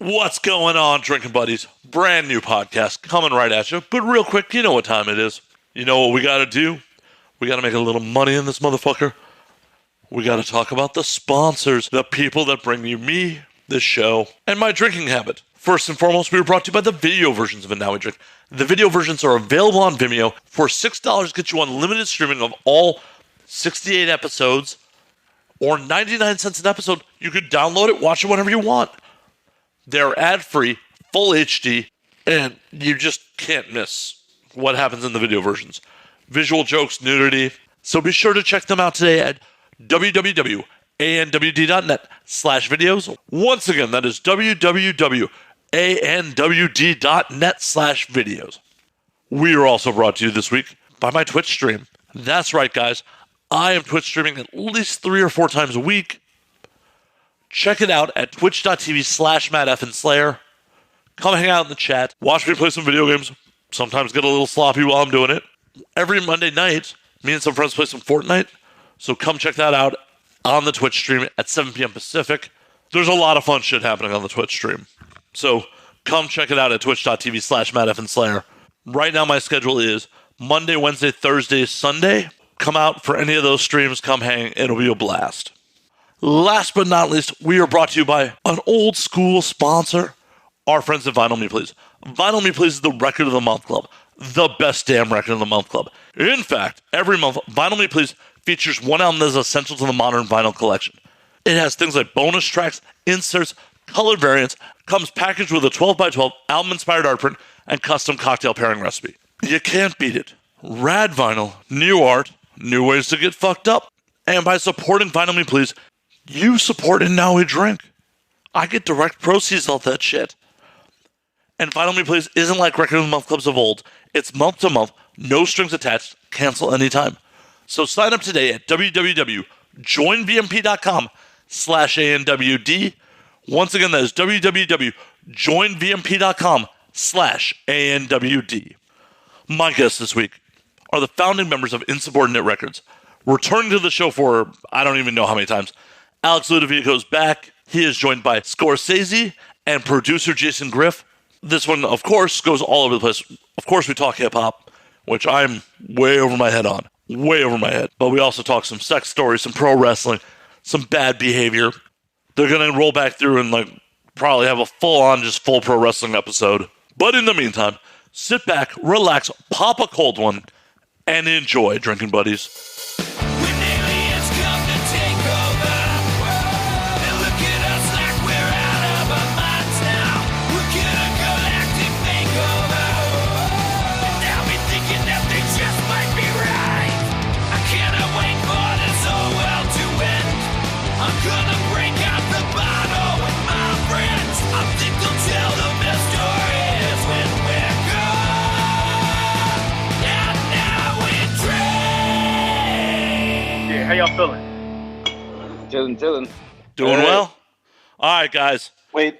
What's going on, drinking buddies? Brand new podcast coming right at you. But real quick, you know what time it is. You know what we got to do? We got to make a little money in this motherfucker. We got to talk about the sponsors, the people that bring you me, this show, and my drinking habit. First and foremost, we were brought to you by the video versions of ANWD Drink. The video versions are available on Vimeo. For $6, get you unlimited streaming of all 68 episodes, or 99 cents an episode. You could download it, watch it whenever you want. They're ad-free, full HD, and you just can't miss what happens in the video versions. Visual jokes, nudity. So be sure to check them out today at www.anwd.net/videos. Once again, that is www.anwd.net/videos. We are also brought to you this week by my Twitch stream. That's right, guys. I am Twitch streaming at least 3 or 4 times a week. Check it out at twitch.tv/MattFandSlayer. Come hang out in the chat. Watch me play some video games. Sometimes get a little sloppy while I'm doing it. Every Monday night, me and some friends play some Fortnite. So come check that out on the Twitch stream at 7 p.m. Pacific. There's a lot of fun shit happening on the Twitch stream. So come check it out at twitch.tv/MattFandSlayer. Right now my schedule is Monday, Wednesday, Thursday, Sunday. Come out for any of those streams. Come hang. It'll be a blast. Last but not least, we are brought to you by an old school sponsor, our friends at Vinyl Me Please. Vinyl Me Please is the Record of the Month Club, the best damn Record of the Month Club. In fact, every month, Vinyl Me Please features one album that is essential to the modern vinyl collection. It has things like bonus tracks, inserts, colored variants, comes packaged with a 12x12 album-inspired art print, and custom cocktail pairing recipe. You can't beat it. Rad vinyl, new art, new ways to get fucked up. And by supporting Vinyl Me Please, you support ANWD Drink. I get direct proceeds off that shit. And Vinyl Me Please isn't like Record of the Month clubs of old. It's month to month, no strings attached, cancel anytime. So sign up today at www.joinvmp.com/ANWD. Once again, that is www.joinvmp.com/ANWD. My guests this week are the founding members of Insubordinate Records. Returning to the show for I don't even know how many times. Alex Ludovico is back. He is joined by Scorcese and producer Jason Griff. This one, of course, goes all over the place. Of course, we talk hip-hop, which I'm way over my head on. Way over my head. But we also talk some sex stories, some pro wrestling, some bad behavior. They're going to roll back through and probably have a full-on, just full pro wrestling episode. But in the meantime, sit back, relax, pop a cold one, and enjoy, drinking buddies. How y'all feeling? Chilling. Doing well? All right, guys. Wait,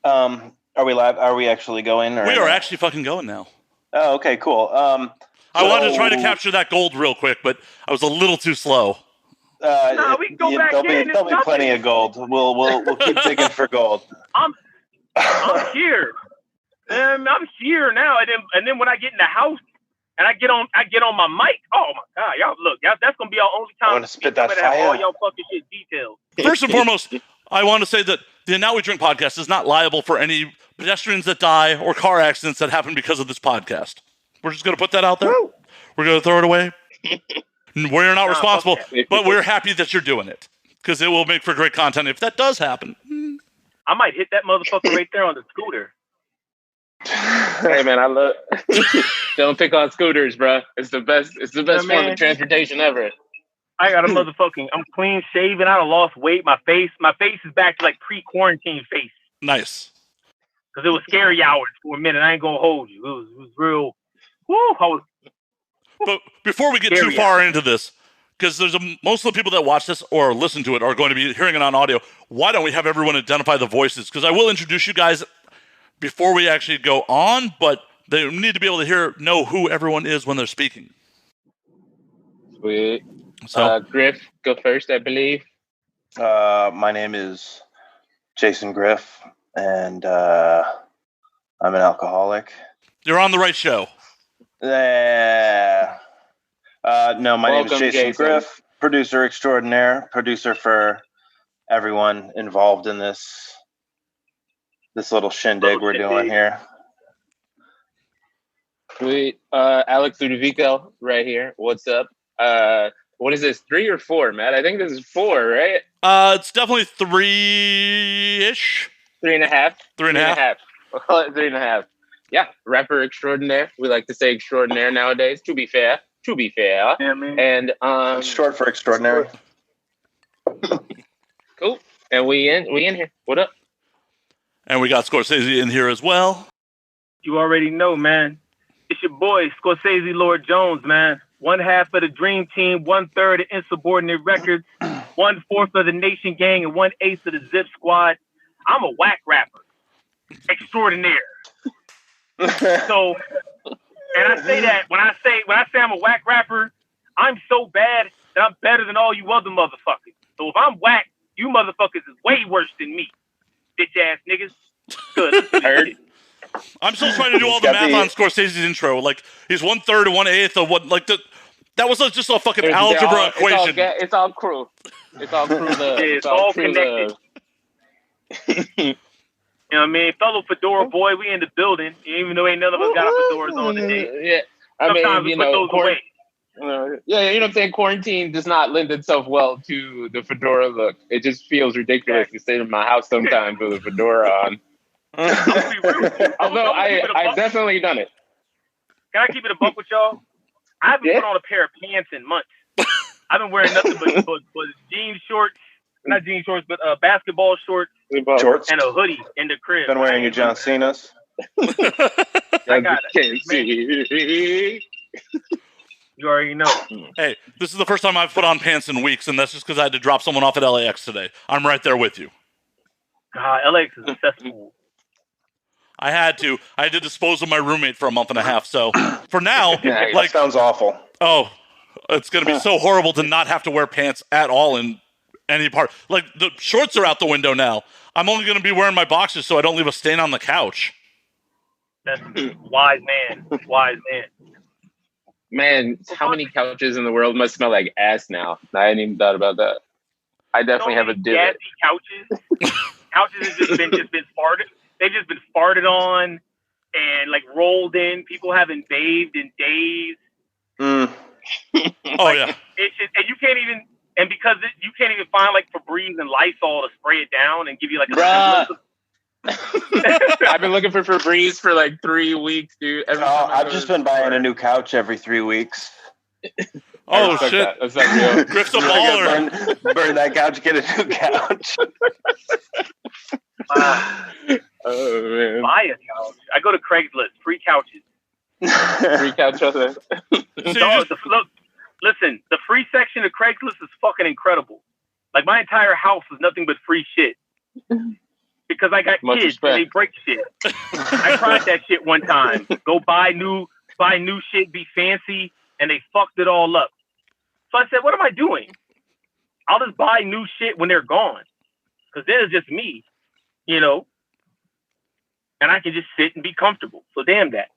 are we live? Are we actually going? Or we are actually fucking going now. Oh, okay, cool. I wanted to try to capture that gold real quick, but I was a little too slow. No, we can go back in. There'll be plenty of gold. We'll keep digging for gold. I'm here. I'm here now, and then when I get in the house and I get on my mic. Oh my God, y'all look, that's gonna be our only time. I want to spit that fire. All y'all fucking shit details. First and foremost, I want to say that the ANWD Drink podcast is not liable for any pedestrians that die or car accidents that happen because of this podcast. We're just gonna put that out there. Woo. We're gonna throw it away. We're not responsible, but we're happy that you're doing it because it will make for great content if that does happen. I might hit that motherfucker right there on the scooter. Hey man, I love. Don't pick on scooters, bro. It's the best. It's the best form of transportation ever. I got a motherfucking. I'm clean shaven. I done lost weight. My face is back to like pre-quarantine face. Nice. Because it was scary hours for a minute. I ain't gonna hold you. It was real. Woo. But before we get too far into this, because most of the people that watch this or listen to it are going to be hearing it on audio. Why don't we have everyone identify the voices? Because I will introduce you guys before we actually go on, but they need to be able to know who everyone is when they're speaking. Sweet. So, Griff, go first, I believe. My name is Jason Griff, and I'm an alcoholic. You're on the right show. Yeah. No, my name is Jason Griff, producer extraordinaire, producer for everyone involved in this little shindig we're doing here. Sweet. Alex Ludovico right here. What's up? What is this, 3 or 4, Matt? I think this is 4, right? It's definitely 3-ish. 3.5. 3.5. We'll call it 3.5. Yeah, rapper extraordinaire. We like to say extraordinaire nowadays. To be fair. Yeah, man. And It's short for extraordinary. Cool. And we in here. What up? And we got Scorcese in here as well. You already know, man. It's your boy, Scorcese Lord Jones, man. 1/2 of the Dream Team, 1/3 of Insubordinate Records, 1/4 of the Nation Gang, and 1/8 of the Zip Squad. I'm a whack rapper. Extraordinaire. So, and I say that when I say I'm a whack rapper, I'm so bad that I'm better than all you other motherfuckers. So if I'm whack, you motherfuckers is way worse than me, bitch ass niggas. Good. Heard. I'm still trying to do all the math on Scorsese's intro. Like he's 1/3 and 1/8 of what? Like that was just a fucking algebra equation. It's all crew. It's all crew love. It's all connected. You know what I mean? Fellow Fedora boy, we in the building, even though ain't none of us got our fedoras on today. Yeah, Sometimes we put those away. Yeah, you know what I'm saying? Quarantine does not lend itself well to the fedora look. It just feels ridiculous to stay in my house sometimes with a fedora on. Although I've definitely done it. Can I keep it a buck with y'all? I haven't put on a pair of pants in months. I've been wearing nothing but jean shorts, not jean shorts, but basketball shorts and a hoodie in the crib. Been wearing your John Cena's. I got it. You already know. Hey, this is the first time I've put on pants in weeks, and that's just because I had to drop someone off at LAX today. I'm right there with you. God, LAX is a cesspool. I had to dispose of my roommate for a month and a half. So for now, that sounds awful. Oh, it's going to be so horrible to not have to wear pants at all in any part. Like the shorts are out the window now. I'm only going to be wearing my boxers so I don't leave a stain on the couch. That's wise man. Wise man. Man, how many couches in the world must smell like ass now? I hadn't even thought about that. I definitely have a divot. Couches. Couches have just been farted. They've just been farted on and like rolled in. People haven't bathed in days. Oh yeah. It's just, and you can't even, and because you can't even find like Febreze and Lysol to spray it down and give you like a. I've been looking for Febreze for like 3 weeks, dude. I've just been buying a new couch every 3 weeks. Oh shit! That's not real. Griff's a baller. Burn that couch, get a new couch. Oh man! Buy a couch. I go to Craigslist. Free couches. Free couch. Listen, the free section of Craigslist is fucking incredible. Like my entire house is nothing but free shit. Because I got kids and they break shit. I tried that shit one time. Go buy new shit, be fancy, and they fucked it all up. So I said, what am I doing? I'll just buy new shit when they're gone. Because then it's just me, you know? And I can just sit and be comfortable. So damn that.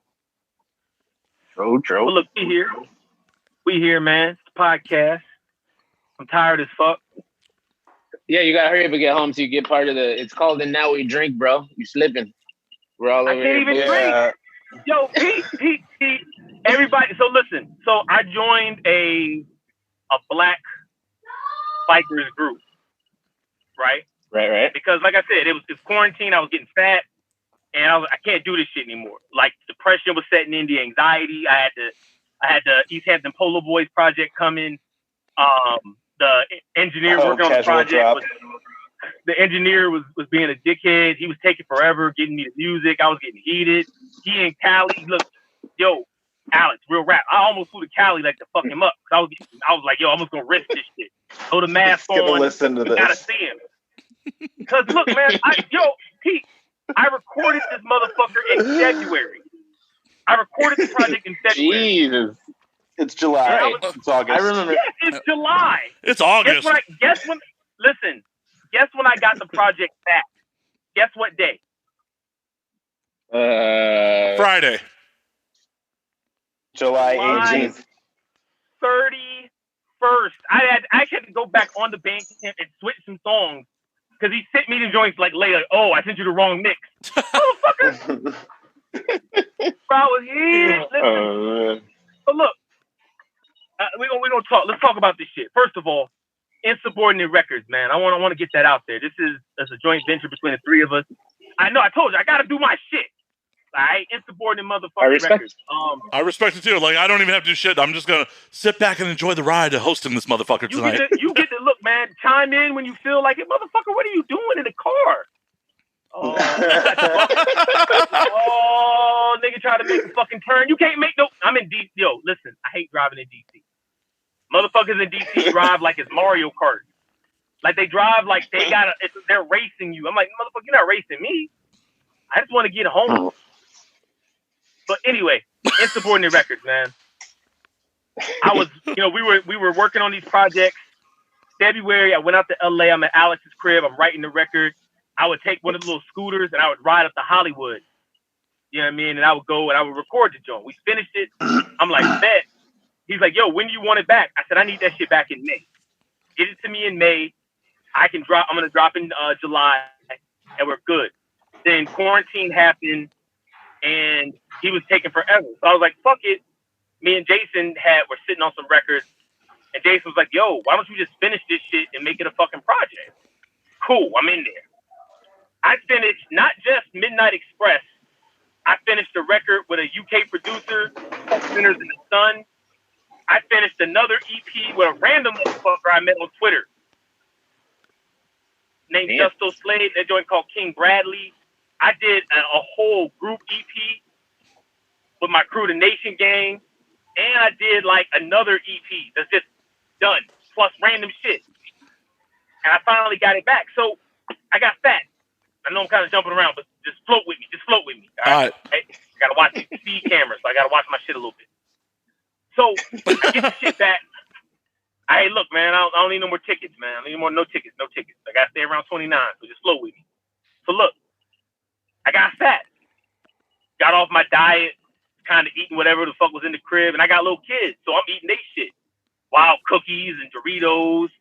True. Well, look, we here, man. It's a podcast. I'm tired as fuck. Yeah, you gotta hurry up and get home so you get part of the. It's called the Now We Drink, bro. You slipping? We're all over here. I can't even drink. Yo, Pete, everybody. So listen. So I joined a black bikers group, right? Right. Because like I said, it's quarantine. I was getting fat, and I can't do this shit anymore. Like depression was setting in, the anxiety. I had the East Hampton Polo Boys project coming. The engineer working on the project the engineer was being a dickhead. He was taking forever getting me the music. I was getting heated. He and Cali, look, yo, Alex, real rap. I almost flew to Cali like to fuck him up. I was like, yo, I'm just gonna risk this shit. Throw the mask on. Listen to this. Gotta see him. Cause look, man, Pete, I recorded this motherfucker in February. I recorded the project in February. Jesus. It's July. It's August. I remember. Yes, it's July. It's August. Guess when I got the project back. Guess what day? Friday? July 18th. 31st. I had to go back on the Bandcamp and switch some songs because he sent me the joints like later. Oh, I sent you the wrong mix. Motherfucker. Bro, I was here. Listen. But look, we're gonna talk. Let's talk about this shit. First of all, Insubordinate Records, man. I want to get that out there. This is a joint venture between the three of us. I know. I told you I got to do my shit. All right, Insubordinate motherfucking Records. I respect it too. Like, I don't even have to do shit. I'm just gonna sit back and enjoy the ride of hosting this motherfucker tonight. You get to look, man. Chime in when you feel like it, motherfucker. What are you doing in the car? Oh, nigga, try to make a fucking turn. You can't make no. I'm in DC. Yo, listen, I hate driving in DC. Motherfuckers in DC drive like it's Mario Kart. Like they drive like they're racing you. I'm like, motherfucker, you're not racing me. I just want to get home. But anyway, Insubordinate Records, man. I was, we were working on these projects. February, I went out to LA. I'm at Alex's crib. I'm writing the record. I would take one of the little scooters and I would ride up to Hollywood. You know what I mean? And I would go and I would record the joint. We finished it. I'm like, bet. He's like, yo, when do you want it back? I said, I need that shit back in May. Get it to me in May. I'm going to drop in July and we're good. Then quarantine happened and he was taking forever. So I was like, fuck it. Me and Jason were sitting on some records and Jason was like, yo, why don't you just finish this shit and make it a fucking project? Cool, I'm in there. I finished not just Midnight Express. I finished a record with a UK producer, Sinners in the Sun. I finished another EP with a random motherfucker I met on Twitter named Justo Slade. That joint called King Bradley. I did a whole group EP with my crew, the Nation Gang. And I did like another EP that's just done, plus random shit. And I finally got it back. So I got fat. I know I'm kind of jumping around, but just float with me. All right. Hey, I got to watch the speed camera, so I got to watch my shit a little bit. So I get the shit back. Hey, look, man, I don't need no more tickets, man. I don't need no tickets. I got to stay around 29, so just float with me. So look, I got fat. Got off my diet, kind of eating whatever the fuck was in the crib, and I got little kids, so I'm eating they shit. Wild cookies and Doritos.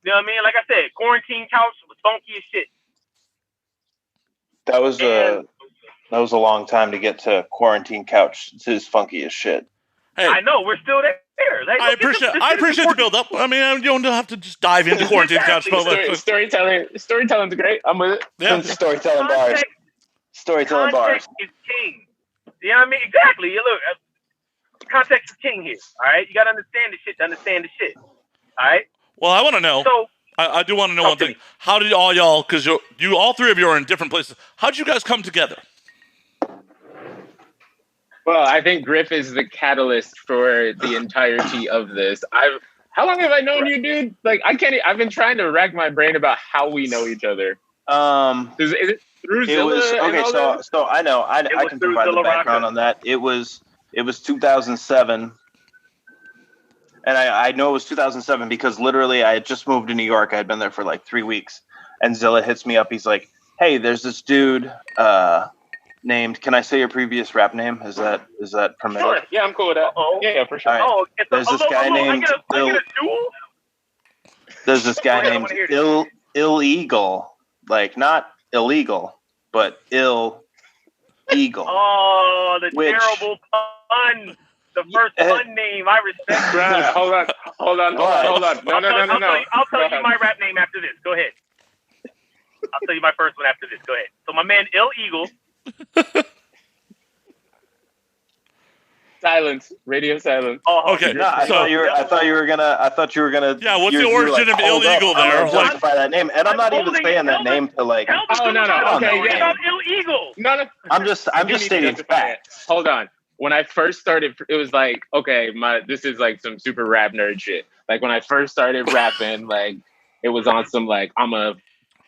You know what I mean? Like I said, quarantine couch was funky as shit. That was a long time to get to quarantine couch. It's as funky as shit. Hey, I know, we're still there. Like, I appreciate the build up. I mean, you don't have to just dive into quarantine couch. Storytelling's great. I'm with it. Yeah. Storytelling bars. Storytelling bars. Context is king. You know what I mean? Exactly. You look, context is king here. All right, you gotta understand the shit to understand the shit. All right. Well, I want to know. So, I do want to know one thing. How did all y'all? Because all three of you are in different places. How did you guys come together? Well, I think Griff is the catalyst for the entirety of this. How long have I known you, dude? Like, I've been trying to rack my brain about how we know each other. Is it through Zilla? So I know. I can provide the background on that. It was 2007. And I know it was 2007 because literally I had just moved to New York. I had been there for like 3 weeks. And Zilla hits me up. He's like, hey, there's this dude named, can I say your previous rap name? Is that permitted? Sure. Yeah, I'm cool with that. Yeah, for sure. Right. There's this guy named There's this guy named Ill Eagle. Like, not illegal, but Ill Eagle. Oh, the terrible pun. The first pun name. I respect that. Hold on. No. I'll tell you my rap name after this. Go ahead. I'll tell you my first one after this. Go ahead. So my man Ill Eagle. Silence. Radio silence. Oh, okay. No, I thought you were gonna. Yeah, what's the origin of Ill Eagle there? I'm justify that name, and I'm not even saying that name to like. Oh no. Okay, yeah. Ill Eagle. No. I'm just stating facts. Hold on. When I first started, it was like, okay, this is like some super rap nerd shit. Like when I first started rapping, like it was on some like I'm a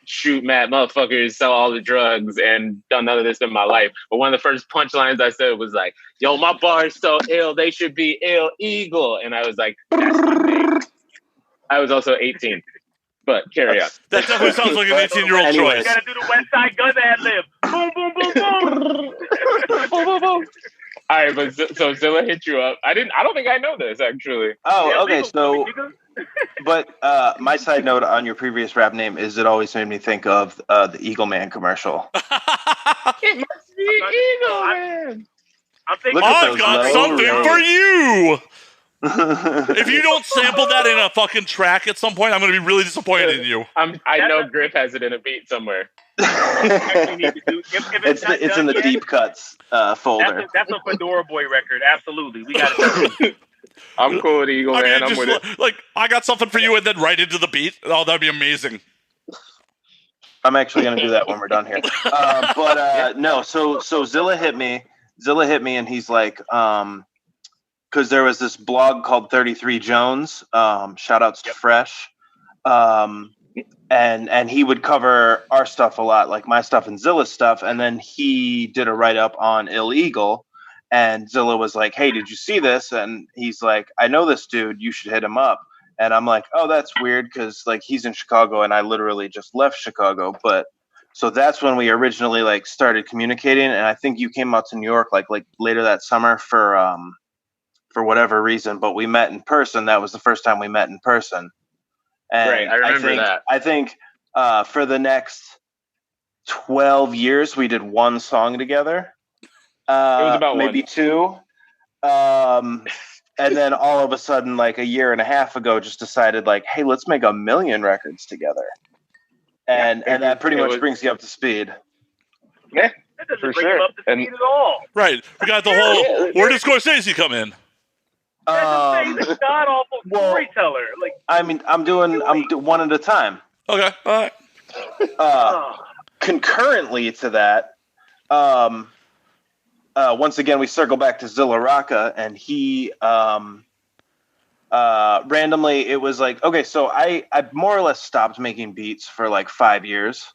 shoot mad motherfuckers, sell all the drugs, and done none of this in my life. But one of the first punchlines I said was like, yo, my bar's so ill, they should be Ill Eagle. And I was like, that's my name. I was also 18. But carry on. That definitely sounds like an 18-year-old choice. You gotta do the West Side Gun ad lib. Boom, boom, boom, boom. All right, but so Zilla hit you up. I don't think I know this actually. Oh, okay. So, but my side note on your previous rap name is it always made me think of the Eagle Man commercial. It must be Eagle Man. I've got something for you. If you don't sample that in a fucking track at some point, I'm going to be really disappointed in you. I know Griff has it in a beat somewhere. It's in the deep cuts folder. That's a Fedora Boy record. Absolutely, we got it. I'm cool with Eagle Man. I'm with it. Like, I got something for you, and then right into the beat. Oh, that'd be amazing. I'm actually going to do that when we're done here. No. So Zilla hit me, and he's like, because there was this blog called 33 Jones. Shout outs to Fresh. And he would cover our stuff a lot, like my stuff and Zilla's stuff. And then he did a write-up on Illegal. And Zilla was like, hey, did you see this? And he's like, I know this dude. You should hit him up. And I'm like, oh, that's weird because like he's in Chicago and I literally just left Chicago. But so that's when we originally like started communicating. And I think you came out to New York like later that summer for whatever reason. But we met in person. That was the first time we met in person. And right, I remember that. I think for the next 12 years, we did one song together. It was about maybe two. And then all of a sudden, like a year and a half ago, just decided like, hey, let's make 1 million records together. And that pretty much brings you up to speed. Yeah, that doesn't bring him up to speed at all. Right. We got the whole, where does Scorcese come in? He's a god-awful storyteller. Like, I mean, I'm doing one at a time. Okay, all right. Concurrently to that, once again, we circle back to Zilla Rocca, and he randomly, it was like, okay, so I more or less stopped making beats for like 5 years.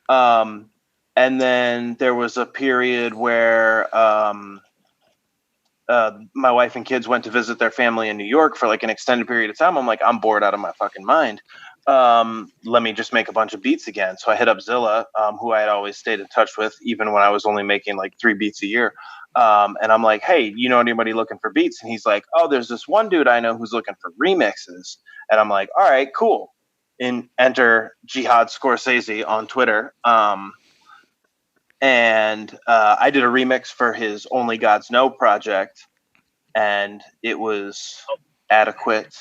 And then there was a period where my wife and kids went to visit their family in New York for like an extended period of time. I'm like, I'm bored out of my fucking mind. Let me just make a bunch of beats again. So I hit up Zilla, who I had always stayed in touch with, even when I was only making like 3 beats a year. And I'm like, hey, you know anybody looking for beats? And he's like, oh, there's this one dude I know who's looking for remixes. And I'm like, all right, cool. Enter Jihad Scorcese on Twitter. And I did a remix for his Only Gods Know project, and it was adequate,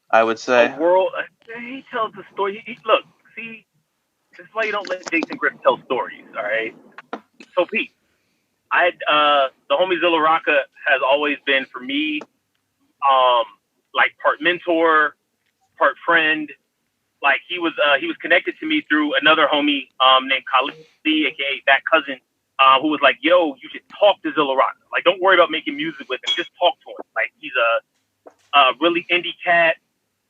I would say. He tells the story. Look, see, this is why you don't let Jason Griff tell stories, all right? So, Pete, the homie Zilla Rocca has always been, for me, like part mentor, part friend. Like he was connected to me through another homie named Khalid, aka Fat Cousin, who was like, "Yo, you should talk to Zilla Rocca. Like, don't worry about making music with him. Just talk to him. Like, he's a really indie cat.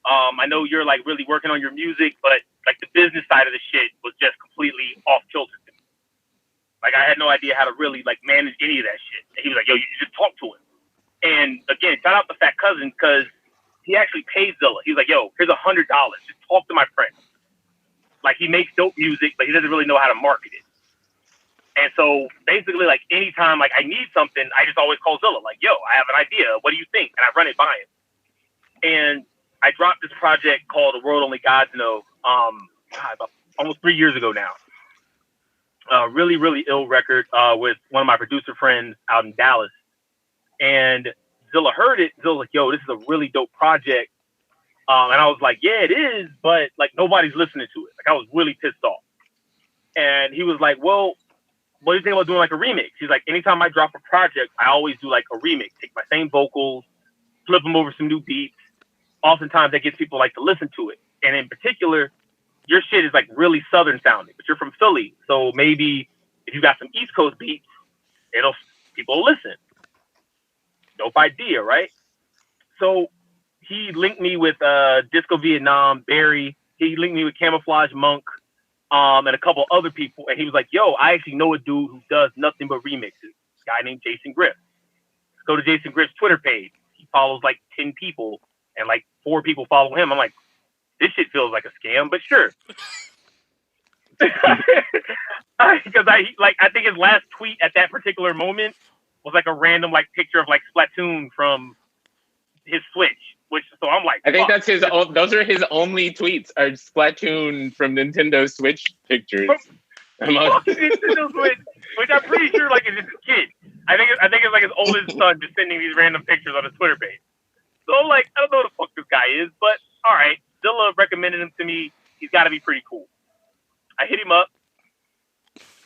I know you're like really working on your music, but like the business side of the shit was just completely off kilter to me. Like, I had no idea how to really like manage any of that shit. And he was like, "Yo, you just talk to him." And again, shout out to Fat Cousin because he actually paid Zilla. He was like, "Yo, here's $100. Just talk to my friend." Like, he makes dope music, but he doesn't really know how to market it. And so basically, like, anytime like I need something, I just always call Zilla. Like, "Yo, I have an idea. What do you think?" And I run it by him. And I dropped this project called The World Only Gods Know, about almost 3 years ago now. Really, really ill record with one of my producer friends out in Dallas. And Zilla heard it. Zilla was like, "Yo, this is a really dope project." And I was like, "Yeah, it is, but like nobody's listening to it." Like, I was really pissed off. And he was like, "Well, what do you think about doing like a remix?" He's like, "Anytime I drop a project, I always do like a remix. Take my same vocals, flip them over some new beats. Oftentimes that gets people like to listen to it. And in particular, your shit is like really Southern sounding, but you're from Philly. So maybe if you got some East Coast beats, people will listen." Dope idea, right? So he linked me with Disco Vietnam, Barry. He linked me with Camouflage Monk, and a couple other people. And he was like, "Yo, I actually know a dude who does nothing but remixes. A guy named Jason Griff. Go to Jason Griff's Twitter page. He follows like 10 people, and like 4 people follow him." I'm like, this shit feels like a scam, but sure. Because I think his last tweet at that particular moment was like a random like picture of like Splatoon from his Switch, so I'm like, I think that's his. Those are his only tweets. Are Splatoon from Nintendo Switch pictures. Nintendo Switch, which I'm pretty sure like is just a kid. I think it's like his oldest son just sending these random pictures on his Twitter page. So I'm like, I don't know who the fuck this guy is, but all right. Zilla recommended him to me. He's got to be pretty cool. I hit him up,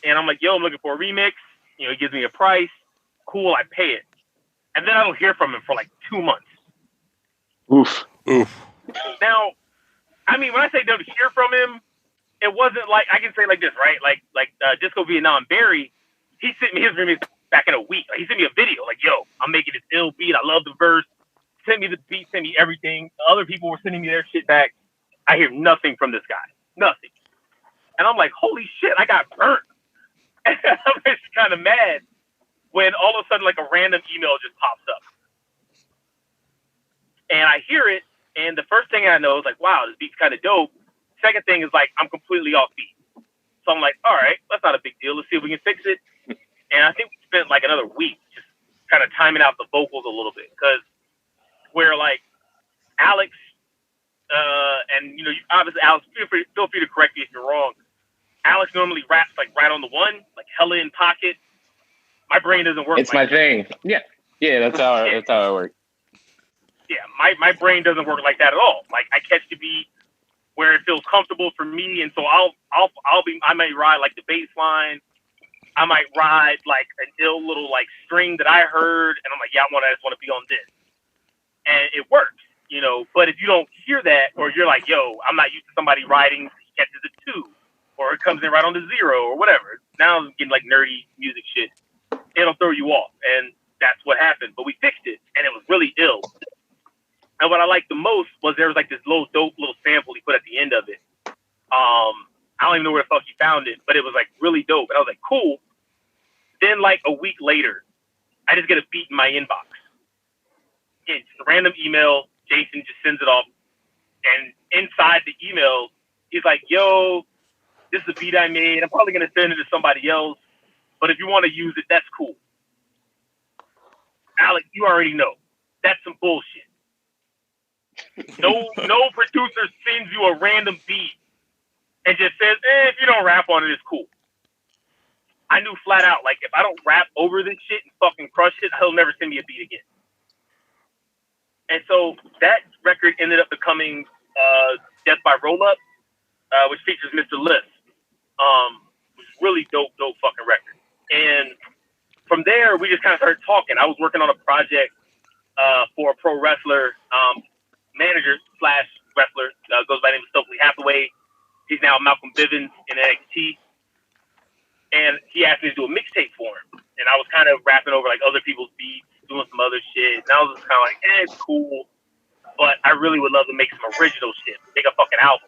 and I'm like, yo, I'm looking for a remix. You know, he gives me a price. Cool, I pay it. And then I don't hear from him for like 2 months. Oof. Now, I mean, when I say don't hear from him, it wasn't like, I can say like this, right? Like Disco Vietnam Barry, he sent me his remix back in a week. Like, he sent me a video, like, yo, I'm making this ill beat. I love the verse. Send me the beat, send me everything. Other people were sending me their shit back. I hear nothing from this guy. Nothing. And I'm like, holy shit, I got burnt. And I'm just kind of mad when all of a sudden, like, a random email just pops up. And I hear it, and the first thing I know is like, wow, this beat's kind of dope. Second thing is like, I'm completely off beat. So I'm like, all right, that's not a big deal. Let's see if we can fix it. And I think we spent like another week just kind of timing out the vocals a little bit, because where like Alex, and you know, obviously Alex, feel free to correct me if you're wrong. Alex normally raps like right on the one, like hella in pocket. My brain doesn't work. It's like my thing. Yeah, that's how it works. Yeah, my brain doesn't work like that at all. Like, I catch the beat where it feels comfortable for me, and so I might ride like the bass line. I might ride like an ill little like string that I heard, and I'm like, yeah, I just want to be on this, and it works, you know. But if you don't hear that, or you're like, yo, I'm not used to somebody riding, he catches a 2, or it comes in right on the 0, or whatever. Now I'm getting like nerdy music shit. It'll throw you off, and that's what happened. But we fixed it, and it was really ill. And what I liked the most was there was like this dope little sample he put at the end of it. I don't even know where the fuck he found it, but it was like really dope. And I was like, cool. Then like a week later, I just get a beat in my inbox. It's a random email. Jason just sends it off. And inside the email, he's like, yo, this is a beat I made. I'm probably going to send it to somebody else. But if you want to use it, that's cool. Alex, you already know. That's some bullshit. No producer sends you a random beat and just says, if you don't rap on it, it's cool. I knew flat out, like, if I don't rap over this shit and fucking crush it, he'll never send me a beat again. And so that record ended up becoming Death by Roll Up, which features Mr. Liss. Which is really dope fucking record. And from there, we just kind of started talking. I was working on a project for a pro wrestler, manager / wrestler, goes by the name of Stokely Hathaway. He's now Malcolm Bivens in NXT. And he asked me to do a mixtape for him. And I was kind of rapping over like other people's beats, doing some other shit. And I was just kind of like, it's cool. But I really would love to make some original shit. Make a fucking album.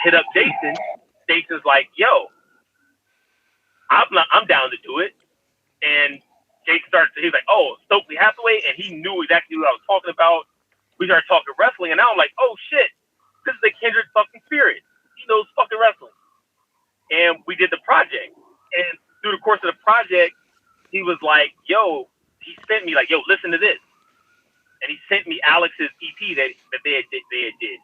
Hit up Jason. Jason's like, yo, I'm down to do it. And Jason he's like, oh, Stokely Hathaway. And he knew exactly what I was talking about. We started talking wrestling. And now I'm like, oh shit, this is a kindred fucking spirit. He knows fucking wrestling. And we did the project. And through the course of the project, he was like, yo, he sent me like, yo, listen to this. And he sent me Alex's EP that they had did.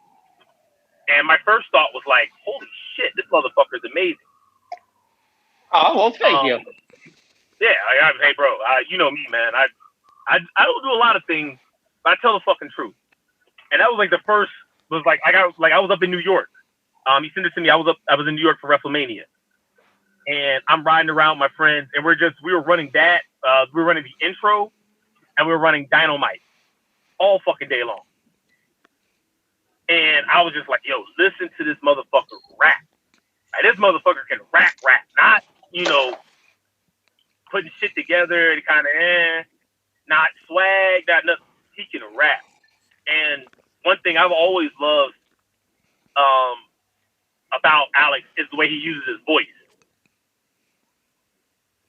And my first thought was like, holy shit, this motherfucker's amazing. Oh, well, thank you. Yeah, hey, bro, you know me, man. I don't do a lot of things, but I tell the fucking truth. And that was like the first, was like, I was up in New York. He sent it to me. I was in New York for WrestleMania. And I'm riding around with my friends, and we were running that. We were running the intro, and we were running Dynamite all fucking day long. And I was just like, yo, listen to this motherfucker rap. Like, this motherfucker can rap, not, putting shit together and kind of, not swag, not nothing. He can rap. And one thing I've always loved about Alex is the way he uses his voice.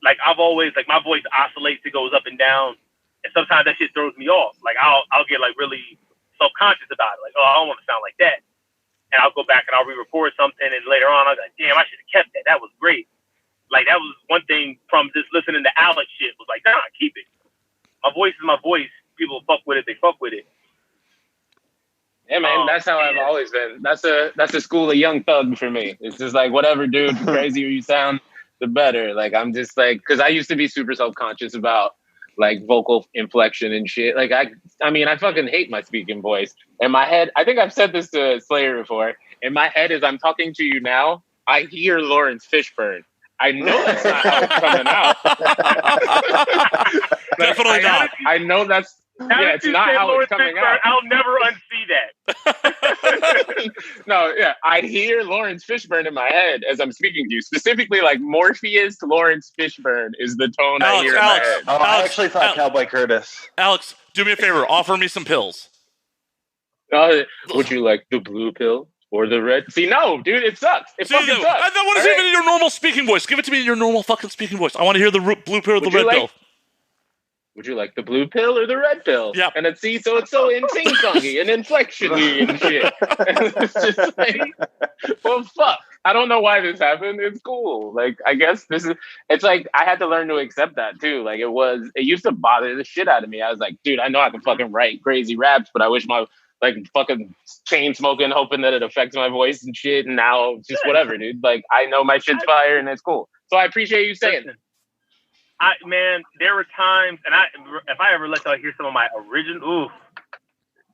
Like, I've always, like, my voice oscillates, it goes up and down, and sometimes that shit throws me off. Like, I'll get, like, really self-conscious about it. Like, oh, I don't want to sound like that. and I'll go back and I'll re-record something, and later on I'll be like, damn, I should have kept that. That was great. Like, that was one thing from just listening to Alex shit was like, nah, keep it. My voice is my voice. People fuck with it, they fuck with it. Yeah, man, that's how I've always been. That's a school of young thug for me. It's just like, whatever, dude, the crazier you sound, the better. Like, I'm just like, because I used to be super self-conscious about like vocal inflection and shit. Like, I mean, I fucking hate my speaking voice. In my head, I think I've said this to Slayer before. In my head, as I'm talking to you now, I hear Lawrence Fishburne. I know that's not how it's coming out. Definitely not. I know that's. Yeah, it's not how it's coming out. I'll never unsee that. No, yeah, I hear Lawrence Fishburne in my head as I'm speaking to you. Specifically, like Morpheus Lawrence Fishburne is the tone I hear in my head. Oh, I actually thought Cowboy Curtis. Alex, do me a favor. Offer me some pills. Would you like the blue pill or the red? See, no, dude, it sucks. It fucking sucks. I don't want to see it in your normal speaking voice. Give it to me in your normal fucking speaking voice. I want to hear the blue pill or the red pill. Would you like the blue pill or the red pill? Yeah. And it's so sing-songy and inflection-y and shit. And it's just like, well, fuck. I don't know why this happened. It's cool. Like, I guess it's like, I had to learn to accept that too. Like, it used to bother the shit out of me. I was like, dude, I know I can fucking write crazy raps, but I wish my, like, fucking chain smoking, hoping that it affects my voice and shit. And now, just whatever, dude. Like, I know my shit's fire and it's cool. So I appreciate you saying it. Man, there were times, and if I ever let y'all hear some of my original,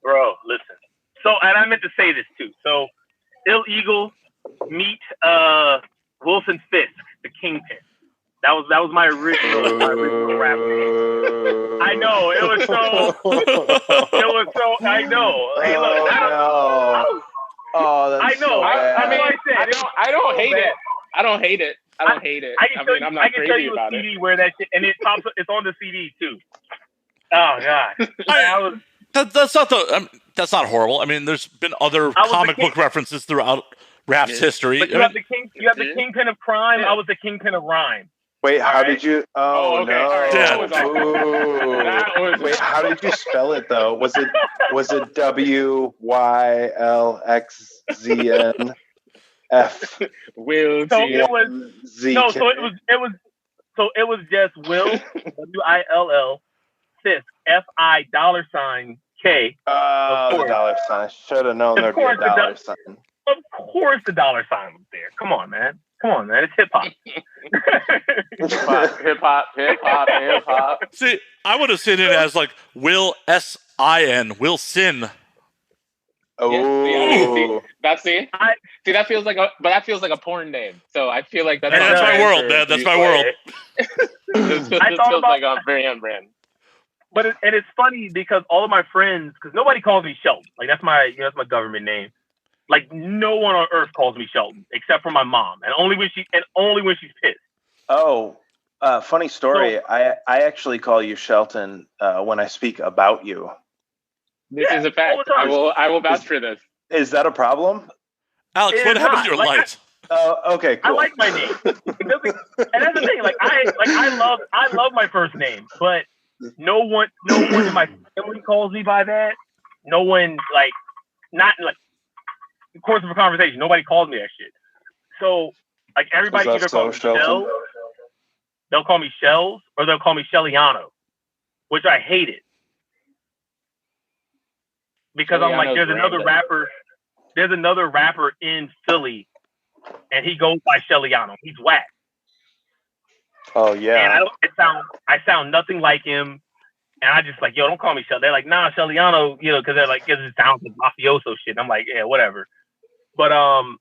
bro, listen. So, and I meant to say this too. So, Ill Eagle meet Wilson Fisk, the Kingpin. That was my original rap name. I know it was so. I know. Hey, look, that's I know. So bad. I mean, I don't hate it. I don't hate it. I mean, I'm not crazy about it. I can tell you a CD where that shit, and it's on the CD too. Oh God, that's not horrible. I mean, there's been other comic book references throughout rap's history. But you have the Kingpin of Crime. Yeah. I was the Kingpin of Rhyme. Wait, how did you? Oh, okay. No! Right. Wait, how did you spell it though? Was it WYLXZN? F. Will. So it was Z. No. So it was just Will WILL Fisk $FI K. The dollar sign. Should have known there'd be a dollar sign. Of course, the dollar sign was there. Come on, man. It's hip hop. Hip hop. See, I would have seen it as like Will SIN, Will Sin. Oh, that feels like a porn name. So I feel like that's my world, man. That's my world. This feels like a very on brand. But it's funny because all of my friends, because nobody calls me Shelton. Like that's my government name. Like no one on earth calls me Shelton except for my mom, and only when she's pissed. Oh, funny story. So, I actually call you Shelton when I speak about you. This is a fact. I will vouch for this. Is that a problem? Alex, what happened to your lights? Okay, cool. I like my name. And that's the thing. Like I love my first name, but no one in my family calls me by that. No one not in the course of a conversation. Nobody calls me that shit. So everybody either calls me Shells, they'll call me Shells, or they'll call me Shelliano, which I hated. Because I'm like, there's another rapper in Philly, and he goes by Shelliano. He's whack. Oh yeah. And I sound nothing like him, and I just like, yo, don't call me Shelly. They're like, nah, Shelliano, because they're like, because it sounds like mafioso shit. And I'm like, yeah, whatever. But I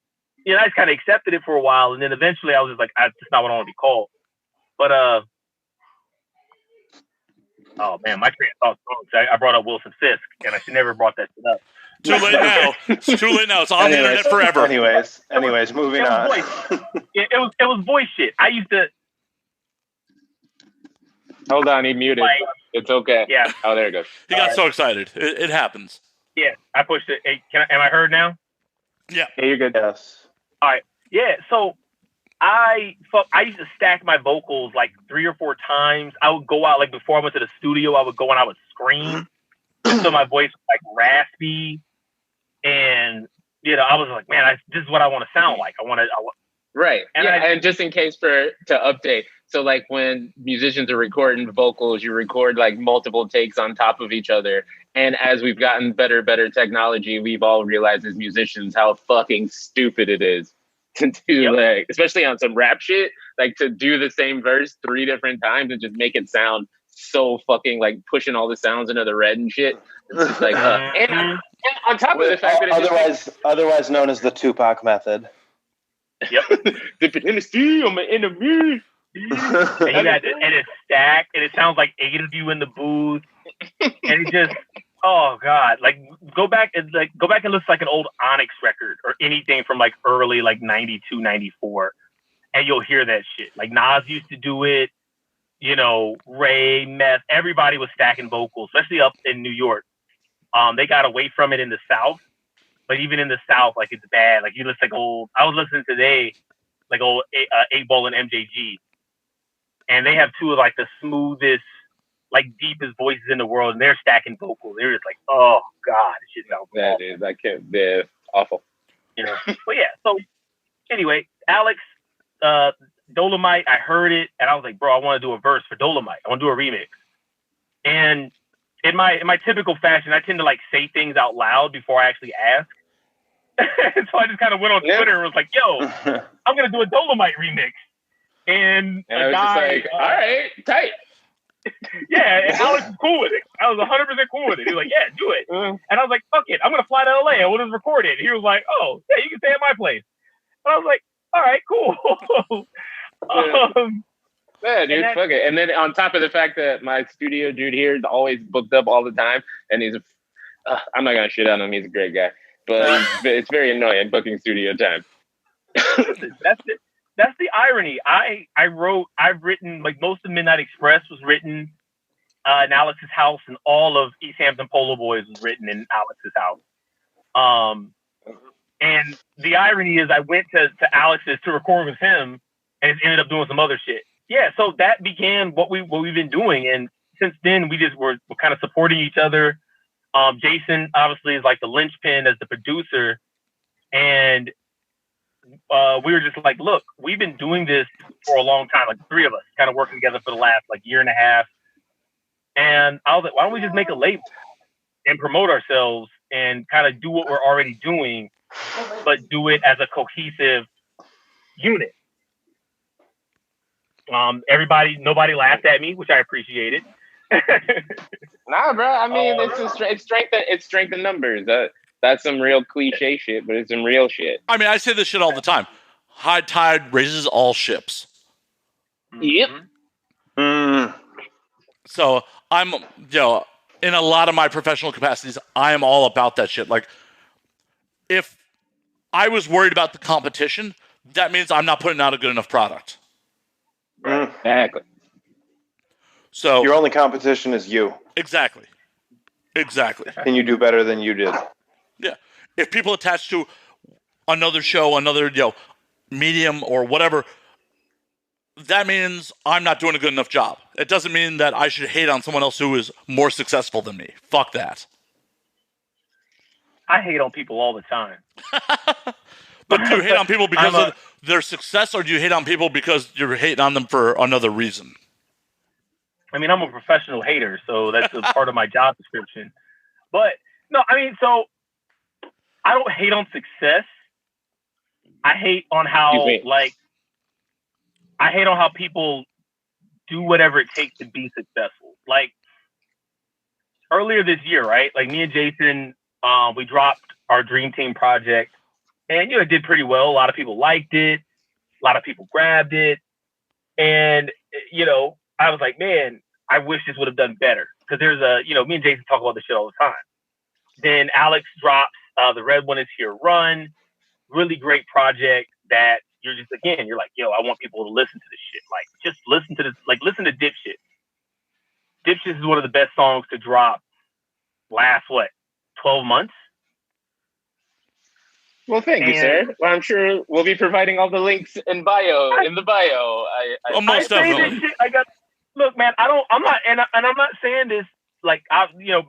just kind of accepted it for a while, and then eventually I was just like, that's not what I want to be called. But oh man, my train of thought. I brought up Wilson Fisk, and I should never have brought that shit up. Too late now. It's on the internet forever. Anyways, moving on. It was voice shit. I used to. Hold on, he muted. It's okay. Yeah. Oh, there it goes. He got so excited. It happens. Yeah, I pushed it. Hey, am I heard now? Yeah. Yeah, you're good. Yes. All right. Yeah. So I used to stack my vocals like 3 or 4 times. I would go out before I went to the studio. I would go and I would scream, so my voice was raspy, and I was like, man, this is what I want to sound like. Right. And just in case to update. So like when musicians are recording vocals, you record like multiple takes on top of each other. And as we've gotten better technology, we've all realized as musicians how fucking stupid it is to do like, especially on some rap shit, like to do the same verse 3 different times and just make it sound so fucking like pushing all the sounds into the red and shit. It's just like, and on top of the fact that otherwise known as the Tupac method. Yep. Dipping in the sea on my enemy. And it's stacked, and it sounds like 8 of you in the booth, and it just, oh god, like go back and listen to like an old Onyx record or anything from like early like 92, 94, and you'll hear that shit. Like Nas used to do it, Ray, Meth, everybody was stacking vocals, especially up in New York. They got away from it in the South. But even in the South, like it's bad. Like you listen I was listening today, like old 8-Ball and MJG, and they have 2 of like the smoothest, like deepest voices in the world, and they're stacking vocals. They're just like, oh god, this shit sounds that awful. Is, I can't, they're awful. But yeah. So anyway, Alex, Dolomite, I heard it, and I was like, bro, I want to do a verse for Dolomite. I want to do a remix, and in my typical fashion, I tend to like say things out loud before I actually ask. So I just kind of went on Twitter and was like, yo, I'm going to do a Dolomite remix. And I was just like, all right, tight. Yeah, and Alex was cool with it. I was 100% cool with it. He was like, yeah, do it. And I was like, fuck it, I'm going to fly to LA and we'll just record it. And he was like, oh, yeah, you can stay at my place. And I was like, all right, cool. Yeah, dude, fuck it. And then on top of the fact that my studio dude here is always booked up all the time, and he's I'm not going to shit on him, he's a great guy. But it's very annoying booking studio time. That's the irony. I've written, like most of Midnight Express was written in Alex's house, and all of East Hampton Polo Boys was written in Alex's house. And the irony is I went to Alex's to record with him, and ended up doing some other shit. Yeah, so that began what we've been doing, and since then we're kind of supporting each other. Jason obviously is like the linchpin as the producer, and we were just like, look, we've been doing this for a long time, like the 3 of us kind of working together for the last like year and a half. And I was like, why don't we just make a label and promote ourselves and kind of do what we're already doing, but do it as a cohesive unit. Nobody laughed at me, which I appreciated. Nah, bro. I mean, it's strength in numbers. That's some real cliche shit, but it's some real shit. I mean, I say this shit all the time. High tide raises all ships. Yep. So I'm, in a lot of my professional capacities, I am all about that shit. Like, if I was worried about the competition, that means I'm not putting out a good enough product. Right. Exactly. So your only competition is you. Exactly. Can you do better than you did? Yeah. If people attach to another show, another medium or whatever, that means I'm not doing a good enough job. It doesn't mean that I should hate on someone else who is more successful than me. Fuck that. I hate on people all the time. But do you hate on people because of their success, or do you hate on people because you're hating on them for another reason? I mean, I'm a professional hater, so that's a part of my job description. But no, I mean, so I don't hate on success. I hate on how people do whatever it takes to be successful. Like earlier this year, right? Like me and Jason, we dropped our Dream Team project, and it did pretty well. A lot of people liked it. A lot of people grabbed it, and I was like, man, I wish this would have done better. Because there's me and Jason talk about this shit all the time. Then Alex drops The Red One Is Here Run. Really great project that you're like, yo, I want people to listen to this shit. Like, just listen to this. Like, listen to Dipshit. Dipshit is one of the best songs to drop last, 12 months? Well, thank you, sir. Well, I'm sure we'll be providing all the links in the bio. Most definitely. Look, man, I'm not saying this like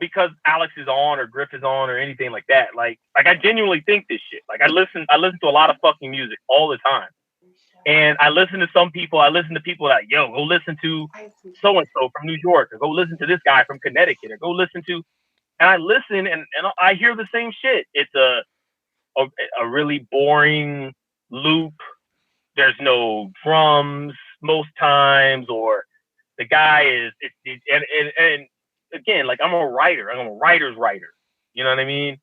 because Alex is on or Griff is on or anything like that. Like I genuinely think this shit. Like I listen to a lot of fucking music all the time. And I listen to some people. I listen to people that, yo, go listen to so and so from New York, or go listen to this guy from Connecticut, or go listen to. And I listen, and I hear the same shit. It's a really boring loop. There's no drums most times, or the guy is. And again, like I'm a writer. I'm a writer's writer. You know what I mean?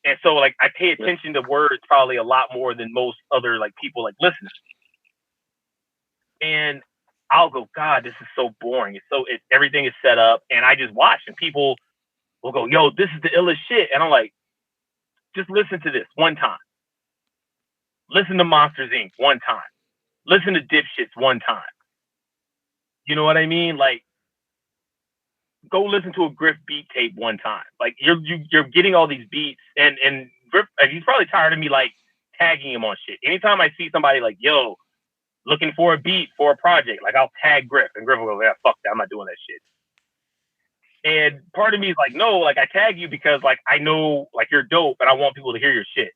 And so, like, I pay attention to words probably a lot more than most other, like, people, like, listeners. And I'll go, God, this is so boring. Everything is set up, and I just watch, and people will go, yo, this is the illest shit. And I'm like, just listen to this one time. Listen to Monsters, Inc. one time. Listen to Dipshits one time. You know what I mean? Like, go listen to a Griff beat tape one time. Like you're getting all these beats, and Griff, he's probably tired of me like tagging him on shit. Anytime I see somebody like, yo, looking for a beat for a project, like I'll tag Griff, and Griff will go, yeah, fuck that, I'm not doing that shit. And part of me is like, no, like I tag you because like I know like you're dope, and I want people to hear your shit.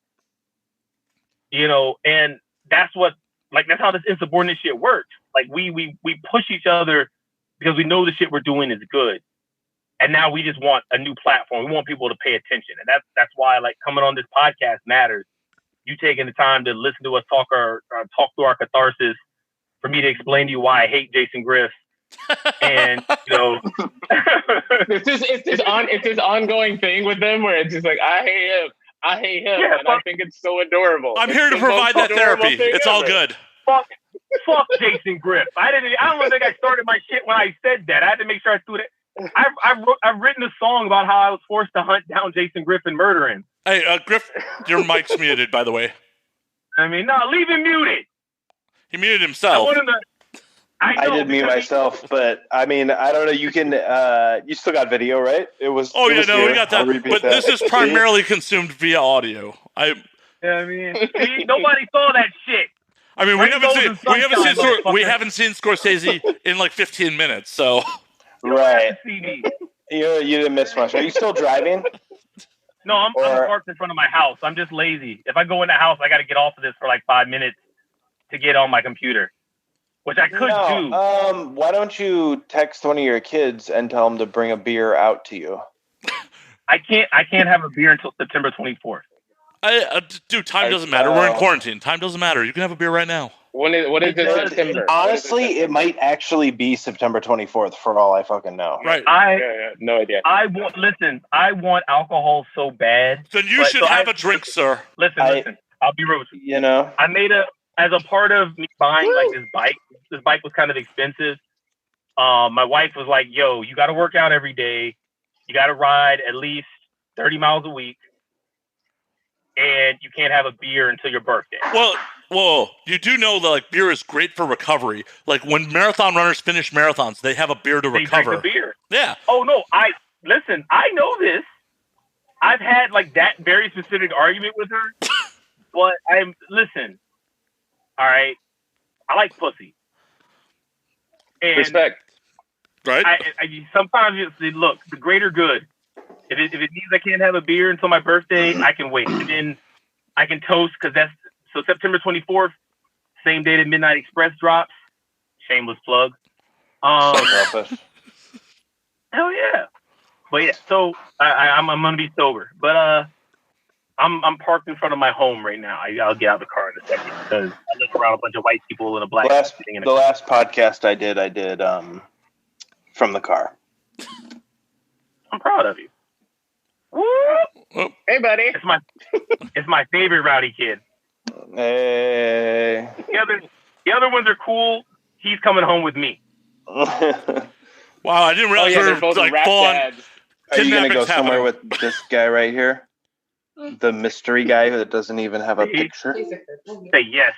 You know, and that's how this insubordinate shit works. Like we push each other because we know the shit we're doing is good. And now we just want a new platform. We want people to pay attention. And that's why like coming on this podcast matters. You taking the time to listen to us talk through our catharsis, for me to explain to you why I hate Jason Griff. And it's this ongoing thing with them where it's just like I hate him, and I think it's so adorable. I'm here to provide that therapy. It's all good. Fuck Jason Griff. I don't think I started my shit when I said that. I had to make sure I threw that. I've written a song about how I was forced to hunt down Jason Griff and murder him. Hey, Griff, your mic's muted, by the way. I mean, no, leave him muted. He muted himself. I did mute myself, but I mean, I don't know. You can, you still got video, right? It was. Oh, we got that. But this is primarily consumed via audio. I mean, see, nobody saw that shit. I mean, we haven't seen Scorcese in like 15 minutes, so. Right. You didn't miss much. Are you still driving? No, I'm parked in front of my house. I'm just lazy. If I go in the house, I got to get off of this for like 5 minutes to get on my computer, which I could do. Why don't you text one of your kids and tell them to bring a beer out to you? I can't have a beer until September 24th. Dude, time doesn't matter. We're in quarantine. Time doesn't matter. You can have a beer right now. What is it, September? Honestly, it might actually be September 24th for all I fucking know. Right. No idea. I want alcohol so bad. Then you should have a drink, sir. Listen. I'll be real with you. You know? I made as a part of me buying like this bike. This bike was kind of expensive. My wife was like, yo, you got to work out every day. You got to ride at least 30 miles a week. And you can't have a beer until your birthday. Well, you do know that like beer is great for recovery. Like when marathon runners finish marathons, they have a beer to recover. They drink a beer. Yeah. Oh no, I know this. I've had like that very specific argument with her, but listen. All right, I like pussy. And respect. Right. I sometimes look, the greater good. If it means I can't have a beer until my birthday, I can wait. And then I can toast because so September 24th, same day that Midnight Express drops. Shameless plug. Hell yeah. But yeah, so I'm gonna be sober. But I'm parked in front of my home right now. I'll get out of the car in a second because I look around a bunch of white people in a black. The last podcast I did from the car. I'm proud of you. Woo! Hey, buddy. It's my favorite rowdy kid. Hey. The other ones are cool. He's coming home with me. Wow, I didn't realize we were like full on. Are you gonna go somewhere with this guy right here? The mystery guy that doesn't even have a picture? Say yes.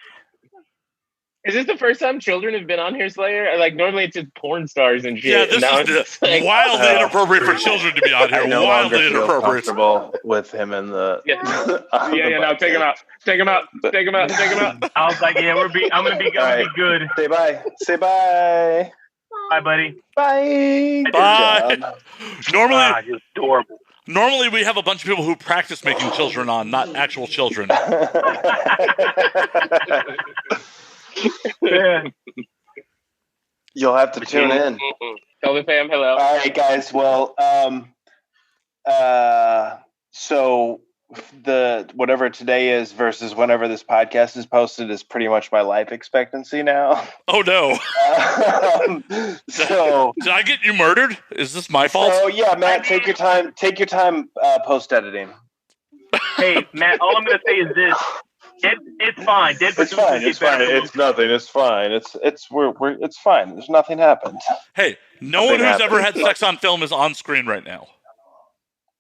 Is this the first time children have been on here, Slayer? Like, normally it's just porn stars and shit. Yeah, this is wildly inappropriate for children to be on here. I no wildly longer feel inappropriate. Comfortable with him in the... No, take him out. Take him out. Take him out. Take him out. I was like, yeah, I'm gonna be right. good. Say bye. Say bye. Bye, buddy. Bye. Bye. Normally, you're adorable. Normally, we have a bunch of people who practice making children on, not actual children. Yeah. You'll have to tune in. Tell the fam hello. All right, guys. Well, so the whatever today is versus whenever this podcast is posted is pretty much my life expectancy now. Oh no! So did I get you murdered? Is this my fault? Oh yeah, Matt. Take your time. Take your time post editing. Hey, Matt. All I'm gonna say is this: it's fine. It's fine. It's fine. It's nothing. It's fine. It's fine. There's nothing happened. Hey, no one who's ever had sex on film is on screen right now.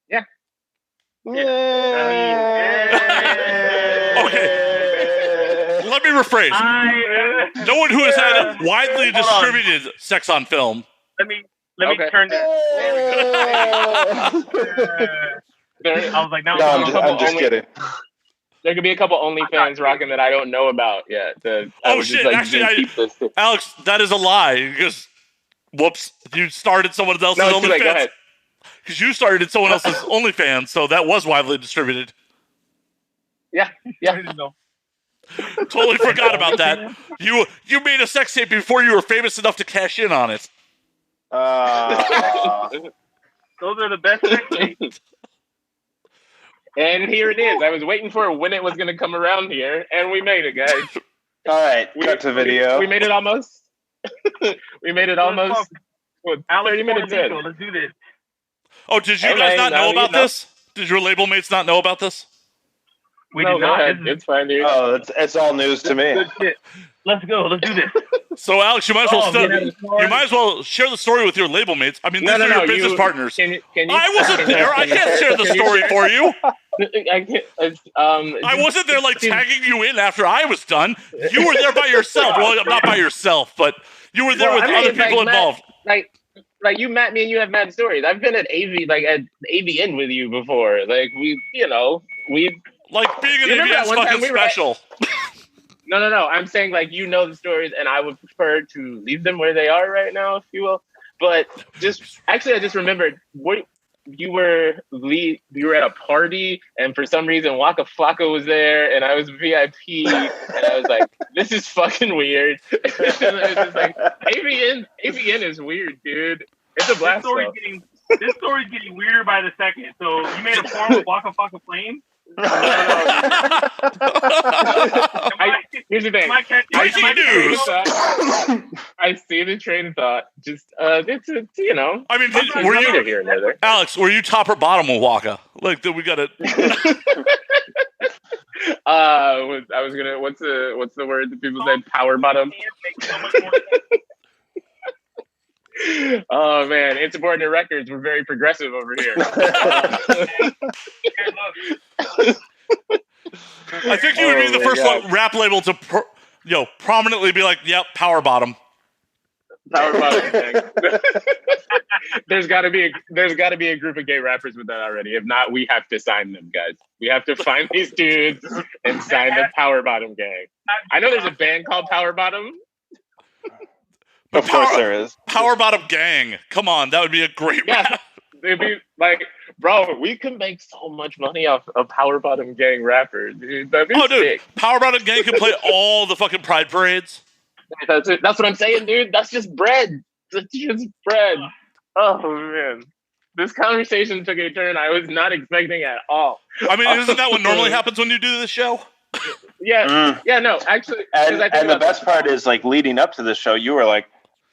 Yeah. Okay. Let me rephrase. No one who has had widely distributed sex on film. Let me turn this. I was like, no, I'm just kidding. There could be a couple OnlyFans rocking that I don't know about yet. Shit! Actually, Alex, that is a lie. Because, whoops, you started someone else's OnlyFans. Go ahead. Because you started someone else's OnlyFans, so that was widely distributed. Yeah. Totally forgot about that. You made a sex tape before you were famous enough to cash in on it. Those are the best sex tapes. And here it is. I was waiting for when it was going to come around here, and we made it, guys. All right, cut to video. We made it almost. We made it almost. 30 minutes in. Let's do this. Oh, did you guys not know about this? Did your label mates not know about this? We did not. It's fine, dude. Oh, it's all news to me. Good shit. Let's go. Let's do this. So, Alex, you might as well share the story with your label mates. I mean, these are your business partners. Can you, I wasn't there. I can't share the story for you. I wasn't there, tagging you in after I was done. You were there by yourself. Well, not by yourself, but you were there with other people involved. Like you, Matt, me and you have mad stories. I've been at at AVN with you before. Like we like being an AVN's fucking special. No. I'm saying the stories, and I would prefer to leave them where they are right now, if you will. But I just remembered you were at a party, and for some reason Waka Flocka was there, and I was VIP, and I was like, this is fucking weird. And I was just like, AVN is weird, dude. It's a blast. This story's getting weirder by the second. So you made a porn with Waka Flocka Flame? Here's the thing. I see the train of thought. Just it's I mean, were you here and there? Alex? Were you top or bottom with Waka? Like, we got it. I was gonna. What's the word that people say? Power bottom. Oh man, Insubordinate Records. We're very progressive over here. I think you would be the first rap label to prominently be like, "Yep, power bottom." Power bottom. There's got to be a group of gay rappers with that already. If not, we have to sign them, guys. We have to find these dudes and sign the Power Bottom gang. I know there's a band called Power Bottom. Of course there is. Power Bottom Gang. Come on, that would be a great rap. They'd be like, bro, we can make so much money off a Power Bottom Gang rapper, dude. That'd be sick. Power Bottom Gang can play all the fucking pride parades. That's it. That's what I'm saying, dude. That's just bread. That's just bread. Oh man, this conversation took a turn I was not expecting at all. I mean, isn't that what normally happens when you do this show? Yeah, no, actually. And the best part is, leading up to the show, you were like,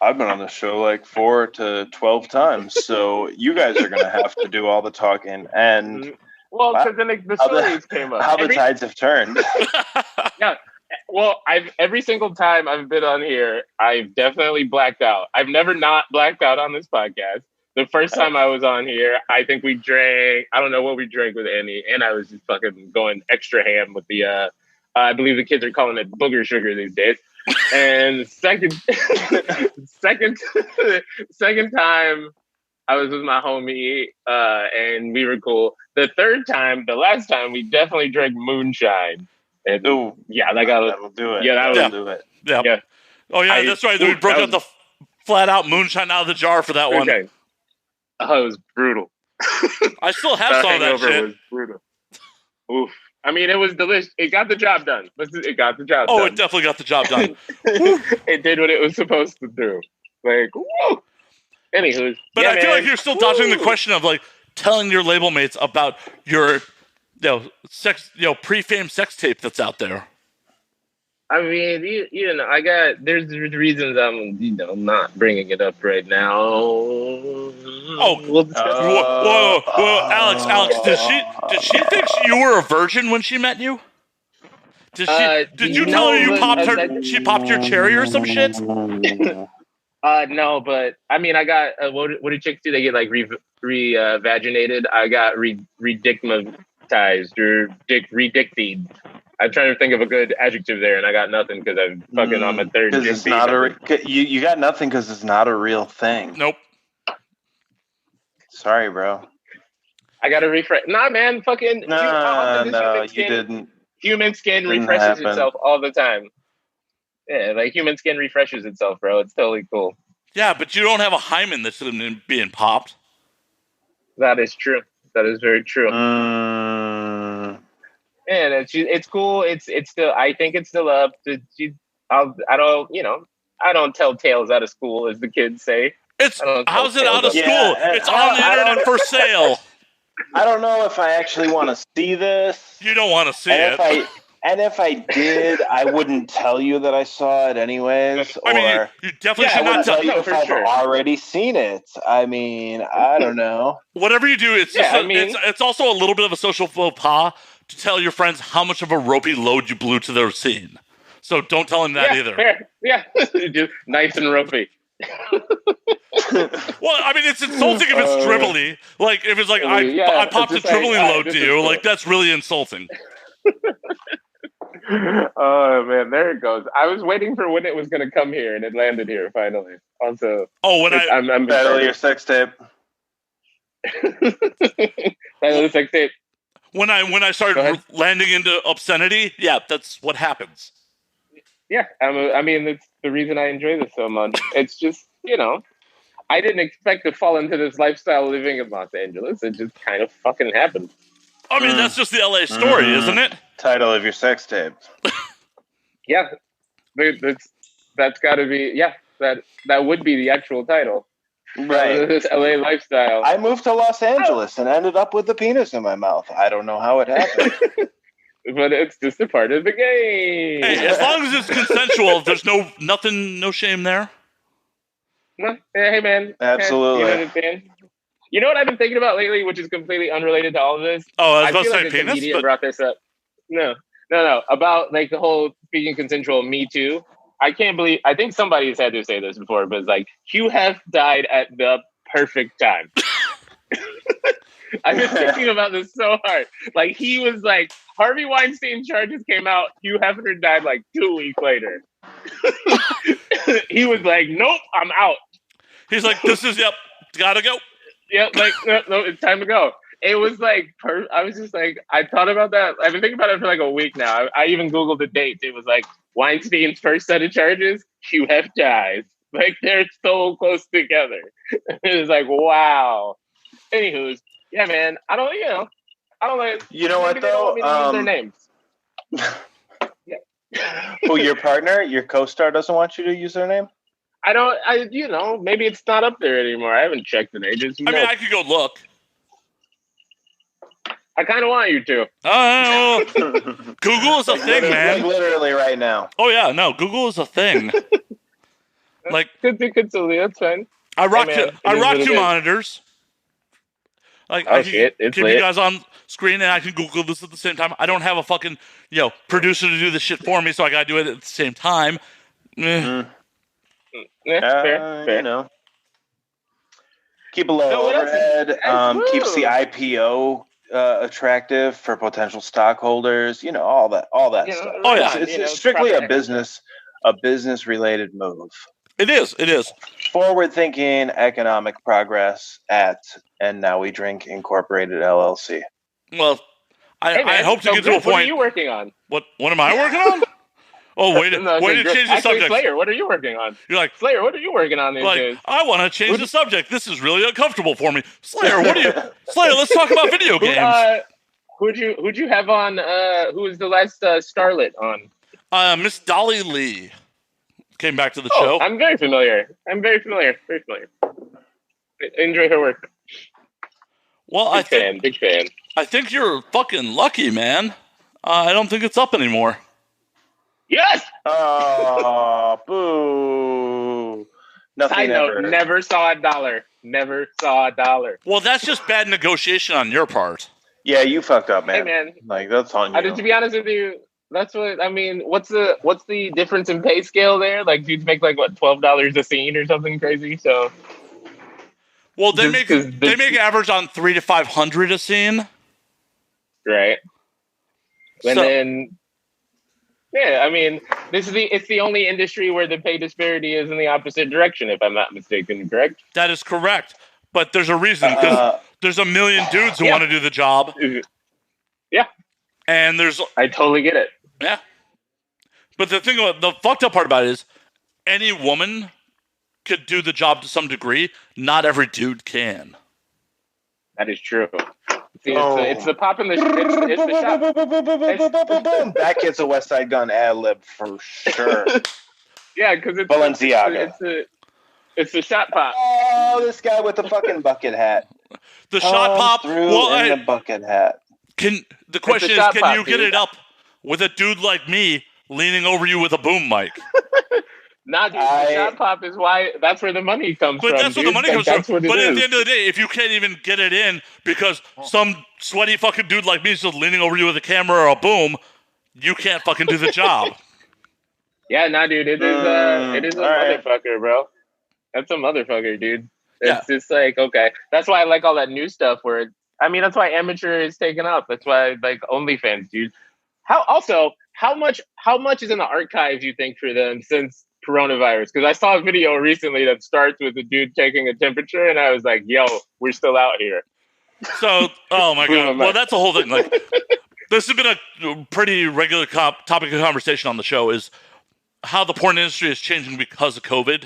I've been on the show 4 to 12 times, so you guys are going to have to do all the talking. And because then the stories came up. How the tides have turned. Yeah. Well, every single time I've been on here, I've definitely blacked out. I've never not blacked out on this podcast. The first time I was on here, I think we drank, I don't know what we drank with Annie, and I was just fucking going extra ham with the, I believe the kids are calling it booger sugar these days. And second time, I was with my homie, and we were cool. The last time, we definitely drank moonshine. And, that'll do it. Yeah, that'll do it. Yeah. Oh yeah, that's right. We broke out the Flat out moonshine out of the jar for that one. Okay. Oh, it was brutal. I still have some of that shit. Was brutal. Oof. I mean, it was delicious. It got the job done. It got the job done. Oh, it definitely got the job done. It did what it was supposed to do. Like, woo! Anywho. But I feel like you're still dodging the question of like telling your label mates about your pre-fame sex tape that's out there. I mean, you know, there's reasons I'm not bringing it up right now. Whoa, Alex, did she think you were a virgin when she met you? Did you tell her she popped your cherry or some shit? No, but I mean, I got what do chicks do? They get like vaginated. I got redicmatized or redicted. I'm trying to think of a good adjective there, and I got nothing because I'm fucking on my third. Because it's not you got nothing because it's not a real thing. Nope. Sorry, bro. I got to refresh. Nah, man, fucking. No, you didn't. Human skin refreshes itself all the time. Yeah, like human skin refreshes itself, bro. It's totally cool. Yeah, but you don't have a hymen that's being popped. That is true. That is very true. And it's cool. It's still. I think it's still up. I don't tell tales out of school, as the kids say. How's it out of school? It's on the internet for sale. I don't know if I actually want to see this. You don't want to see it. If I did, I wouldn't tell you that I saw it anyways. I mean, you definitely should not tell you if I've already seen it. I mean, I don't know. Whatever you do, it's also a little bit of a social faux pas to tell your friends how much of a ropey load you blew to their scene. So don't tell them that either. Fair. Yeah, just nice and ropey. Well, I mean, it's insulting if it's dribbly. Like, if it's like, I popped a dribbling load to you, like, that's really insulting. Oh, man, there it goes. I was waiting for when it was going to come here, and it landed here, finally. Also, I'm Battle of your sex tape. Battle of the sex tape. When I started landing into obscenity, yeah, that's what happens. Yeah, I mean, it's the reason I enjoy this so much. It's just, I didn't expect to fall into this lifestyle living in Los Angeles. It just kind of fucking happened. I mean, that's just the LA story, isn't it? Title of your sex tape. Yeah, that's got to be, that would be the actual title. Right. This LA lifestyle. I moved to Los Angeles and ended up with a penis in my mouth. I don't know how it happened. But it's just a part of the game. Hey, as long as it's consensual, there's no shame there. No, hey man. Absolutely. You know what I've been thinking about lately, which is completely unrelated to all of this? Oh, I was about feel to say like penis. Comedian brought this up. No. About like the whole speaking consensual Me Too. I think somebody's had to say this before, but it's like Hugh Hef died at the perfect time. I've been thinking about this so hard. Like he was like Harvey Weinstein charges came out. Hugh Hefner died like 2 weeks later. He was like, "Nope, I'm out." He's like, gotta go. Yep, like no, it's time to go. It was like I was just like I thought about that. I've been thinking about it for like a week now. I even Googled the dates. It was like Weinstein's first set of charges. Hugh Hef dies. Like they're so close together. It was like wow. Anywho, yeah, man. I don't like. You know what though? Use their names. Yeah. Who, your partner, your co-star doesn't want you to use their name? Maybe it's not up there anymore. I haven't checked in ages. I mean, I could go look. I kind of want you to. Google is a thing, man. Like literally right now. Oh yeah, no, Google is a thing. Like that's fine. I rock two monitors. Like I can keep you guys on screen, and I can Google this at the same time. I don't have a fucking producer to do this shit for me, so I gotta do it at the same time. Yeah, fair. Keep a low overhead. Keeps the IPO attractive for potential stockholders. All that stuff. Oh yeah, it's strictly a business related move. It is. Forward-thinking economic progress at And Now We Drink Incorporated LLC. Well, I hope to get to a point. What are you working on? What am I working on? Oh, wait to change the subject. Slayer, what are you working on? You're like, Slayer, what are you working on these days? I want to change the subject. This is really uncomfortable for me. Slayer, Slayer, let's talk about video games. Who'd you have on? Who was the last starlet on? Miss Dolly Lee came back to the show. I'm very familiar. Very familiar. Enjoy her work. Well, big fan. I think you're fucking lucky, man. I don't think it's up anymore. Yes! Oh, boo. Nothing Side note, ever. never saw a dollar. Well, that's just bad negotiation on your part. Yeah, you fucked up, man. Hey, man. Like, that's on you. To be honest with you, that's what I mean. What's the difference in pay scale there? Like, dudes make like what, $12 a scene or something crazy? So, well, they make average on $300 to $500 a scene, right? And then, yeah, I mean, it's the only industry where the pay disparity is in the opposite direction, if I'm not mistaken. Correct? That is correct, but there's a reason because there's a million dudes who want to do the job. Yeah, and I totally get it. Yeah, but the fucked up part about it is any woman could do the job to some degree. Not every dude can. That is true. See, it's the pop in the it's the shop. That gets a West Side Gun ad lib for sure. Yeah, because it's Balenciaga. It's the shot pop. Oh, this guy with the fucking bucket hat. The shot pop. The bucket hat. The question is, can you get it up with a dude like me leaning over you with a boom mic? Nah, dude, the shot pop is why. That's where the money comes from. But that's where the money comes from. But at the end of the day, if you can't even get it in because some sweaty fucking dude like me is just leaning over you with a camera or a boom, you can't fucking do the job. Yeah, nah, dude, it is a motherfucker, bro. That's a motherfucker, dude. It's just like, okay. That's why I like all that new stuff where that's why amateur is taken up. That's why like OnlyFans, dude. How much is in the archives you think for them since coronavirus? Because I saw a video recently that starts with a dude taking a temperature, and I was like, "Yo, we're still out here." So, oh my god, well, that's the whole thing. Like, this has been a pretty regular topic of conversation on the show is how the porn industry is changing because of COVID.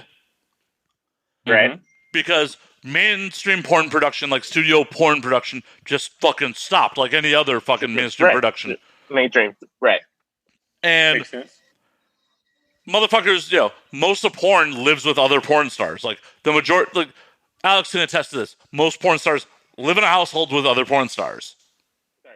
Right. Because mainstream porn production, like studio porn production, just fucking stopped, like any other fucking mainstream production. Mainstream, right? And motherfuckers, most of porn lives with other porn stars. Like the majority, like Alex can attest to this. Most porn stars live in a household with other porn stars.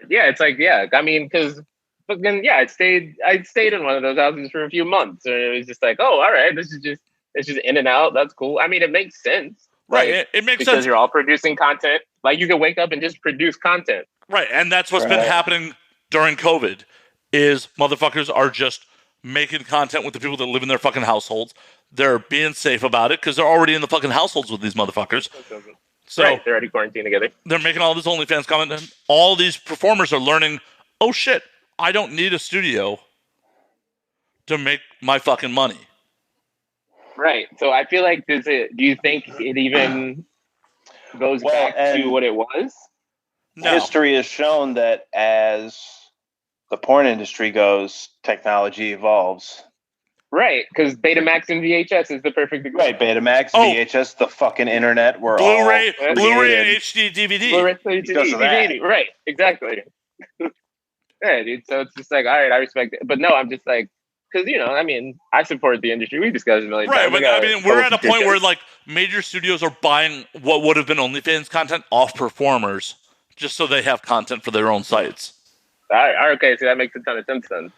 Yeah, it's like, I mean, because fucking I stayed in one of those houses for a few months, and it was just like, oh, all right, it's just in and out. That's cool. I mean, it makes sense, right? It makes sense because you're all producing content. Like you can wake up and just produce content, right? And that's what's been happening during COVID. Is motherfuckers are just making content with the people that live in their fucking households. They're being safe about it because they're already in the fucking households with these motherfuckers. So they're already quarantined together. They're making all this OnlyFans content. All these performers are learning, oh shit, I don't need a studio to make my fucking money. Right. So I feel like do you think it even goes back to what it was? No. History has shown that as the porn industry goes, technology evolves. Right, because Betamax and VHS is the perfect example. Right, Betamax, VHS, the fucking internet, Blu-ray and HD DVD. Blu-ray, DVD. Right, exactly. Yeah, dude. So it's just like, all right, I respect it, but no, I'm just like, because I support the industry. We discussed it a million times. Right, but we're at a point where like major studios are buying what would have been OnlyFans content off performers just so they have content for their own sites. All right, okay, so that makes a ton of sense then.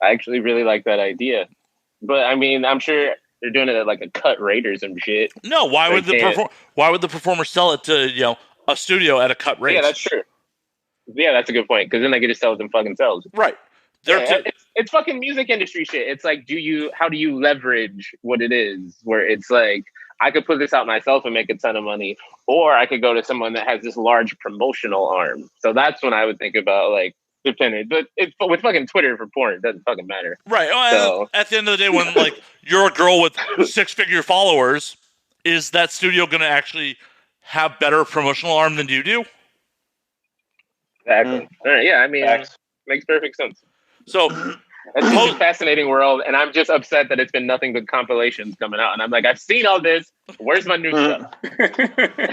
I actually really like that idea. But I'm sure they're doing it at like a cut rate or some shit. No, why would the performer sell it to a studio at a cut rate? Yeah, that's true. Yeah, that's a good point because then they get to sell it themselves. Right. It's fucking music industry shit. It's like, how do you leverage what it is? Where it's like, I could put this out myself and make a ton of money, or I could go to someone that has this large promotional arm. So that's when I would think about like. Depending, but with fucking Twitter for porn, it doesn't fucking matter. Right. So, at the end of the day, when like you're a girl with 6-figure followers, is that studio going to actually have better promotional arm than you do? Exactly. Yeah, makes perfect sense. So It's a fascinating world, and I'm just upset that it's been nothing but compilations coming out. And I'm like, I've seen all this. Where's my new stuff?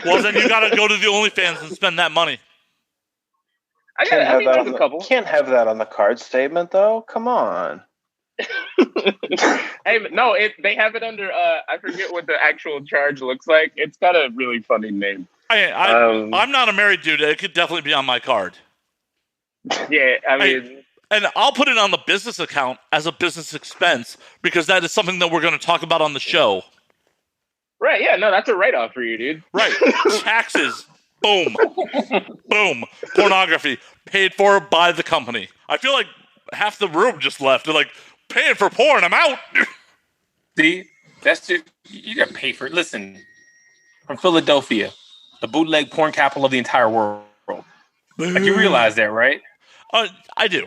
Well, then you got to go to the OnlyFans and spend that money. I can't have that on the card statement, though. Come on. Hey, no, they have it under. I forget what the actual charge looks like. It's got a really funny name. I'm not a married dude. It could definitely be on my card. Yeah, I mean, and I'll put it on the business account as a business expense because that is something that we're going to talk about on the show. Right? Yeah, no, that's a write-off for you, dude. Right? Taxes. Boom. Boom. Pornography paid for by the company. I feel like half the room just left. They're like, paying for porn. I'm out. See, that's just, you got to pay for it. Listen, from Philadelphia, the bootleg porn capital of the entire world. Like, you realize that, right? I do.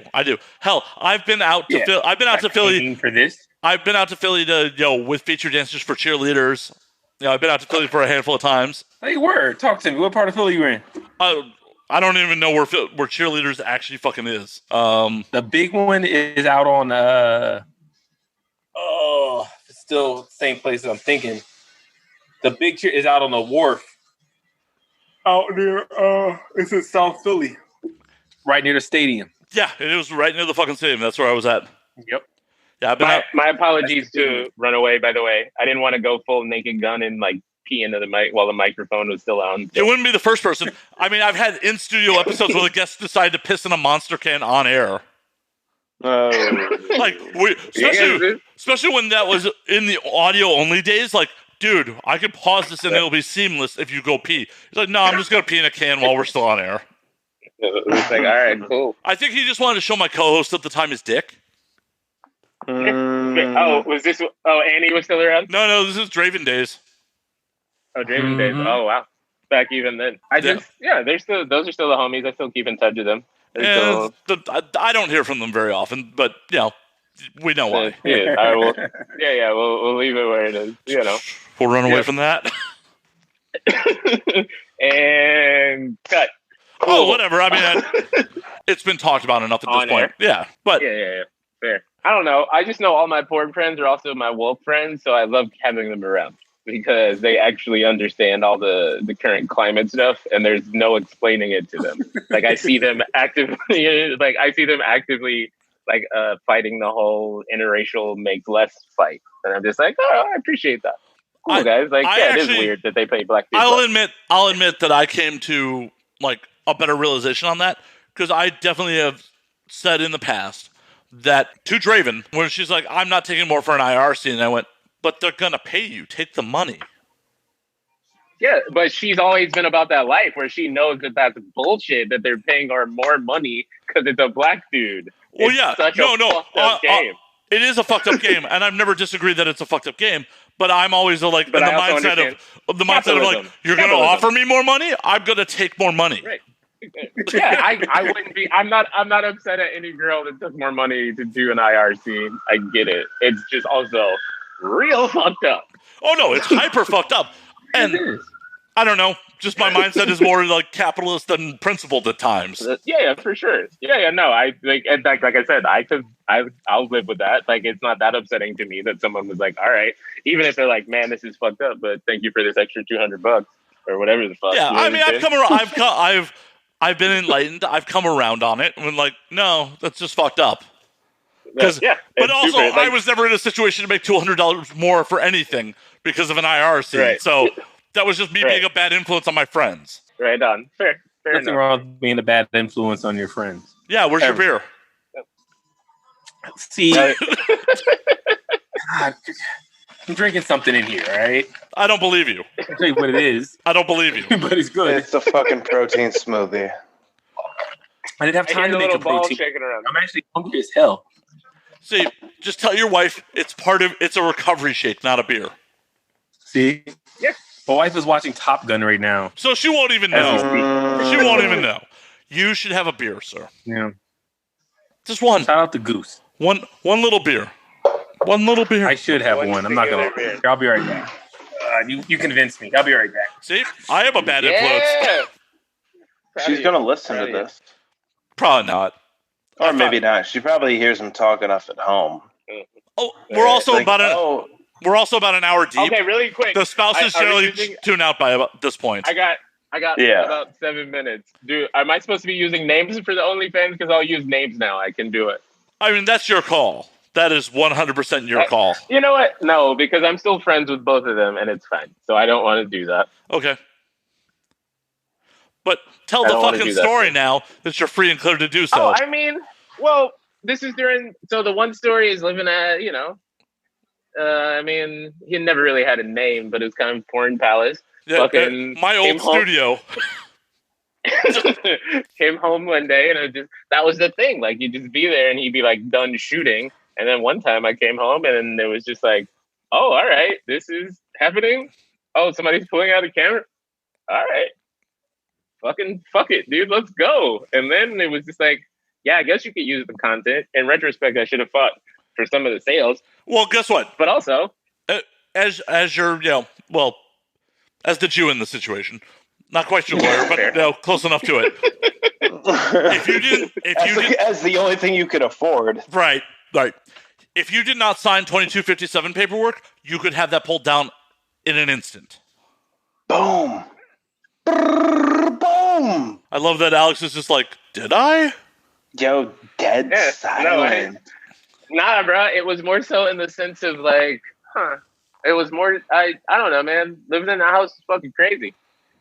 Hell, I've been out to Philly. I've been out to Philly for this. I've been out to Philly to with featured dancers for cheerleaders. I've been out to Philly for a handful of times. Hey, word. Talk to me. What part of Philly you in? I don't even know where cheerleaders actually fucking is. The big one is out on it's still the same place that I'm thinking. The big cheer is out on the wharf. Out near it's in South Philly. Right near the stadium. Yeah, it was right near the fucking stadium. That's where I was at. Yep. Yeah, I've been out. My apologies to Runaway, by the way. I didn't want to go full Naked Gun and like pee into the mic while the microphone was still on. You wouldn't be the first person. I mean, I've had in-studio episodes where the guests decided to piss in a monster can on air. Like, especially when that was in the audio-only days. Like, dude, I can pause this and it'll be seamless if you go pee. He's like, no, I'm just going to pee in a can while we're still on air. It's like, all right, cool. I think he just wanted to show my co-host at the time his dick. Was this... Oh, Annie was still around? No, this is Draven days. Oh, Draven days. Oh, wow. Back even then. Those are still the homies. I still keep in touch with them. Yeah, I don't hear from them very often, but, we know why. We'll leave it where it is, We'll run away from that. And cut. Oh, whatever. I mean, it's been talked about enough at this point. Yeah, but... Yeah. Fair. I don't know. I just know all my porn friends are also my wolf friends, so I love having them around because they actually understand all the current climate stuff, and there's no explaining it to them. Like I see them actively, fighting the whole interracial make less fight, and I'm just like, oh, I appreciate that. Cool, guys. Like, it is weird that they pay black people. I'll admit that I came to like a better realization on that because I definitely have said in the past that to Draven, when she's like, I'm not taking more for an IR scene, and I went, but they're going to pay you. Take the money. Yeah, but she's always been about that life where she knows that that's bullshit, that they're paying her more money because it's a black dude. Well, it's such a fucked up game. It is a fucked up game, and I've never disagreed that it's a fucked up game, but I'm always like, in the mindset of like, you're going to offer me more money? I'm going to take more money. Right. Yeah, I wouldn't be. I'm not upset at any girl that took more money to do an IR scene. I get it. It's just also real fucked up. Oh no, it's hyper fucked up. And I don't know. Just my mindset is more like capitalist than principled at times. Yeah, for sure. Yeah. No, I like. In fact, like I said, I'll live with that. Like, it's not that upsetting to me that someone was like, all right, even if they're like, man, this is fucked up, but thank you for this extra $200 or whatever the fuck. Yeah, I mean, I've come around. I've been enlightened. I've come around on it. And like, no, that's just fucked up. But also, I was never in a situation to make $200 more for anything because of an IR scene. Right. So that was just me being a bad influence on my friends. Right on. Fair Nothing enough. wrong with being a bad influence on your friends. Yeah, where's your beer? See, I'm drinking something in here, all right? I don't believe you. I'll tell you what it is. I don't believe you. But it's good. It's a fucking protein smoothie. I didn't have time to make a protein. I'm actually hungry as hell. See, just tell your wife it's a recovery shake, not a beer. See? Yeah. My wife is watching Top Gun right now. So she won't even know. She won't even know. You should have a beer, sir. Yeah. Just one. Shout out to Goose. One little beer. One little beer. I should have one. I'm not going to. I'll be right back. You convinced me. I'll be right back. See? I am a bad influence. She's going to listen to this. Probably not. Or maybe not. She probably hears him talk enough at home. Oh, we're also Like, about we're also about an hour deep. Okay, really quick. The spouses generally tune out by about this point. I got about 7 minutes. Dude, am I supposed to be using names for the OnlyFans? Because I'll use names now. I can do it. I mean, that's your call. That is 100% your call. You know what? No, because I'm still friends with both of them, and it's fine. So I don't want to do that. Okay. But tell the fucking story now that you're free and clear to do so. Oh, I mean, well, this is during... So the one story is living at, I mean, he never really had a name, but it was kind of Porn Palace. Yeah, my old studio. Came home one day, and that was the thing. Like, you'd just be there, and he'd be, like, done shooting. And then one time I came home, and it was just like, oh, all right, this is happening. Oh, somebody's pulling out a camera. All right. Fucking fuck it, dude. Let's go. And then it was just like, yeah, I guess you could use the content. In retrospect, I should have fought for some of the sales. Well, guess what? But also, as you're, as the Jew in the situation, not quite your lawyer, but close enough to it. As the only thing you could afford, right. If you did not sign 2257 paperwork, you could have that pulled down in an instant. Boom. Boom. I love that Alex is just like, did I? Yo, dead silent. Nah, bro. It was more so in the sense of like, It was more, I don't know, man. Living in a house is fucking crazy.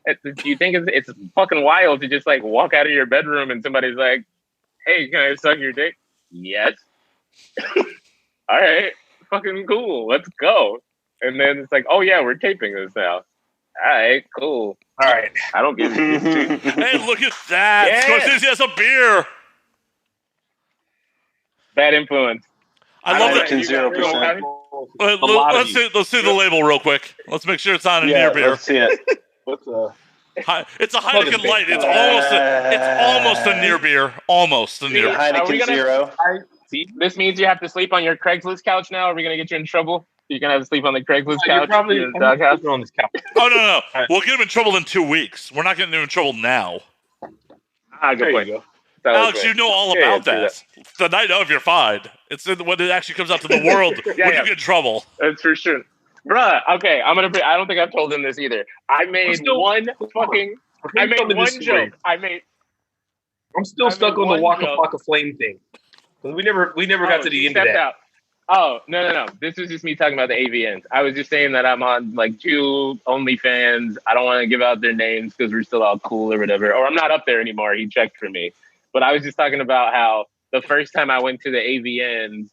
Do you think it's fucking wild to just like walk out of your bedroom and somebody's like, hey, can I suck your dick? Yes. All right. Fucking cool. Let's go. And then it's like, oh yeah, we're taping this now. All right, cool. All right. I don't give a shit. Hey, look at that. Yeah. Scorcese has a beer. Bad influence. I love that. 0%. Let's see the label real quick. Let's make sure it's not a near beer. Let's see it. It's a Heineken Light. It's almost a near beer. Almost a near beer. Heineken Zero. See, this means you have to sleep on your Craigslist couch now. Are we gonna get you in trouble? You're gonna have to sleep on the Craigslist couch. Probably in the doghouse on this couch. Oh no! Right. We'll get him in trouble in 2 weeks. We're not getting him in trouble now. Good point. Alex, you know all about that. The night of, you're fine. It's when it actually comes out to the world when you get in trouble. That's for sure. Bruh, okay, I don't think I've told him this either. I made one joke. I'm still stuck on the Waka Flame thing. We never got to the end of that. Out. Oh, no. This was just me talking about the AVNs. I was just saying that I'm on like 2 OnlyFans. I don't want to give out their names because we're still all cool or whatever. Or I'm not up there anymore. He checked for me. But I was just talking about how the first time I went to the AVNs,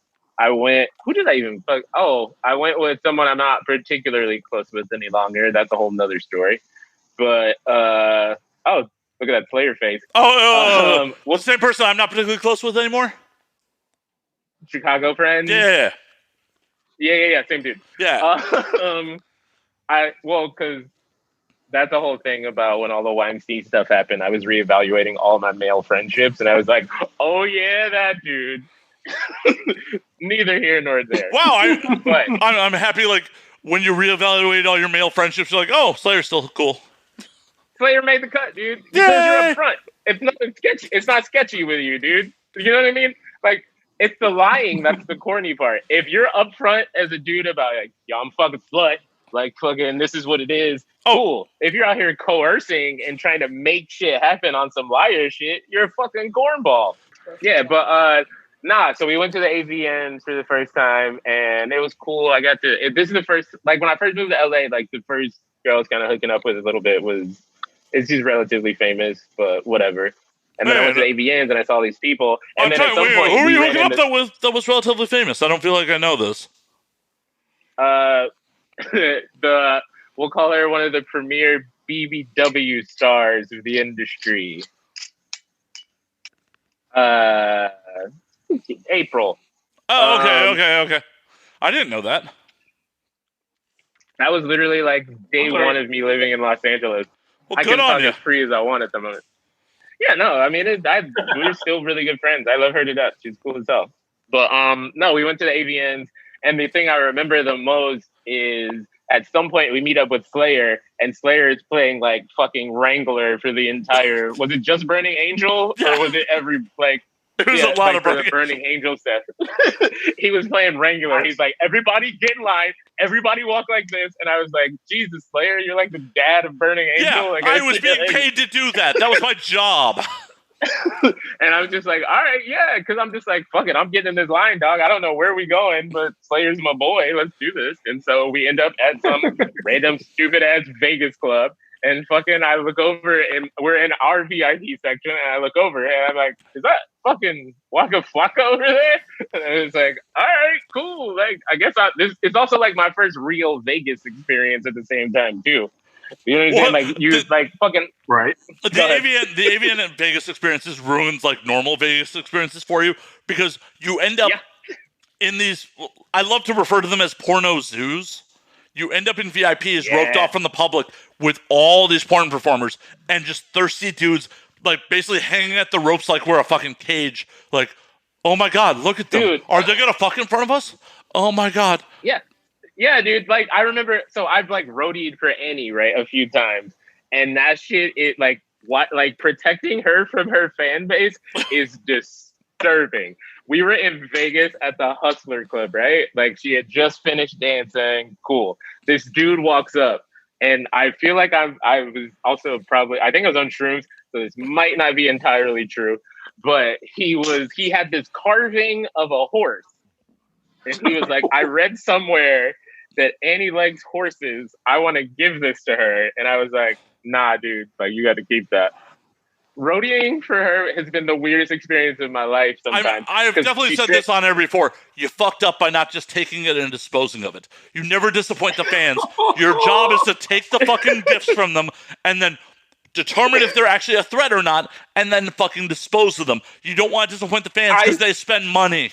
who did I even fuck? Oh, I went with someone I'm not particularly close with any longer. That's a whole nother story. But, look at that Slayer face. The same person I'm not particularly close with anymore? Chicago friend? Yeah. Yeah, same dude. Yeah. Because that's the whole thing about when all the Weinstein stuff happened. I was reevaluating all my male friendships, and I was like, oh yeah, that dude. Neither here nor there. Wow, I'm happy. Like when you reevaluate all your male friendships, you're like, oh, Slayer's still cool. Slayer made the cut, dude. Because you're up front. It's nothing sketchy. It's not sketchy with you, dude. You know what I mean? Like it's the lying that's the corny part. If you're up front as a dude about like, yo, I'm fucking slut. Like fucking, this is what it is. Cool. If you're out here coercing and trying to make shit happen on some liar shit, you're a fucking cornball. Yeah, but so we went to the AVNs for the first time, and it was cool. I got to. This is the first, like when I first moved to LA, like the first girl I was kind of hooking up with a little bit she's relatively famous, but whatever. And then I went to the AVNs and I saw these people. And then at some point, who were you hooking up that was relatively famous? I don't feel like I know this. We'll call her one of the premier BBW stars of the industry. April. Oh, okay. I didn't know that. That was literally like day one of me living in Los Angeles. Well, I can talk as free as I want at the moment. Yeah, no, I mean, we're still really good friends. I love her to death. She's cool as hell. But no, we went to the AVNs, and the thing I remember the most is at some point we meet up with Slayer, and Slayer is playing like fucking Wrangler for the entire. Was it just Burning Angel, or was it every like? It was a lot of for the Burning Angel stuff. He was playing Wrangler. He's like, everybody get in line. Everybody walk like this. And I was like, Jesus, Slayer, you're like the dad of Burning Angel. Yeah, like, I was being paid to do that. That was my job. And I was just like, all right, yeah, because I'm just like, fuck it, I'm getting in this line, dog. I don't know where we going, but Slayer's my boy. Let's do this. And so we end up at some random stupid ass Vegas club. And fucking, I look over and we're in our VIP section. And I look over and I'm like, is that fucking Waka Flocka over there? And I was like, all right, cool. Like, I guess it's also like my first real Vegas experience at the same time too. You know what I'm saying? Like, you like fucking right. The avian and Vegas experiences ruins like normal Vegas experiences for you because you end up in these. I love to refer to them as porno zoos. You end up in VIPs roped off from the public with all these porn performers and just thirsty dudes like basically hanging at the ropes like we're a fucking cage. Like, oh my god, look at them! Dude. Are they gonna fuck in front of us? Oh my god! Yeah. Yeah, dude, like, I remember, so I've, like, roadied for Annie, right, a few times, and that shit, it, like, protecting her from her fan base is disturbing. We were in Vegas at the Hustler Club, right? Like, she had just finished dancing, cool. This dude walks up, and I feel like I was also probably, I think I was on shrooms, so this might not be entirely true, but he had this carving of a horse, and he was like, I read somewhere that Annie likes horses. I want to give this to her. And I was like, nah, dude, like, you got to keep that. Roadieing for her has been the weirdest experience of my life sometimes. I have definitely said this on air before. You fucked up by not just taking it and disposing of it. You never disappoint the fans. Your job is to take the fucking gifts from them and then determine if they're actually a threat or not and then fucking dispose of them. You don't want to disappoint the fans because they spend money.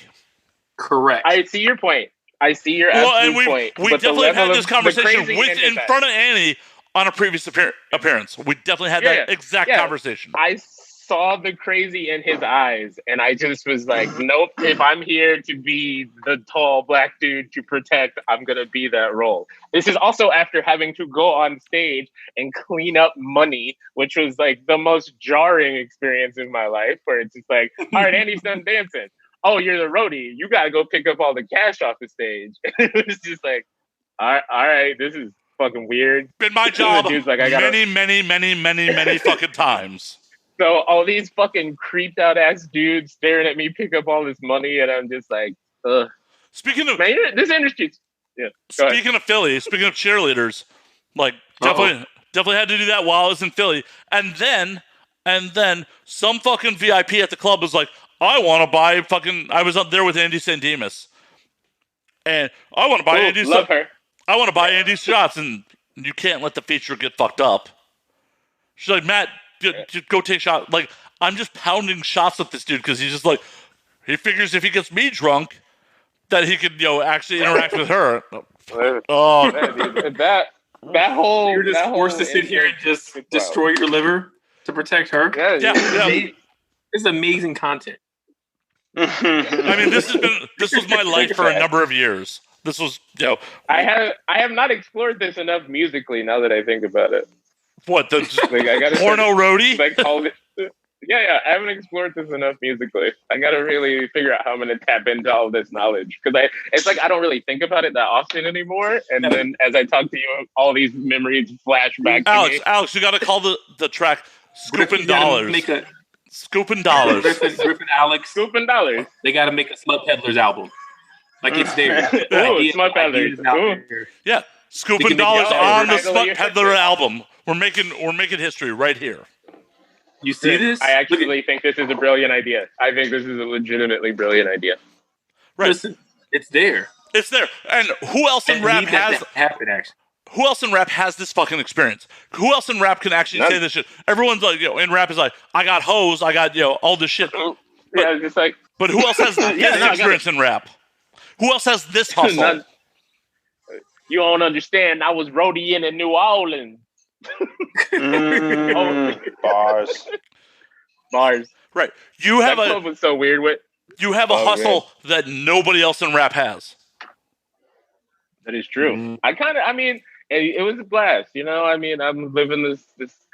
Correct. I see your point. I see your absolute point. We definitely had this conversation in front of Annie on a previous appearance. We definitely had that exact conversation. I saw the crazy in his eyes, and I just was like, nope, if I'm here to be the tall black dude to protect, I'm going to be that role. This is also after having to go on stage and clean up money, which was like the most jarring experience in my life, where it's just like, all right, Annie's done dancing. Oh, you're the roadie. You got to go pick up all the cash off the stage. It was just like, all right, this is fucking weird. Been my job like, many fucking times. So all these fucking creeped out ass dudes staring at me pick up all this money, and I'm just like, ugh. Speaking of man, this industry. Yeah. Speaking of Philly, speaking of cheerleaders, like definitely had to do that while I was in Philly, and then some fucking VIP at the club was like, I want to buy fucking. I was up there with Andy Sandemus, and I want to buy Andy's. Love her. I want to buy Andy's shots, and you can't let the feature get fucked up. She's like, Matt, just go take shots. Like, I'm just pounding shots with this dude because he's just like, he figures if he gets me drunk, that he could, actually interact with her. Oh, man, dude, that whole. You're just forced to sit here and just destroy your liver to protect her. Yeah. It's amazing content. I mean, this was my life for a number of years. This was, I have not explored this enough musically. Now that I think about it, what the like, I gotta porno roadie? Like all this, yeah. I haven't explored this enough musically. I gotta really figure out how I'm gonna tap into all this knowledge because it's like I don't really think about it that often anymore. And then as I talk to you, all these memories flash back. Alex, you gotta call the track "Scooping Dollars." Scooping Dollars. Griff and Alex. Scooping Dollars. They got to make a Smut Peddlers album. Like, it's there. Smut Peddlers. Yeah, Scooping Dollars on the Smut Peddler album. We're making history right here. You see this? I actually think this is a brilliant idea. I think this is a legitimately brilliant idea. Right. Listen, it's there. It's there. And who else in rap has happen, actually? Who else in rap has this fucking experience? Who else in rap can actually say this shit? Everyone's like, in rap is like, I got hoes, I got, all this shit. But, just like. But who else has this experience in rap? Who else has this hustle? You don't understand. I was roadieing in New Orleans. Bars. Right. You have that club was so weird with. You have a hustle that nobody else in rap has. That is true. It was a blast. I'm living this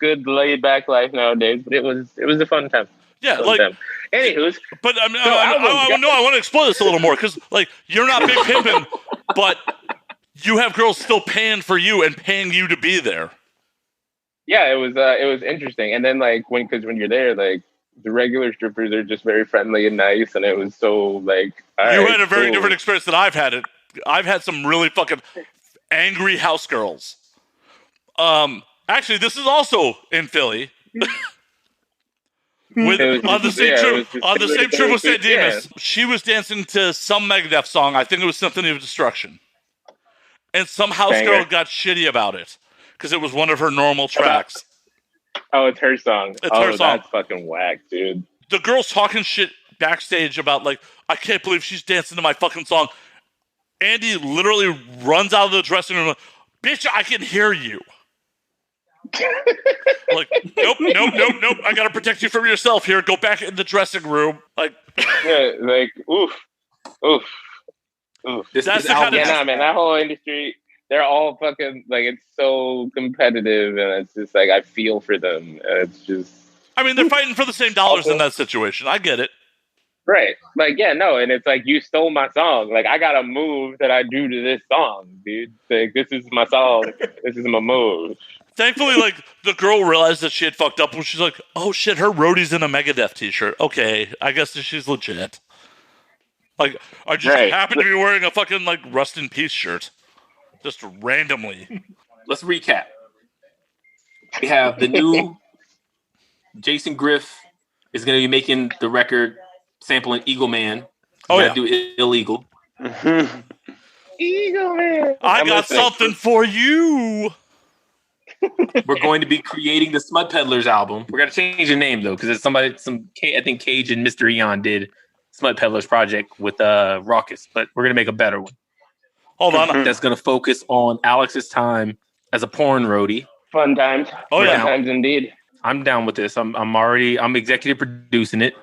good laid back life nowadays, but it was a fun time. Yeah, like. Anywho's, But I mean, I want to explore this a little more because, like, you're not big pimping, but you have girls still paying for you and paying you to be there. Yeah, it was interesting, and then like when you're there, like the regular strippers are just very friendly and nice, and it was so like you had a very different experience than I've had. I've had some really fucking angry house girls. Actually, this is also in Philly. On the same trip with San Dimas, she was dancing to some Megadeth song. I think it was Symphony of Destruction, and some house girl got shitty about it because it was one of her normal tracks. Oh, it's her song. It's her song. That's fucking whack, dude. The girl's talking shit backstage about, like, I can't believe she's dancing to my fucking song. Andy literally runs out of the dressing room like, bitch, I can hear you. Like, nope. I gotta protect you from yourself here. Go back in the dressing room. Like, yeah, like, oof. That's the kind of man. That whole industry, they're all fucking like, it's so competitive, and it's just like I feel for them. It's just, I mean, they're fighting for the same dollars in that situation. I get it. Right. Like, yeah, no, and it's like, you stole my song. Like, I got a move that I do to this song, dude. Like, this is my song. This is my move. Thankfully, like, the girl realized that she had fucked up, and she's like, oh shit, her roadie's in a Megadeth t-shirt. Okay, I guess she's legit. Like, I just happen to be wearing a fucking, like, Rust in Peace shirt. Just randomly. Let's recap. We have the new Jason Griff is going to be making the record sampling Eagle Man. Oh, yeah. Do Illegal. Eagle Man. I got something for you. We're going to be creating the Smut Peddlers album. We're going to change the name, though, because it's I think Cage and Mr. Eon did Smut Peddlers project with Raucous, but we're going to make a better one. Hold on. That's going to focus on Alex's time as a porn roadie. Fun times. Oh, yeah. Fun times indeed. I'm down with this. I'm executive producing it.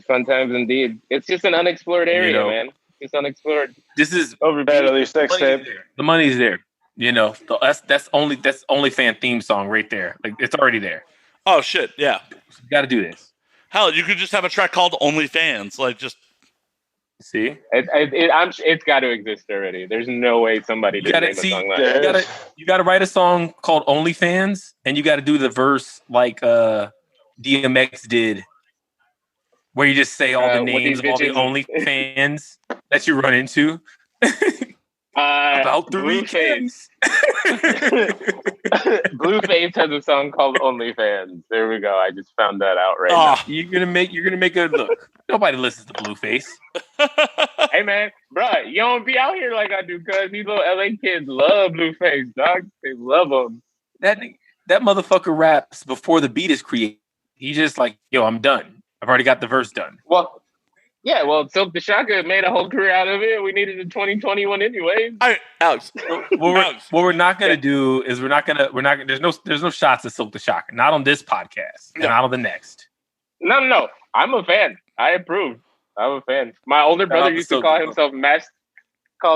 Fun times indeed. It's just an unexplored area, man. It's unexplored. This is overbetter sex tape. The money's there. You know, that's only fan theme song right there. Like, it's already there. Oh shit, yeah. You got to do this. Hell, you could just have a track called OnlyFans. Like, just see. It's got to exist already. There's no way somebody didn't name a song like that. You got to write a song called OnlyFans, and you got to do the verse like DMX did, where you just say all the names of all the OnlyFans that you run into. About the Blueface. Blueface has a song called OnlyFans. There we go. I just found that out right now. You're gonna make a look. Nobody listens to Blueface. Hey man, bro, you don't be out here like I do, cuz these little LA kids love Blueface, dog. They love him. That motherfucker raps before the beat is created. He's just like, yo, I'm done. I've already got the verse done. Well, yeah, well, Silk the Shaka made a whole career out of it. We needed in 2021 anyway. Alex, what we're not gonna do is we're not gonna. There's no shots of Silk the Shaka. Not on this podcast. And not on the next. No. I'm a fan. I approve. I'm a fan. My older brother used to call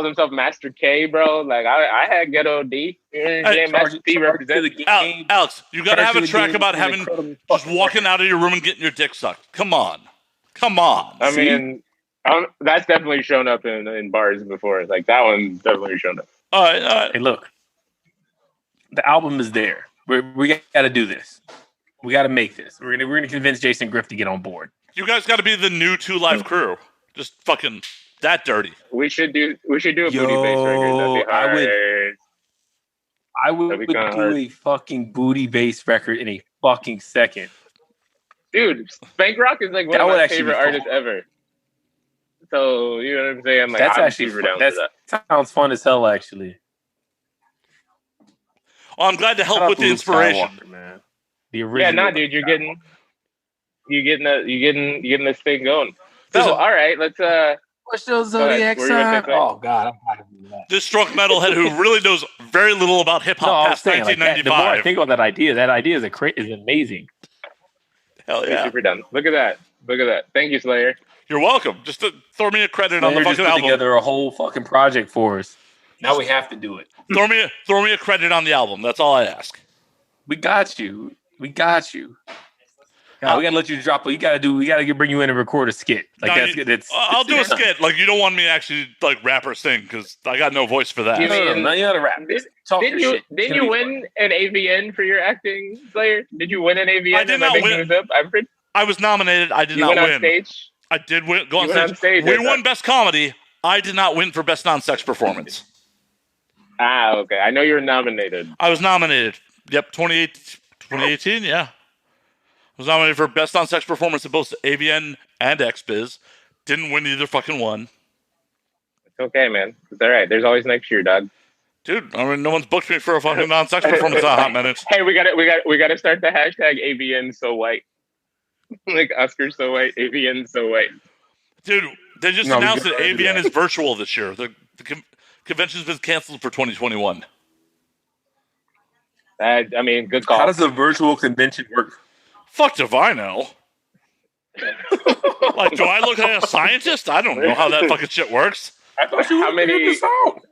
himself Master K, bro. Like I had Ghetto D. Master P represent the game. Alex, you gotta have a track about having just walking out of your room and getting your dick sucked. Come on. I mean, that's definitely shown up in bars before. Like, that one's definitely shown up. All right. Hey, look. The album is there. We got to do this. We got to make this. We're gonna convince Jason Griff to get on board. You guys got to be the new 2 Live crew. Just fucking that dirty. We should do a booty bass record. That'd be hard. I would do a fucking booty bass record in a fucking second. Dude, Spank Rock is like one of my favorite artists ever. So, you know what I'm saying? Like, that's I'm actually super down for that. Sounds fun as hell, actually. Well, I'm glad to help with the inspiration, man. The original. Dude, you're getting this thing going. So, all right, let's what's your zodiac sign? Oh God, this drunk metalhead who really knows very little about hip hop past 1995. The more I think about that idea is amazing. Hell yeah. Super done. Look at that. Thank you, Slayer. You're welcome. Just to throw me a credit on the fucking album. Put together a whole fucking project for us. Now we have to do it. Throw me a credit on the album. That's all I ask. We got you. No, we gotta let you drop. We gotta bring you in and record a skit. Like I'll do a skit. Like you don't want me to actually like rap or sing because I got no voice for that. You mean No, you gotta rap. Didn't you win an AVN for your acting, Slayer? Did you win an AVN? I did not win. I was nominated. I did not win. On stage? I did win. Go on stage. We won Best Comedy. I did not win for Best Non-Sex Performance. Ah, okay. I know you were nominated. I was nominated. Yep, 2018, yeah. I was nominated for Best Non-Sex Performance in both AVN and XBiz. Didn't win either fucking one. It's okay, man. It's all right. There's always next year, dog. Dude, I mean, no one's booked me for a fucking non-sex performance in a hot minute. Hey, we got to start the hashtag AVN so white. Like Oscar so white, AVN so white. Dude, they just announced that AVN is virtual this year. The convention's been canceled for 2021. I mean, good call. How does a virtual convention work? Fuck if I know. Like, do I look like a scientist? I don't know how that fucking shit works. I thought you were this out.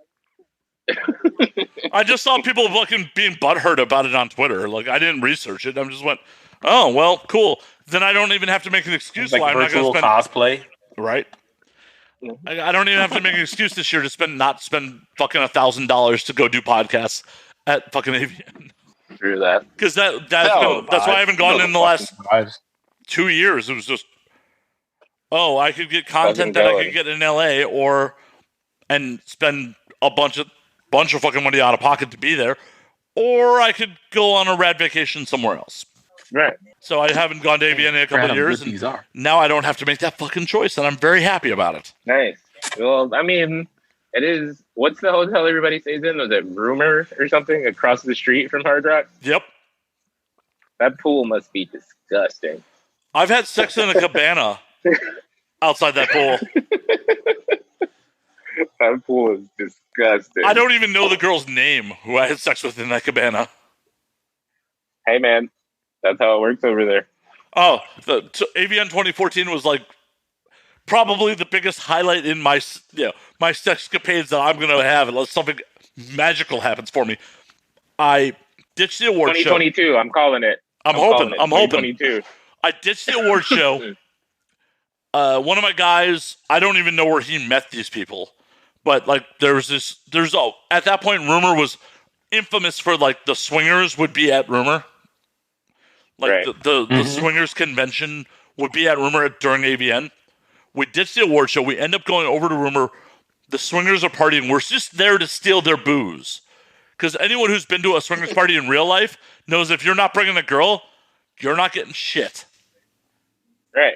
I just saw people fucking being butthurt about it on Twitter. Like, I didn't research it. I just went, oh, well, cool. Then I don't even have to make an excuse like why I'm not going to spend cosplay. Right. I don't even have to make an excuse this year to not spend fucking $1,000 to go do podcasts at fucking AVN. Through that. Because that's why I haven't gone in the last 2 years. It was just, I could get content that I could get in LA and spend a bunch of fucking money out of pocket to be there, or I could go on a rad vacation somewhere else. Right. So I haven't gone to AVN in a couple of years, and now I don't have to make that fucking choice, and I'm very happy about it. Nice. Well, I mean, it is. What's the hotel everybody stays in? Was it Rumor or something across the street from Hard Rock? Yep. That pool must be disgusting. I've had sex in a cabana outside that pool. That pool is disgusting. I don't even know the girl's name who I had sex with in that cabana. Hey, man. That's how it works over there. Oh, AVN 2014 was like probably the biggest highlight in my sexcapades that I'm going to have unless something magical happens for me. I ditched the award 2022, show. I'm calling it. I'm hoping. 2022. I ditched the award show. One of my guys, I don't even know where he met these people, but like at that point, Rumor was infamous for like the swingers would be at Rumor. Like the swingers convention would be at Rumor during AVN. We ditched the award show. We end up going over to Rumor. The swingers are partying. We're just there to steal their booze. Because anyone who's been to a swingers party in real life knows if you're not bringing a girl, you're not getting shit. Right.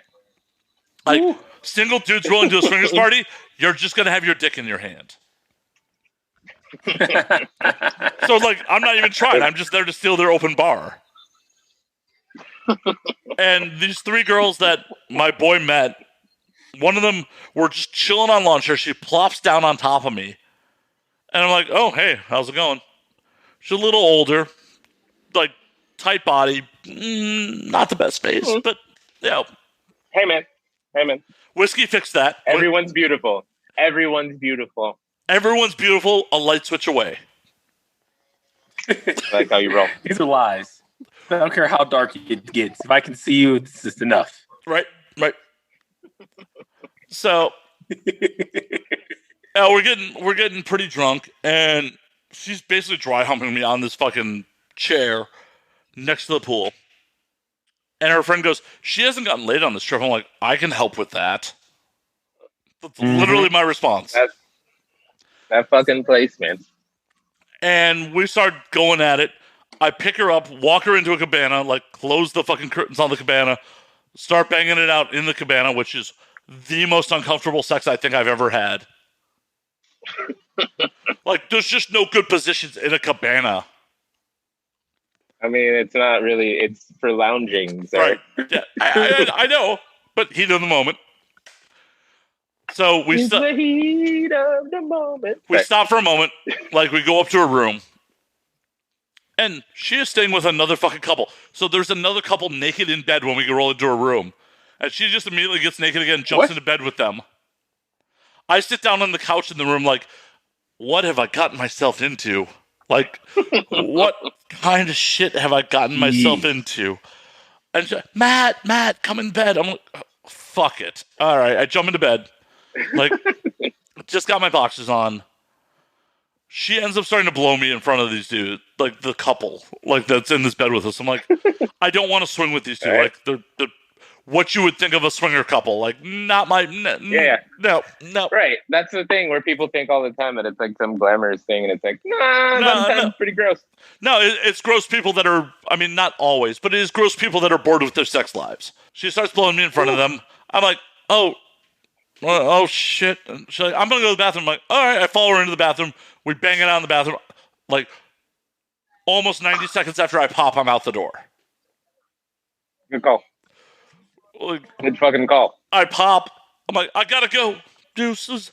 Like, single dudes rolling to a swingers party, you're just going to have your dick in your hand. So, like, I'm not even trying. I'm just there to steal their open bar. And these three girls that my boy met, one of them, were just chilling on lawn chair. She plops down on top of me. And I'm like, oh, hey, how's it going? She's a little older, like, tight body, not the best face, but, Hey, man. Whiskey fixed that. Everyone's beautiful. Everyone's beautiful. A light switch away. I like how you roll. These are lies. I don't care how dark it gets. If I can see you, it's just enough. Right. So, we're getting pretty drunk, and she's basically dry humping me on this fucking chair next to the pool. And her friend goes, she hasn't gotten laid on this trip. I'm like, I can help with that. That's literally my response. That fucking place, man. And we start going at it. I pick her up, walk her into a cabana, like close the fucking curtains on the cabana, start banging it out in the cabana, which is the most uncomfortable sex I think I've ever had. Like, there's just no good positions in a cabana. I mean, it's not really, it's for lounging. So. Right. Yeah, I know, but heat of the moment. So we the heat of the moment. We stop for a moment, like we go up to her room. And she is staying with another fucking couple. So there's another couple naked in bed when we roll into her room. And she just immediately gets naked again and jumps into bed with them. I sit down on the couch in the room like, what have I gotten myself into? Like, what kind of shit have I gotten myself into? And she's like, Matt, come in bed. I'm like, oh, fuck it. All right, I jump into bed. Like, just got my boxers on. She ends up starting to blow me in front of these dudes, like the couple, like that's in this bed with us. I'm like, I don't want to swing with these two. Right. Like they're what you would think of a swinger couple. Like not my. No. Right. That's the thing where people think all the time that it's like some glamorous thing, and it's like, sometimes pretty gross. No, it's gross people that are. I mean, not always, but it is gross people that are bored with their sex lives. She starts blowing me in front of them. I'm like, oh shit. And she's like, I'm gonna go to the bathroom. I'm like, all right. I follow her into the bathroom. We bang it out in the bathroom. Like, almost 90 seconds after I pop, I'm out the door. Good call. Like, good fucking call. I pop. I'm like, I gotta go. Deuces.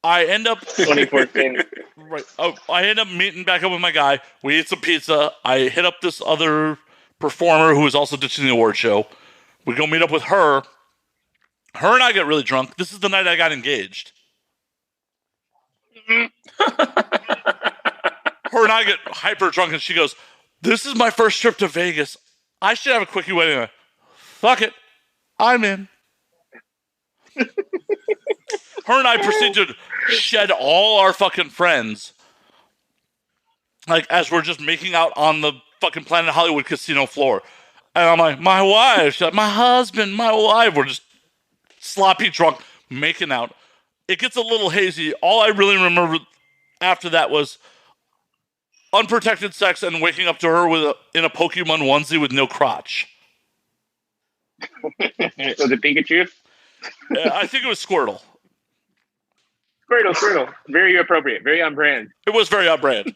I end up 2014. Right. Oh, I end up meeting back up with my guy. We eat some pizza. I hit up this other performer who was also ditching the award show. We go meet up with her. Her and I get really drunk. This is the night I got engaged. Her and I get hyper drunk, and she goes, "This is my first trip to Vegas. I should have a quickie wedding." Like, fuck it, I'm in. Her and I proceed to shed all our fucking friends, like as we're just making out on the fucking Planet Hollywood casino floor. And I'm like, my wife. She's like, my husband, my wife. We're just sloppy drunk, making out. It gets a little hazy. All I really remember after that was unprotected sex and waking up to her in a Pokemon onesie with no crotch. Was it Pikachu? I think it was Squirtle. Squirtle. Very appropriate. Very on brand. It was very on brand.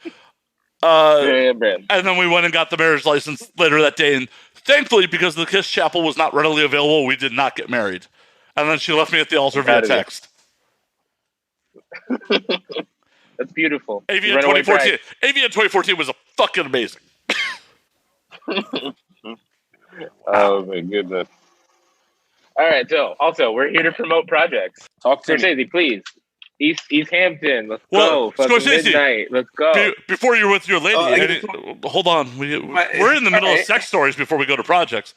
Very on brand. And then we went and got the marriage license later that day. And thankfully, because the Kiss Chapel was not readily available, we did not get married. And then she left me at the altar via text. That's beautiful. AVN 2014. AVN 2014 was fucking amazing. Oh my goodness. All right, so also we're here to promote projects. Talk to Scorcese, please. East Hampton. Let's go. Scorcese, midnight. Let's go. Before you're with your lady, hold on. We're in the middle of sex stories before we go to projects.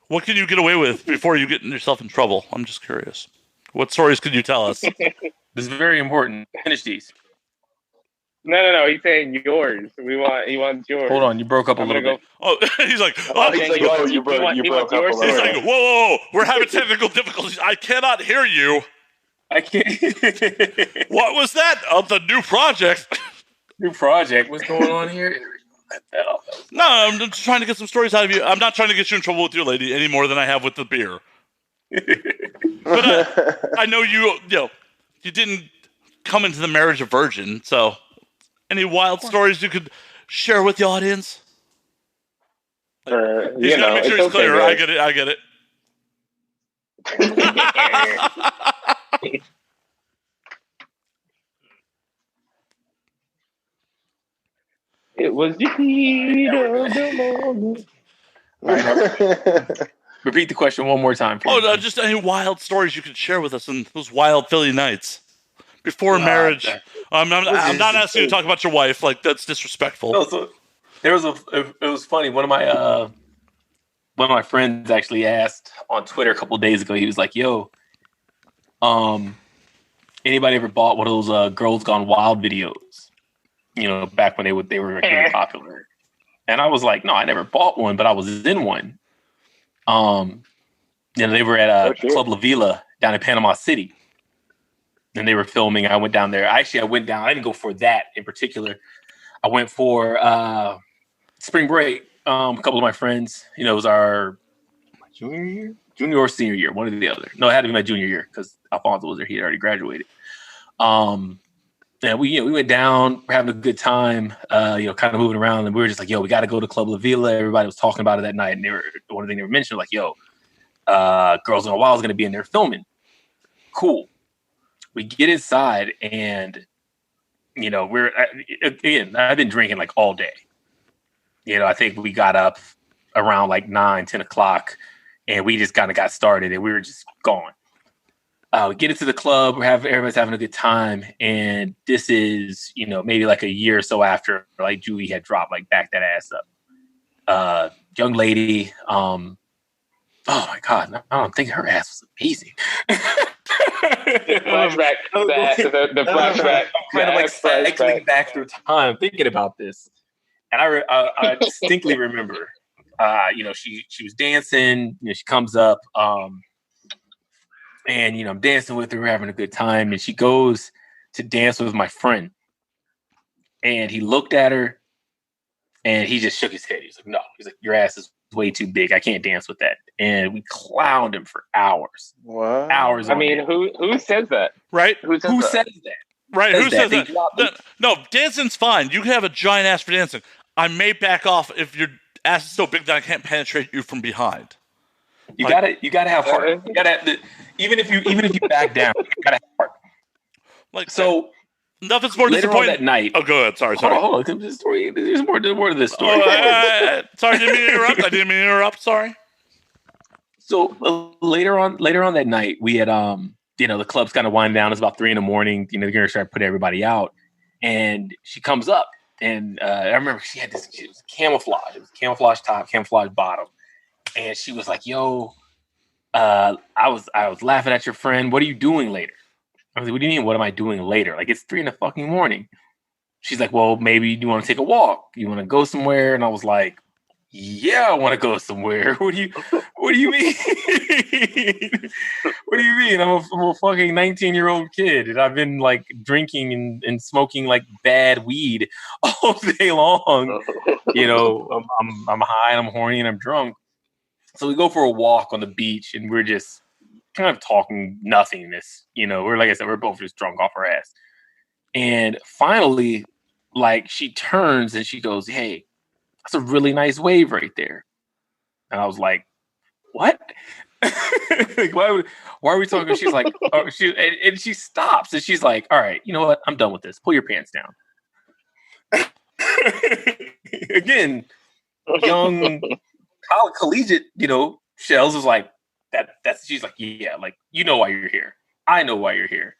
What can you get away with before you get yourself in trouble? I'm just curious. What stories could you tell us? This is very important. Finish these. No. He's saying yours. He wants yours. Hold on, you broke up a little bit. Oh, he's like, you broke up. He's like, whoa, we're having technical difficulties. I cannot hear you. I can't. What was that? The new project. New project. What's going on here? No, I'm just trying to get some stories out of you. I'm not trying to get you in trouble with your lady any more than I have with the beer. But I know you didn't come into the marriage a virgin, so any wild stories you could share with the audience? He's got to make sure he's clear. I get it. It was the heat of the moment. Repeat the question one more time. No, just any wild stories you could share with us in those wild Philly nights before marriage. I'm not asking you to talk about your wife. Like, that's disrespectful. No, so it was funny. One of my friends actually asked on Twitter a couple of days ago. He was like, "Yo, anybody ever bought one of those Girls Gone Wild videos? You know, back when they were really popular." And I was like, "No, I never bought one, but I was in one." They were at Club La Vila down in Panama City, and they were filming. I went down there. Actually, I went down. I didn't go for that in particular. I went for spring break. A couple of my friends. You know, it was our junior or senior year, one or the other. No, it had to be my junior year because Alfonso was there. He had already graduated. And we went down, we're having a good time, kind of moving around, and we were just like, "Yo, we got to go to Club La Vila." Everybody was talking about it that night, and one thing they were mentioning, like, "Yo, Girls Gone Wild is going to be in there filming." Cool. We get inside, and I've been drinking like all day. I think we got up around like 9-10 o'clock, and we just kind of got started, and we were just gone. We get into the club. Everybody's having a good time, and this is maybe like a year or so after like Julie had dropped, like back that ass up. young lady. Oh my God, I don't think her ass was amazing. The flashback, the flashback. I'm kind of like cycling back through time, thinking about this, and I distinctly remember, she was dancing. She comes up, and I'm dancing with her, we're having a good time, and she goes to dance with my friend, and he looked at her, and he just shook his head. He's like, "No," he's like, "Your ass is way too big. I can't dance with that." And we clowned him for hours. What? Hours. I mean, who says that? Right? Who says that? Right? Who says that? No, dancing's fine. You can have a giant ass for dancing. I may back off if your ass is so big that I can't penetrate you from behind. You gotta have heart. You gotta have even if you back down, you gotta have heart. Like so. Nothing's more later disappointing. On that night. Oh, go ahead. Sorry. Hold on. There's more to this story. Sorry, didn't mean to interrupt. Sorry. So later on that night, we had the club's kind of winding down. It's about 3 a.m. They're gonna start putting everybody out, and she comes up, and I remember she had this. It was camouflage. It was camouflage top, camouflage bottom, and she was like, "Yo, I was laughing at your friend. What are you doing later?" I was like, "What do you mean? What am I doing later? Like, it's 3 a.m. She's like, "Well, maybe you want to take a walk. You want to go somewhere?" And I was like, "Yeah, I want to go somewhere." What do you mean? What do you mean? I'm a fucking 19-year-old kid, and I've been like drinking and smoking like bad weed all day long. I'm high and I'm horny and I'm drunk. So we go for a walk on the beach, and we're just kind of talking nothingness. We're, like I said, we're both just drunk off our ass. And finally, like, she turns and she goes, "Hey, that's a really nice wave right there." And I was like, "What?" Like, why are we talking? She's like, and she stops and she's like, "All right, you know what? I'm done with this. Pull your pants down." Again, young collegiate, Shells was like, that's she's like, "Yeah, like, you know why you're here. I know why you're here."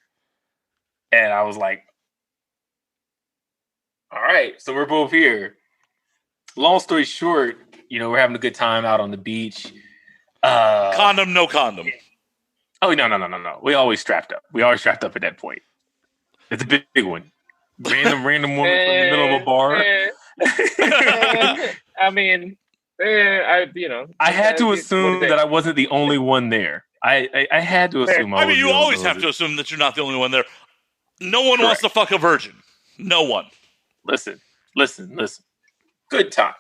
And I was like, "All right, so we're both here." Long story short, we're having a good time out on the beach. Condom, no condom. Oh, no. We always strapped up. At that point. It's a big one. Random woman from the middle of a bar. I mean, I had to assume that I wasn't the only one there. I had to assume. I mean, you always have to assume that you're not the only one there. No one wants to fuck a virgin. No one. Listen. Good time.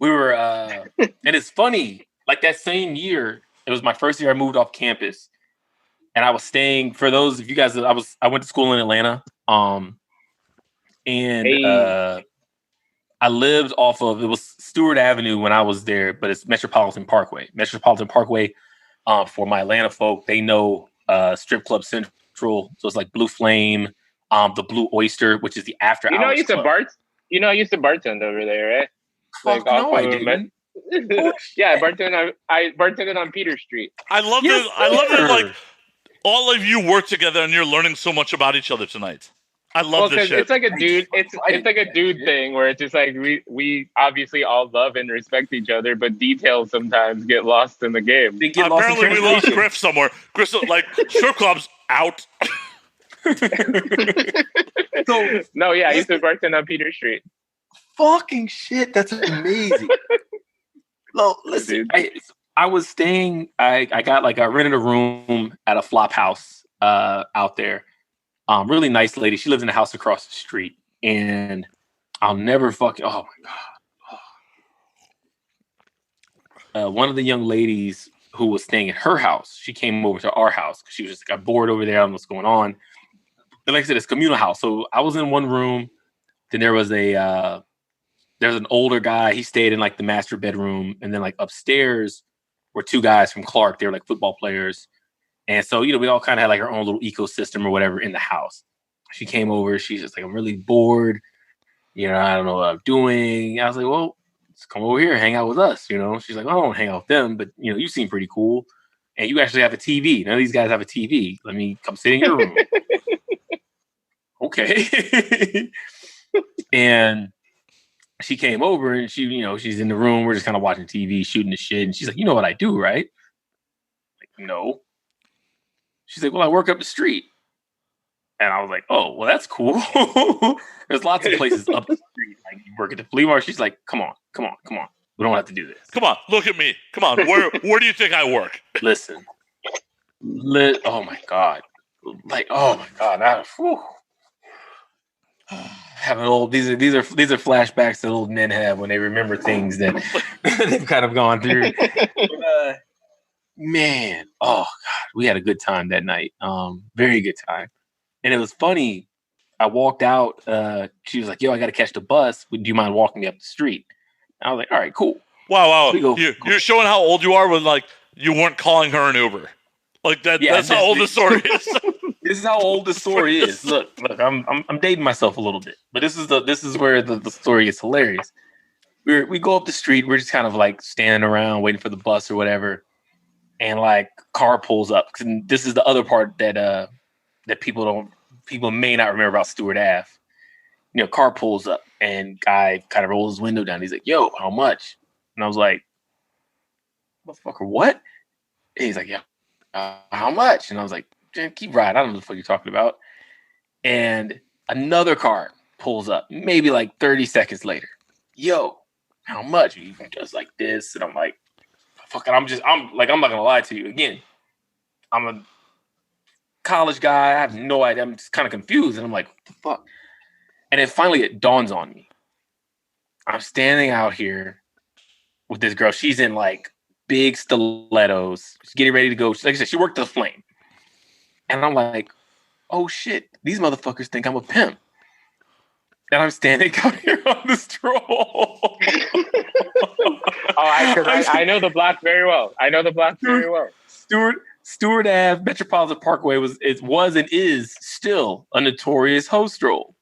We were, and it's funny. Like, that same year, it was my first year I moved off campus, and I was staying. For those of you guys, I went to school in Atlanta, I lived off of, it was Stewart Avenue when I was there, but it's Metropolitan Parkway. For my Atlanta folk, they know Strip Club Central, so it's like Blue Flame, the Blue Oyster, which is the after hours. I used to bartend over there, right? Fuck no, I didn't. Yeah, I bartended on Peter Street. I love it. I love it. Like, all of you work together and you're learning so much about each other tonight. I love this shit. It's like a dude. It's like a dude thing where it's just like we obviously all love and respect each other, but details sometimes get lost in the game. Apparently, we lost Griff somewhere. Griff, like, strip clubs out. I used to bartend on Peter Street. Fucking shit, that's amazing. Well, listen, I was staying. I rented a room at a flop house out there. Really nice lady. She lives in a house across the street, and I'll never fucking. Oh my god! One of the young ladies who was staying at her house, she came over to our house because she was just got bored over there. I don't know what's going on. And like I said, it's a communal house. So I was in one room. Then there was there's an older guy. He stayed in like the master bedroom, and then like upstairs were 2 guys from Clark. They were like football players. And so, we all kind of had like our own little ecosystem or whatever in the house. She came over. She's just like, "I'm really bored. I don't know what I'm doing." I was like, "Well, let's come over here and hang out with us." She's like, "I don't want to hang out with them, but you seem pretty cool. And you actually have a TV. None of these guys have a TV. Let me come sit in your room." Okay. And she came over and she's in the room. We're just kind of watching TV, shooting the shit. And she's like, you know what I do, right? Like, no. She's like, well, I work up the street. And I was like, oh, well, that's cool. There's lots of places up the street. Like, you work at the flea market. She's like, come on. We don't have to do this. Come on, look at me. Come on, where do you think I work? Listen. Oh my God. Like, oh my God. Having old these are flashbacks that old men have when they remember things that they've kind of gone through. Man, oh God, we had a good time that night. Very good time. And it was funny. I walked out. She was like, yo, I got to catch the bus. Do you mind walking me up the street? And I was like, all right, cool. Wow. You're showing how old you are when, like, you weren't calling her an Uber. Like, that's how old the story is. This is how old the story is. Look, I'm dating myself a little bit. But this is where the story gets hilarious. We go up the street. We're just kind of, like, standing around waiting for the bus or whatever. And, like, car pulls up. And this is the other part that people may not remember about Stewart Ave. Car pulls up and guy kind of rolls his window down. He's like, yo, how much? And I was like, motherfucker, what? And he's like, yeah, how much? And I was like, keep riding. I don't know what the fuck you're talking about. And another car pulls up, maybe like 30 seconds later. Yo, how much? You just like this. And I'm like, fucking, I'm not gonna lie to you. Again, I'm a college guy. I have no idea. I'm just kind of confused. And I'm like, what the fuck? And then finally it dawns on me. I'm standing out here with this girl. She's in like big stilettos. She's getting ready to go. Like I said, she worked the flame. And I'm like, oh shit, these motherfuckers think I'm a pimp. And I'm standing out here on the stroll. I know the block very well. Stewart Ave, Metropolitan Parkway was and is still a notorious hoe stroll.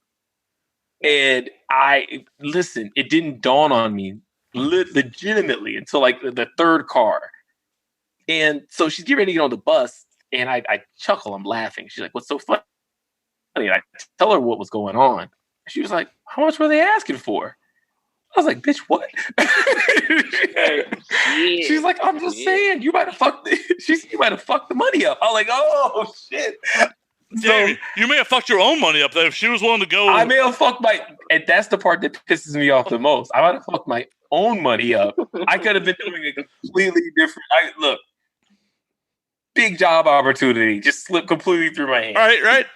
And it didn't dawn on me legitimately until like the third car. And so she's getting ready to get on the bus, and I chuckle, I'm laughing. She's like, what's so funny? And I tell her what was going on. She was like, how much were they asking for? I was like, bitch, what? She's like, I'm just saying, you might have fucked the money up. I was like, oh shit. So, you may have fucked your own money up though. If she was willing to go, I may have fucked and that's the part that pisses me off the most. I might have fucked my own money up. I could have been doing a completely different. Look, big job opportunity just slipped completely through my hand. Right.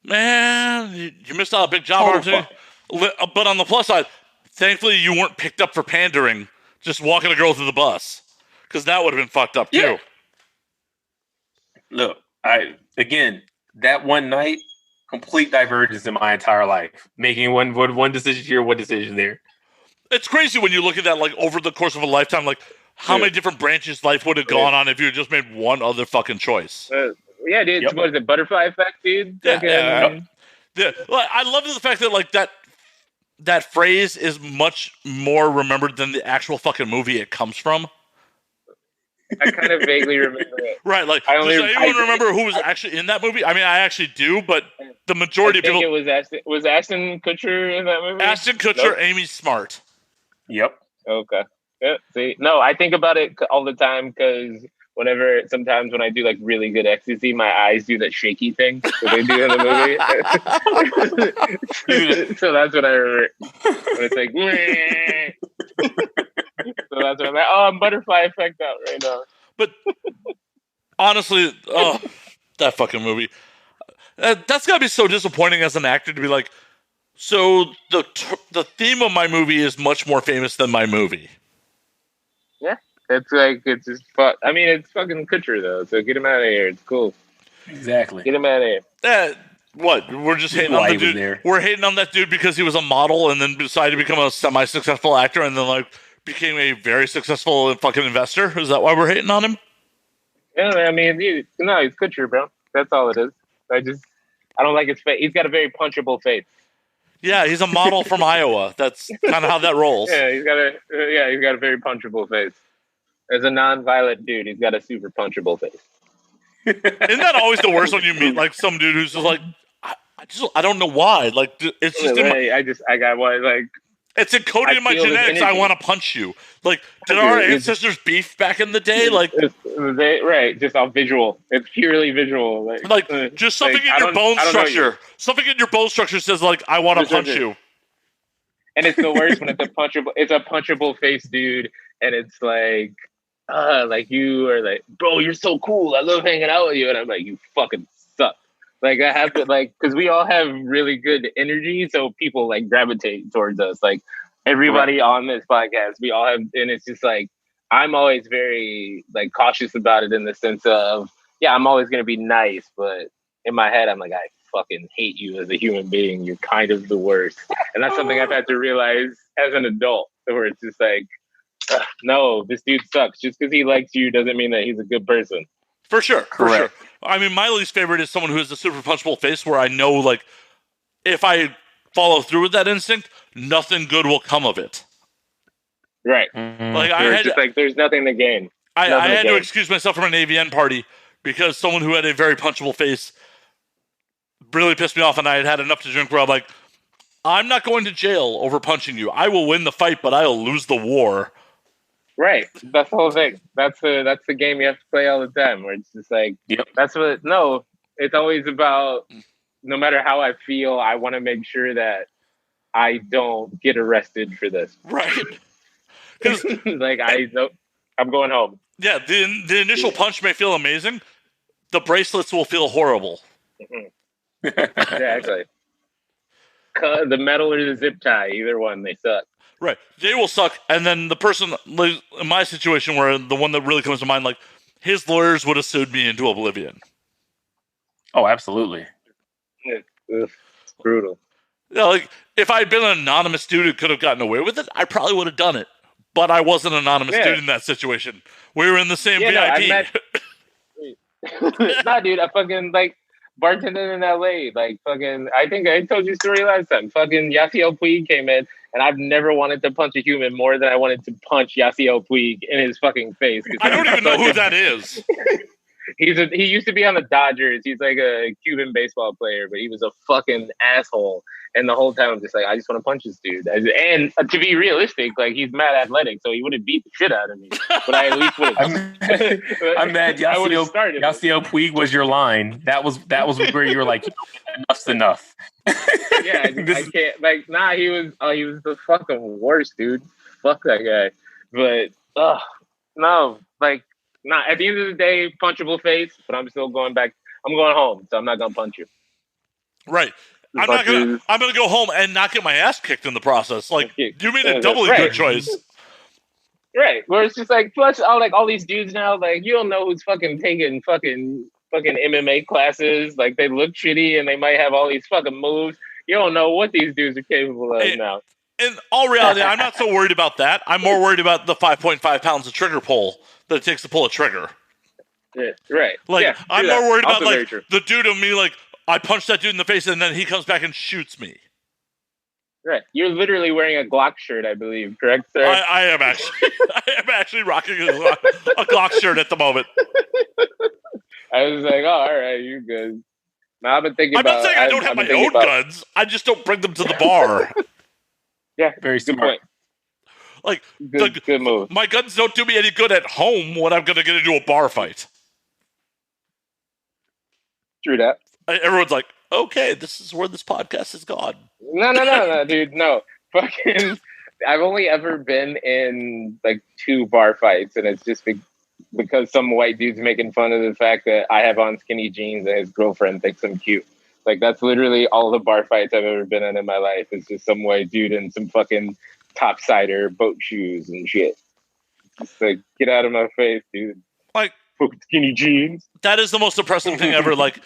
Man, you missed out a big job opportunity. But on the plus side, thankfully you weren't picked up for pandering, just walking a girl to the bus, because that would have been fucked up too. Look, again, that one night, complete divergence in my entire life. Making one decision here, one decision there. It's crazy when you look at that, like, over the course of a lifetime, like, how many different branches life would have gone on if you had just made one other fucking choice. Yeah, dude. Yep. What is it, butterfly effect, dude? Yeah. I love the fact that, like, that phrase is much more remembered than the actual fucking movie it comes from. I kind of vaguely remember it. Right, like, does anyone remember who was actually in that movie? I mean, I actually do, but the majority of people... It was Ashton Kutcher in that movie? Ashton Kutcher, Amy Smart. Yep. Okay. Yeah, see? No, I think about it all the time because sometimes when I do, like, really good ecstasy, my eyes do that shaky thing that they do in the movie. So that's what I remember. When it's like... So that's what I'm like, I'm butterfly effect out right now. But honestly, that fucking movie. That's got to be so disappointing as an actor to be like, so the theme of my movie is much more famous than my movie. Yeah. It's just fun. I mean, it's fucking Kutcher, though, so get him out of here. It's cool. Exactly. Get him out of here. What? We're just hating on the dude. There. We're hating on that dude because he was a model and then decided to become a semi-successful actor and then, like, became a very successful fucking investor. Is that why we're hating on him? Yeah, I mean, he's Kutcher, bro. That's all it is. I don't like his face. He's got a very punchable face. Yeah, he's a model from Iowa. That's kind of how that rolls. Yeah, he's got a very punchable face. As a non-violent dude, he's got a super punchable face. Isn't that always the worst when you meet like some dude who's just like, I don't know why. Like, it's just. I got one like. It's encoded in my genetics. I want to punch you. Like, did our ancestors beef back in the day? Like, right? Just all visual. It's purely visual. Like just something in your bone structure. Something in your bone structure says, like, I want to punch you. And it's the worst when it's a punchable face dude, and it's like you are like, bro, you're so cool. I love hanging out with you, and I'm like, you fucking suck. Like I have to because we all have really good energy, so people like gravitate towards us. Like everybody on this podcast, we all have, and it's just like I'm always very like cautious about it in the sense of I'm always gonna be nice, but in my head I'm like I fucking hate you as a human being. You're kind of the worst, and that's something I've had to realize as an adult, where it's just like, no, this dude sucks. Just because he likes you doesn't mean that he's a good person. For sure. For sure. I mean, my least favorite is someone who has a super punchable face where I know, like, if I follow through with that instinct, nothing good will come of it. Right. Like, there's nothing to gain. I had to excuse myself from an AVN party because someone who had a very punchable face really pissed me off, and I had enough to drink where I'm like, I'm not going to jail over punching you. I will win the fight, but I'll lose the war. Right. That's the whole thing. That's the game you have to play all the time, where it's just like, it's always about, no matter how I feel, I want to make sure that I don't get arrested for this. Right. Like, I'm going home. Yeah, the initial punch may feel amazing. The bracelets will feel horrible. Exactly. The metal or the zip tie, either one, they suck. Right. They will suck. And then the person, like, in my situation, where the one that really comes to mind, like, his lawyers would have sued me into oblivion. Oh, absolutely. It's brutal. Yeah, like, if I had been an anonymous dude who could have gotten away with it, I probably would have done it. But I wasn't an anonymous dude in that situation. We were in the same VIP. Nah, dude, I fucking, like, bartending in LA, like, fucking, I think I told you a story last time. Fucking Yasiel Puig came in, and I've never wanted to punch a human more than I wanted to punch Yasiel Puig in his fucking face. I don't even know who that is. He used to be on the Dodgers. He's like a Cuban baseball player, but he was a fucking asshole. And the whole time I'm just like, I just want to punch this dude. And to be realistic, like, he's mad athletic, so he wouldn't beat the shit out of me. But I at least would have. I'm mad. Yasiel Puig was your line. That was where you were like, enough's enough. Yeah, I can't. Like, nah, he was the fucking worst, dude. Fuck that guy. But no, like, nah. At the end of the day, punchable face. But I'm still going back. I'm going home, so I'm not gonna punch you. Right. I'm gonna go home and not get my ass kicked in the process. Like, you made a doubly good choice. Right. Where it's just like, plus all these dudes now, like, you don't know who's fucking taking fucking MMA classes. Like, they look shitty and they might have all these fucking moves. You don't know what these dudes are capable of now. In all reality, I'm not so worried about that. I'm more worried about the 5.5 pounds of trigger pull that it takes to pull a trigger. Yeah, right. Like, yeah, I'm more worried about, like, the dude of me, like, I punch that dude in the face and then he comes back and shoots me. Right. You're literally wearing a Glock shirt, I believe, correct, sir? I am actually rocking a Glock shirt at the moment. I was like, oh, all right, you're good. Now I've been thinking I'm not saying I don't have my own guns. I just don't bring them to the bar. Yeah, very good smart. point. Like, good move. My guns don't do me any good at home when I'm going to get into a bar fight. True that. Everyone's like, okay, this is where this podcast has gone. No, dude, no. Fucking, I've only ever been in, like, 2 bar fights, and it's just because some white dude's making fun of the fact that I have on skinny jeans and his girlfriend thinks I'm cute. Like, that's literally all the bar fights I've ever been in my life. It's just some white dude in some fucking topsider boat shoes and shit. It's like, get out of my face, dude. Like, skinny jeans. That is the most depressing thing ever. Like,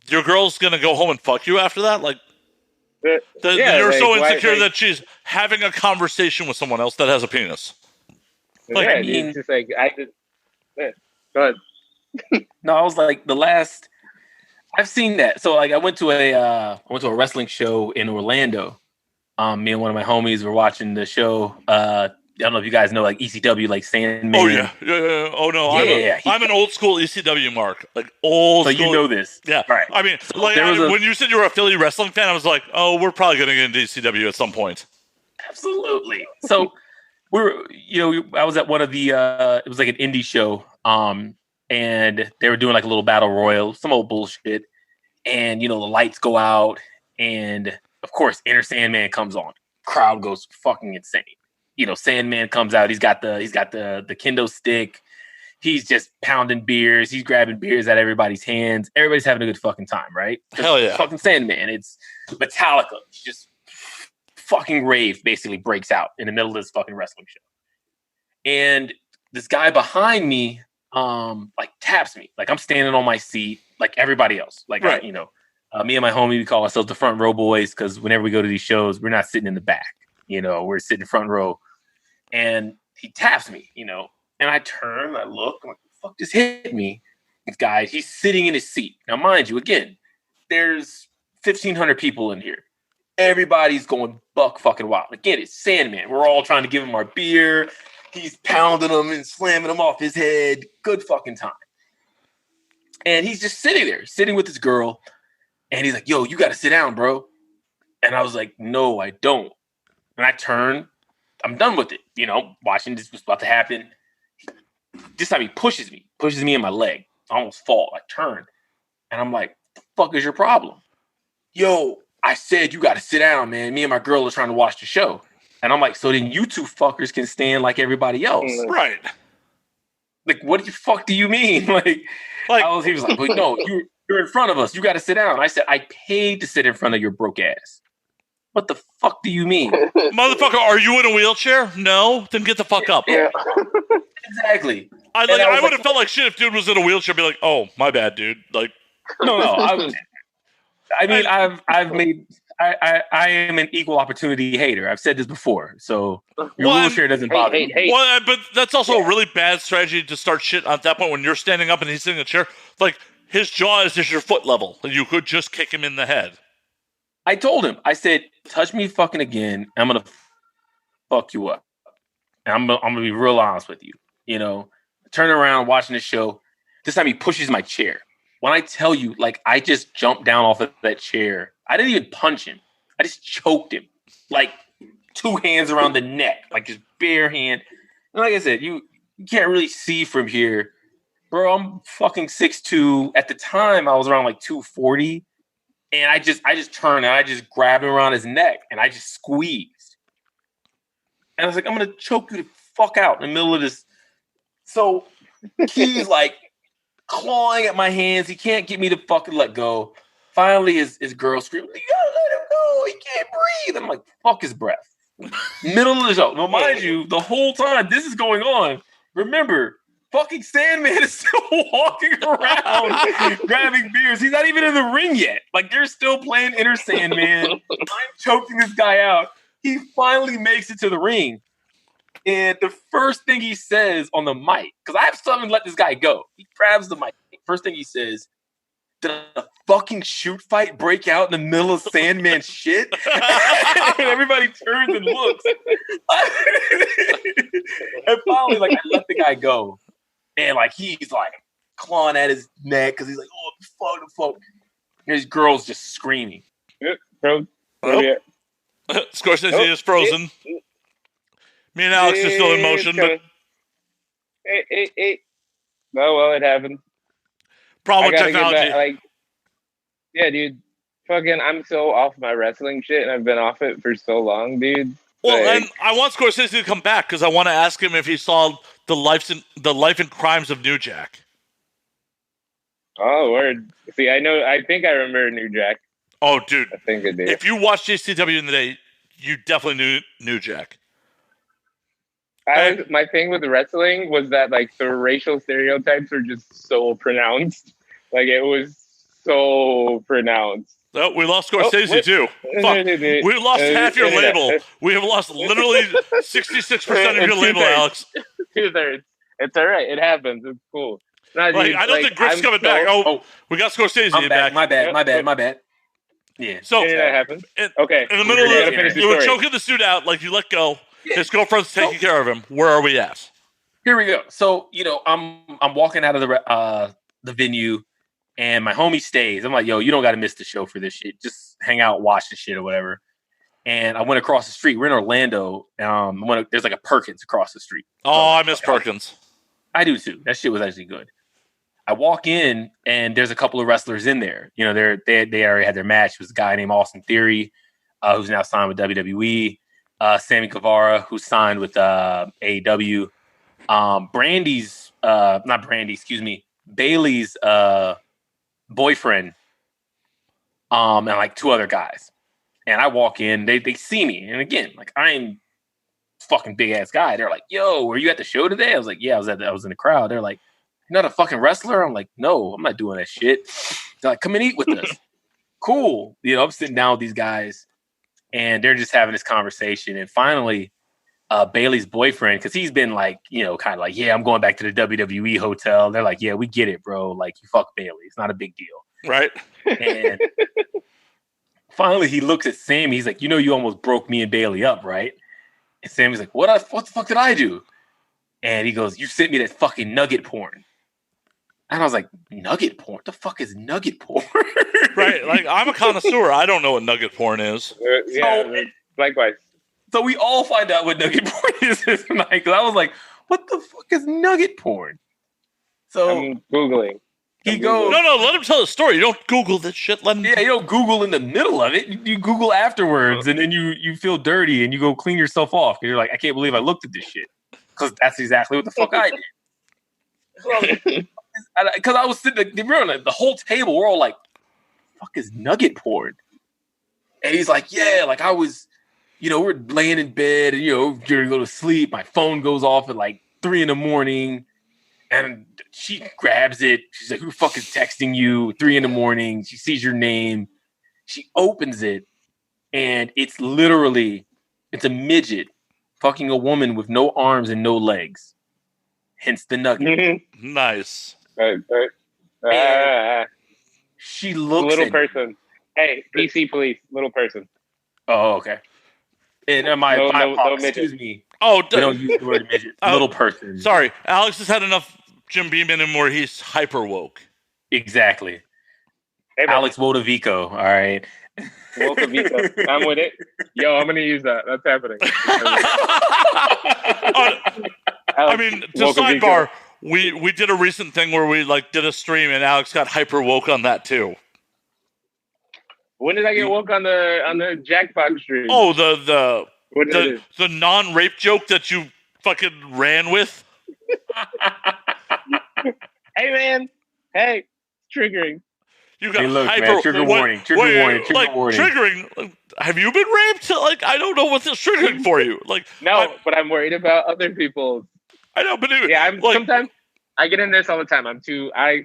your girl's gonna go home and fuck you after that? Like, you're so insecure that she's having a conversation with someone else that has a penis. Like, yeah, it's just like, go ahead. No, I was like, I've seen that. So, like, I went to a wrestling show in Orlando. Me and one of my homies were watching the show. I don't know if you guys know, like, ECW, like Sandman. Oh, yeah. Oh, no. I'm an old school ECW mark. Like, old so school. You know this. Yeah. Right. I mean, like, when you said you were a Philly wrestling fan, I was like, oh, we're probably going to get into ECW at some point. Absolutely. So I was at one of the it was like an indie show, and they were doing like a little battle royal, some old bullshit, and the lights go out, and of course Enter Sandman comes on. Crowd goes fucking insane. Sandman comes out. He's got the kendo stick. He's just pounding beers. He's grabbing beers at everybody's hands. Everybody's having a good fucking time, right? Hell yeah. Fucking Sandman. It's Metallica. He's just fucking rave basically breaks out in the middle of this fucking wrestling show. And this guy behind me, taps me. Like, I'm standing on my seat like everybody else. Like, right. me and my homie, we call ourselves the front row boys because whenever we go to these shows, we're not sitting in the back. We're sitting front row. And he taps me, and I turn, I look, I'm like, fuck just hit me. This guy, he's sitting in his seat. Now, mind you, again, there's 1,500 people in here. Everybody's going buck fucking wild. Again, it's Sandman. We're all trying to give him our beer. He's pounding them and slamming them off his head. Good fucking time. And he's just sitting with this girl. And he's like, yo, you got to sit down, bro. And I was like, no, I don't. And I turn. I'm done with it. Watching this was about to happen. This time he pushes me in my leg. I almost fall. I turn. And I'm like, the fuck is your problem? Yo, I said you got to sit down, man. Me and my girl are trying to watch the show. And I'm like, so then you two fuckers can stand like everybody else. Right. Like, what the fuck do you mean? He was like, well, no, you're in front of us. You got to sit down. I said, I paid to sit in front of your broke ass. What the fuck do you mean? Motherfucker, are you in a wheelchair? No? Then get the fuck up. Yeah. Exactly. I would have felt like shit if dude was in a wheelchair. Be like, oh, my bad, dude. Like, no. I am an equal opportunity hater. I've said this before. So your wheelchair doesn't bother me. Well, but that's also a really bad strategy to start shit at that point when you're standing up and he's sitting in a chair. Like, his jaw is just your foot level. And you could just kick him in the head. I told him, I said, touch me fucking again, I'm going to fuck you up. And I'm going to be real honest with you. Turn around, watching the show. This time he pushes my chair. When I tell you, I just jumped down off of that chair. I didn't even punch him. I just choked him. Like, 2 hands around the neck. Like, just bare hand. And like I said, you can't really see from here. Bro, I'm fucking 6'2". At the time, I was around 240. And I just turned and I just grabbed him around his neck and I just squeezed. And I was like, I'm going to choke you the fuck out in the middle of this. So he's clawing at my hands. He can't get me to fucking let go. Finally, his girl screamed, you gotta let him go. He can't breathe. I'm like, fuck his breath. Middle of the show. Now, mind you, the whole time this is going on, remember, fucking Sandman is still walking around grabbing beers. He's not even in the ring yet. They're still playing Enter Sandman. I'm choking this guy out. He finally makes it to the ring. And the first thing he says on the mic, because I have something to let this guy go. He grabs the mic. First thing he says, did a fucking shoot fight break out in the middle of Sandman's shit? And everybody turns and looks. And finally, I let the guy go. And he's clawing at his neck because he's like, oh, the fuck. And his girl's just screaming. Scorcese is frozen. Me and Alex are still in motion, but no, well, it happened. Problem with technology. Yeah, dude. Fucking, I'm so off my wrestling shit, and I've been off it for so long, dude. Well, and I want Scorcese to come back because I want to ask him if he saw the life and crimes of New Jack. Oh, word. See, I think I remember New Jack. Oh, dude. I think I did. If you watched JCW in the day, you definitely knew New Jack. My thing with wrestling was that the racial stereotypes were just so pronounced. It was so pronounced. Oh, we lost Scorcese too. Fuck. We lost half your label. We have lost literally 66% of your label, Alex. 2/3. It's all right. It happens. It's cool. I don't think Griff's coming back. Oh, we got Scorcese back. My bad. Yeah. So that happened. Okay. In the middle of it, you were choking the suit out, you let go. His girlfriend's taking care of him. Where are we at? Here we go. So, I'm walking out of the venue and my homie stays. I'm like, yo, you don't got to miss the show for this shit. Just hang out, watch the shit or whatever. And I went across the street. We're in Orlando. There's like a Perkins across the street. Oh, I miss Perkins. I do too. That shit was actually good. I walk in and there's a couple of wrestlers in there. You know, they already had their match. It was a guy named Austin Theory, who's now signed with WWE. Sammy Guevara, who's signed with AEW. Bailey's boyfriend, and like two other guys. And I walk in, they see me. And again, like I'm fucking big ass guy. They're like, yo, were you at the show today? I was like, yeah, I was in the crowd. They're like, you're not a fucking wrestler? I'm like, no, I'm not doing that shit. They're like, come and eat with us. Cool. You know, I'm sitting down with these guys and they're just having this conversation. And finally, Bailey's boyfriend, because he's been like, you know, kind of like, yeah, I'm going back to the WWE hotel. They're like, yeah, we get it, bro. Like, you fuck Bailey. It's not a big deal. Right. And finally, he looks at Sammy. He's like, you know, you almost broke me and Bailey up, right? And Sammy's like, what the fuck did I do? And he goes, you sent me that fucking nugget porn. And I was like, nugget porn? What the fuck is nugget porn? Right. Like, I'm a connoisseur. I don't know what nugget porn is. Likewise. So we all find out what nugget porn is tonight. Because I was like, what the fuck is nugget porn? So I'm Googling. He goes, No, let him tell the story. You don't Google this shit. Let him. Yeah, you don't Google in the middle of it. You Google afterwards, and then you feel dirty, and you go clean yourself off. And you're like, I can't believe I looked at this shit. Because that's exactly what the fuck I did. Because I was sitting, the whole table, we're all like, fuck is nugget porn? And he's like, yeah, like I was, you know, we're laying in bed and, you know, going to go to sleep. My phone goes off at like 3 a.m. and she grabs it. She's like, who the fuck is texting you? 3 a.m. She sees your name. She opens it and it's a midget fucking a woman with no arms and no legs. Hence the nugget. Nice. She looks little person. Hey, PC police, little person. Oh, okay. And excuse me. Oh, we don't use the word midget. Little person. Sorry, Alex has had enough Jim Beam in him where he's hyper woke. Exactly. Hey, Alex Ludovico. All right. Ludovico. I'm with it. Yo, I'm gonna use that. That's happening. I mean, to sidebar, we did a recent thing where we like did a stream and Alex got hyper woke on that too. When did I get woke on the jackpot stream? Oh, the non-rape joke that you fucking ran with. Hey man, hey, triggering. You got hyper. Man, trigger warning. Triggering. Like, have you been raped? Like, I don't know what this triggering for you. Like, no, but I'm worried about other people. I know, but yeah, I'm like, sometimes I get in this all the time.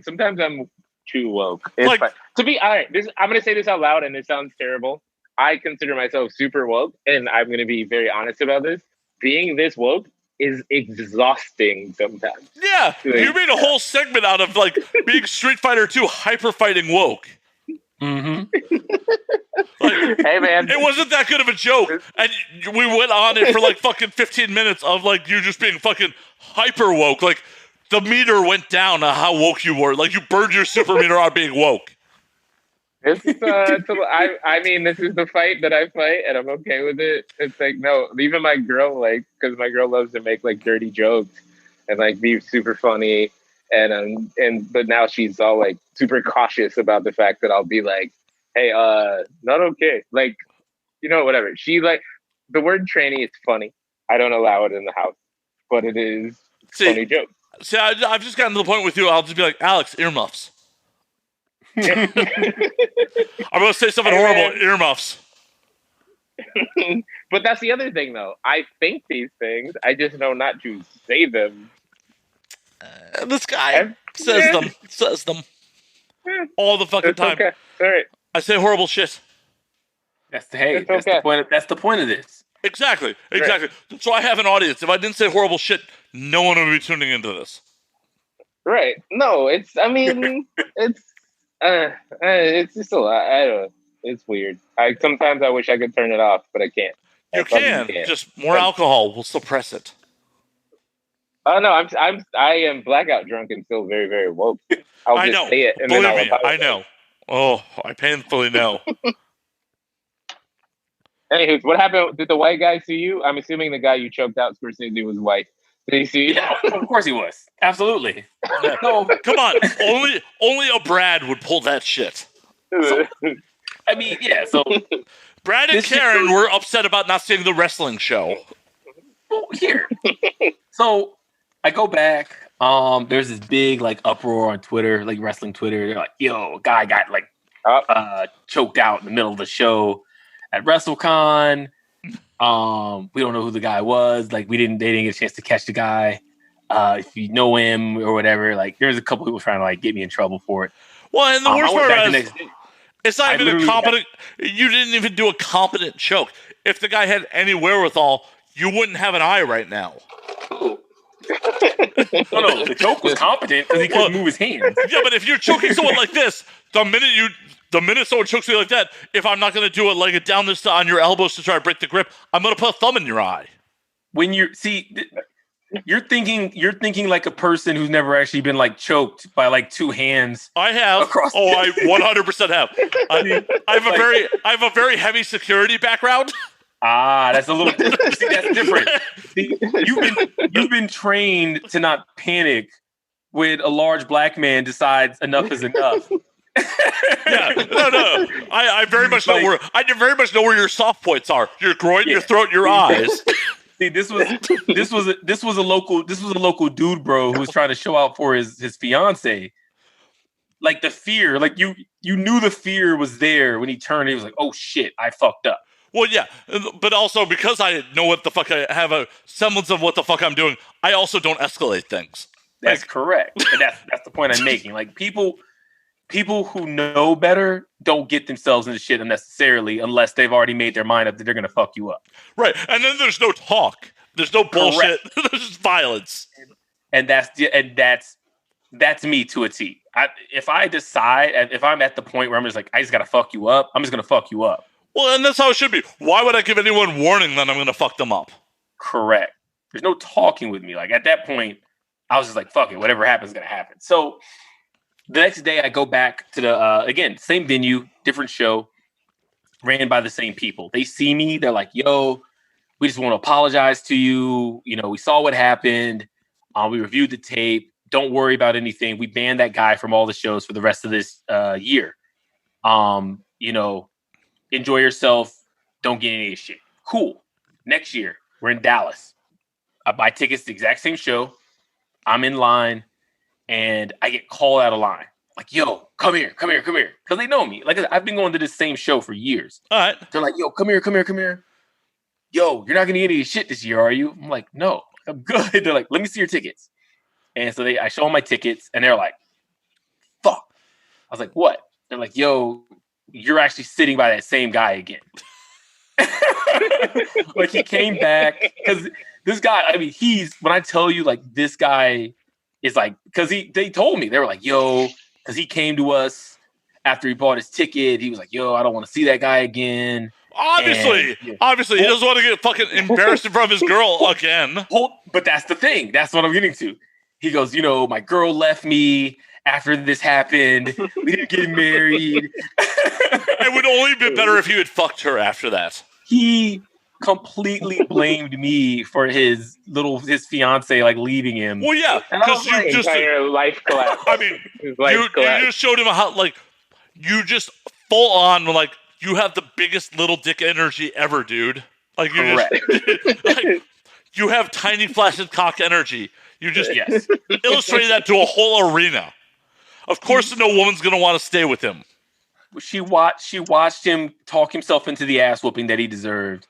Sometimes I'm too woke. It's like, to be all right. I'm gonna say this out loud, and it sounds terrible. I consider myself super woke, and I'm gonna be very honest about this. Being this woke is exhausting sometimes. Yeah, you made a whole segment out of like being Street Fighter 2 hyper fighting woke. Mm-hmm. Like, hey man, it wasn't that good of a joke, and we went on it for like fucking 15 minutes of like you just being fucking hyper woke. Like the meter went down on how woke you were. Like you burned your super meter on being woke. I mean, this is the fight that I fight, and I'm okay with it. It's like, no, even my girl, like, because my girl loves to make like dirty jokes and like be super funny, but now she's all like super cautious about the fact that I'll be like, hey, not okay, like, you know, whatever. She like the word tranny is funny. I don't allow it in the house, but it is funny joke. See, I've just gotten to the point with you. I'll just be like, Alex, earmuffs. I'm gonna say something horrible. Earmuffs. But that's the other thing, though. I think these things. I just know not to say them. This guy says them all the fucking time. Okay. Sorry. I say horrible shit. That's the point. That's the point of this. Exactly. Right. So I have an audience. If I didn't say horrible shit, no one would be tuning into this. Right. No, it's. I mean, it's just a lot. I don't know. It's weird. Sometimes I wish I could turn it off, but I can't. You can. Just more alcohol will suppress it. Oh no, I am blackout drunk and still very, very woke. I'll just say it, and believe then me, I know. Oh, I painfully know. Anyways, what happened? Did the white guy see you? I'm assuming the guy you choked out, Scorcese, was white. Did he see you? Yeah, of course he was. Absolutely. No, come on. Only a Brad would pull that shit. So, I mean, yeah. So Brad and Karen were upset about not seeing the wrestling show. Well, here. So I go back. There's this big like uproar on Twitter, like wrestling Twitter. They're like, "Yo, a guy got like choked out in the middle of the show at WrestleCon." We don't know who the guy was. Like, they didn't get a chance to catch the guy. If you know him or whatever, like, there's a couple people trying to like get me in trouble for it. Well, and the worst part is, it's not even a competent. You didn't even do a competent choke. If the guy had any wherewithal, you wouldn't have an eye right now. No, the choke was competent because he couldn't move his hands. Yeah, but if you're choking someone like this, the minute someone chokes me like that, if I'm not going to do it like down this on your elbows to try to break the grip, I'm going to put a thumb in your eye. When you're thinking like a person who's never actually been like choked by like two hands. I have. I 100% have. I have a very heavy security background. That's a little. See, that's different. See, you've been trained to not panic when a large black man decides enough is enough. Yeah, no. I very much know where your soft points are. Your groin, your throat, your eyes. See, this was a local dude, bro, who was trying to show out for his fiance. Like the fear, like you knew the fear was there when he turned. He was like, "Oh shit, I fucked up." Well, yeah, but also because I know what the fuck, I have a semblance of what the fuck I'm doing. I also don't escalate things. That's correct, and that's the point I'm making. Like people who know better don't get themselves into shit unnecessarily unless they've already made their mind up that they're going to fuck you up. Right. And then there's no talk. There's no bullshit. There's just violence. And that's me to a T. If I'm at the point where I'm just like, I just got to fuck you up, I'm just going to fuck you up. Well, and that's how it should be. Why would I give anyone warning that I'm going to fuck them up? Correct. There's no talking with me. Like at that point, I was just like, fuck it. Whatever happens is going to happen. So the next day, I go back to the, again, same venue, different show, ran by the same people. They see me. They're like, yo, we just want to apologize to you. You know, we saw what happened. We reviewed the tape. Don't worry about anything. We banned that guy from all the shows for the rest of this year. You know, enjoy yourself. Don't get any shit. Cool. Next year, we're in Dallas. I buy tickets to the exact same show. I'm in line. And I get called out of line. Like, yo, come here. Because they know me. Like, I've been going to this same show for years. All right. They're like, yo, come here. Yo, you're not going to get any shit this year, are you? I'm like, no, I'm good. They're like, let me see your tickets. And so I show them my tickets, and they're like, fuck. I was like, what? They're like, yo, you're actually sitting by that same guy again. Like, he came back. Because this guy, I mean, when I tell you, like, this guy is like, because they told me, they were like, yo, because he came to us after he bought his ticket. He was like, yo, I don't want to see that guy again. Obviously, he doesn't want to get fucking embarrassed in front of his girl again. But that's the thing. That's what I'm getting to. He goes, you know, my girl left me after this happened. We didn't get married. It would only be better if you had fucked her after that. He completely blamed me for his fiance like leaving him. Well, yeah, because you just entire life collapse. I mean, you just showed him how like you just full on like you have the biggest little dick energy ever, dude. Like you just like, you have tiny flaccid cock energy. You just illustrated that to a whole arena. Of course, no woman's gonna want to stay with him. She watched him talk himself into the ass whooping that he deserved.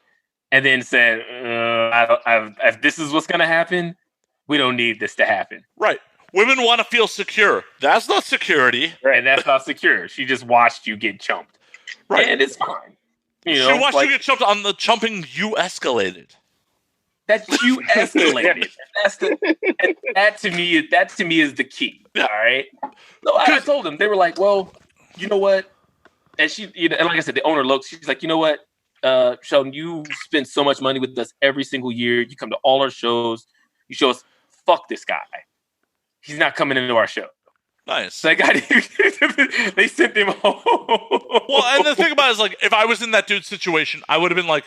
And then said, if this is what's going to happen, we don't need this to happen. Right. Women want to feel secure. That's not security. Right. And that's not secure. She just watched you get chumped. Right. And it's fine. You know, she watched you get chumped on the chumping you escalated. That you escalated. That to me is the key. Yeah. All right. So I told them, they were like, well, you know what? And and like I said, the owner looks, she's like, you know what? Sheldon, you spend so much money with us every single year. You come to all our shows. You show us, fuck this guy. He's not coming into our show. Nice. So that guy, They sent him home. Well, and the thing about it is, like, if I was in that dude's situation, I would have been like,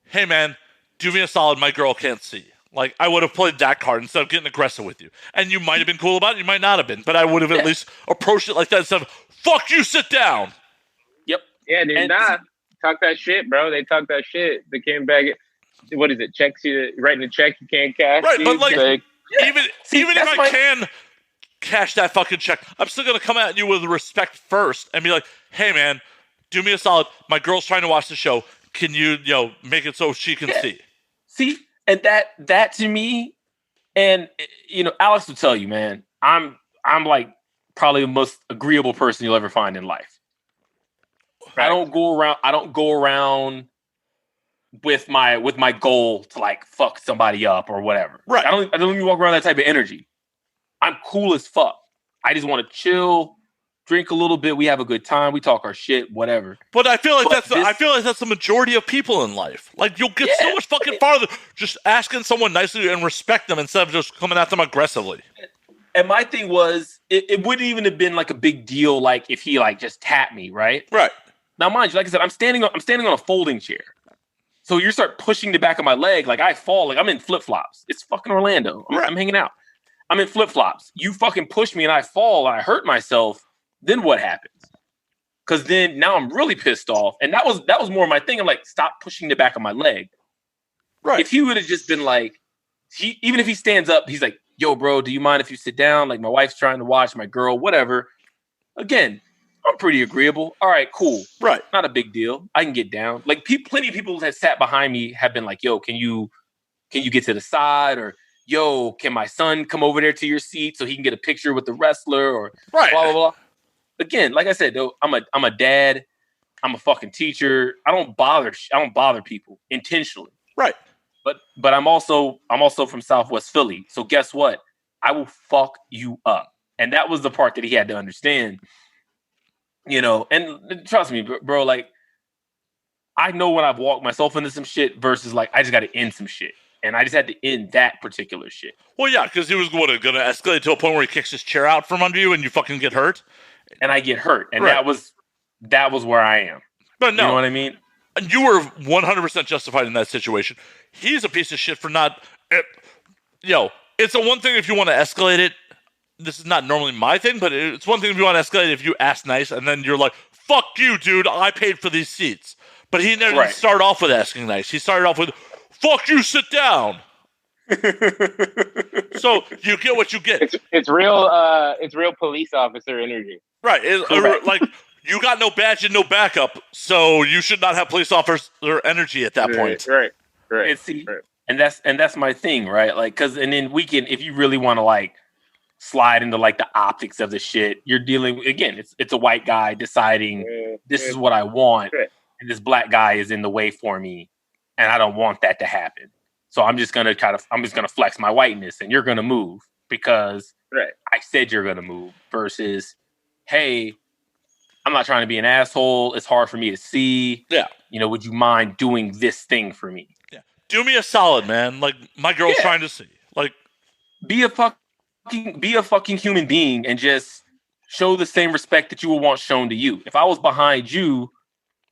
hey, man, do me a solid. My girl can't see. Like, I would have played that card instead of getting aggressive with you. And you might have been cool about it. You might not have been. But I would have at least approached it like that instead of, fuck you, sit down. Yep. Yeah, dude, talk that shit, bro. They talk that shit. They came back. What is it? Checks you, writing a check you can't cash. Right, dude. but like, even if I can cash that fucking check, I'm still going to come at you with respect first and be like, hey, man, do me a solid. My girl's trying to watch the show. Can you, make it so she can see? See, and that to me, and, Alex will tell you, man, I'm like probably the most agreeable person you'll ever find in life. Right. I don't go around with my goal to like fuck somebody up or whatever. Right. I don't even walk around that type of energy. I'm cool as fuck. I just want to chill, drink a little bit. We have a good time. We talk our shit, whatever. But I feel like that's the majority of people in life. Like, you'll get so much fucking farther just asking someone nicely and respect them instead of just coming at them aggressively. And my thing was, it wouldn't even have been like a big deal, like if he like just tapped me, right? Right. Now, mind you, like I said, I'm standing on a folding chair. So you start pushing the back of my leg, like I fall, like I'm in flip-flops. It's fucking Orlando. I'm hanging out. I'm in flip-flops. You fucking push me and I fall and I hurt myself. Then what happens? Because then now I'm really pissed off. And that was more my thing. I'm like, stop pushing the back of my leg. Right. If he would have just been like, even if he stands up, he's like, yo, bro, do you mind if you sit down? Like, my wife's trying to watch, my girl, whatever. Again, I'm pretty agreeable. All right, cool. Right. Not a big deal. I can get down. Like, plenty of people that sat behind me have been like, yo, can you get to the side? Or, yo, can my son come over there to your seat so he can get a picture with the wrestler? Or blah, blah, blah. Again, like I said, though, I'm a dad. I'm a fucking teacher. I don't bother people intentionally. Right. But I'm also from Southwest Philly. So guess what? I will fuck you up. And that was the part that he had to understand. And trust me, bro, like, I know when I've walked myself into some shit versus like, I just got to end some shit. And I just had to end that particular shit. Well, yeah, because he was going to escalate to a point where he kicks his chair out from under you and you fucking get hurt. And I get hurt. And that was where I am. But no. You know what I mean? And you were 100% justified in that situation. He's a piece of shit for not... it's a one thing if you want to escalate it. This is not normally my thing, but it's one thing if you want to escalate it if you ask nice, and then you're like, fuck you, dude, I paid for these seats. But he didn't start off with asking nice. He started off with, fuck you, sit down. So you get what you get. It's real police officer energy. Right. Like, you got no badge and no backup, so you should not have police officer energy at that point. Right. And see, and that's my thing, right? Like, and then we can, if you really want to like slide into like the optics of the shit, you're dealing again. It's a white guy deciding this is what I want, and this black guy is in the way for me, and I don't want that to happen. So I'm just gonna flex my whiteness, and you're gonna move because I said you're gonna move. Versus, hey, I'm not trying to be an asshole. It's hard for me to see. Yeah. Would you mind doing this thing for me? Yeah. Do me a solid, man. Like, my girl's trying to see. Like, be a fucking human being and just show the same respect that you would want shown to you. If I was behind you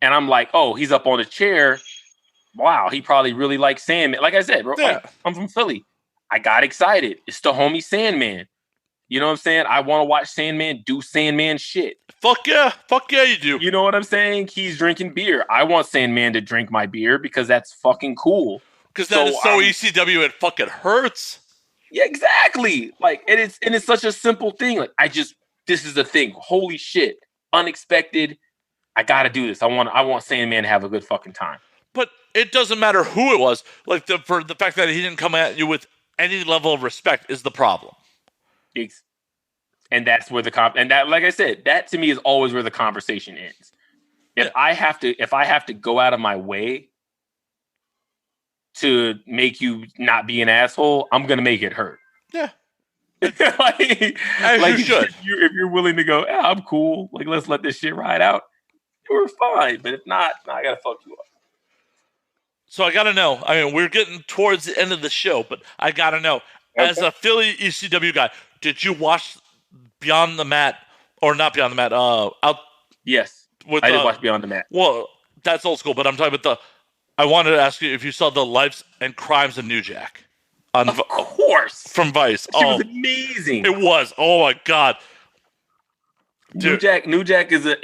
and I'm like, oh, he's up on a chair. Wow, he probably really likes Sandman. Like I said, bro, I'm from Philly. I got excited. It's the homie Sandman. You know what I'm saying? I want to watch Sandman do Sandman shit. Fuck yeah, you do. You know what I'm saying? He's drinking beer. I want Sandman to drink my beer because that's fucking cool. Because that is so ECW, it fucking hurts. Yeah, exactly. Like, and it's such a simple thing. Like, this is the thing. Holy shit. Unexpected. I gotta do this. I want Sandman to have a good fucking time. But it doesn't matter who it was. Like, for the fact that he didn't come at you with any level of respect is the problem. And that's where like I said, that to me is always where the conversation ends. If I have to go out of my way to make you not be an asshole, I'm gonna make it hurt. Yeah. Like you should. If you're willing to go, yeah, I'm cool. Like, let's let this shit ride out. You're fine. But if not, I gotta fuck you up. So I gotta know. I mean, we're getting towards the end of the show, but I gotta know. Okay. As a Philly ECW guy, did you watch Beyond the Mat or not Beyond the Mat. Out. Yes, with I did watch Beyond the Mat. Well, that's old school, but I'm talking about I wanted to ask you if you saw the Lives and Crimes of New Jack. Of course, from Vice. She was amazing. It was. Oh my god. Dude. New Jack is a.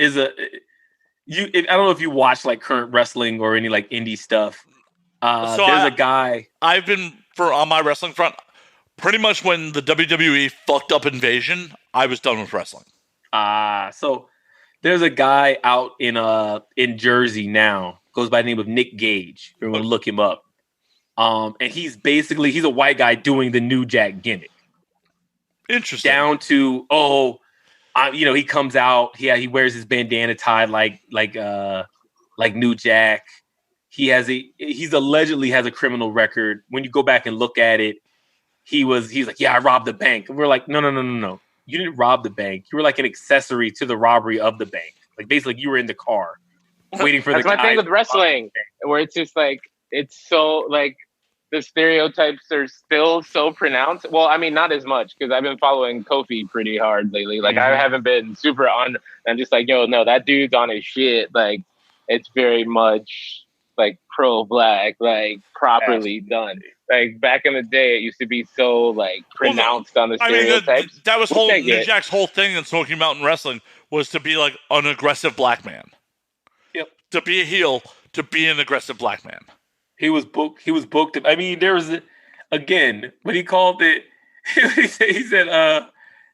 I don't know if you watch like current wrestling or any like indie stuff. There's a guy. I've been on my wrestling front. Pretty much when the WWE fucked up Invasion, I was done with wrestling. So there's a guy out in Jersey now, goes by the name of Nick Gage. You're gonna look him up. And he's a white guy doing the New Jack gimmick. Interesting. Down to he comes out. He wears his bandana tied like New Jack. He's allegedly has a criminal record. When you go back and look at it, he's like, yeah, I robbed the bank. And we're like, no. You didn't rob the bank. You were like an accessory to the robbery of the bank. Like basically you were in the car waiting for the guy. That's my thing with wrestling, where it's just like, it's so like the stereotypes are still so pronounced. Well, I mean, not as much because I've been following Kofi pretty hard lately. Like I haven't been super on. I'm just like, yo, no, that dude's on his shit. Like it's very much like pro-black, like properly done. Like back in the day, it used to be so like pronounced on the stereotypes. That was New Jack's whole thing in Smoky Mountain Wrestling was to be like an aggressive black man. Yep. To be a heel, to be an aggressive black man. He was booked. I mean, there was again when he called it. He said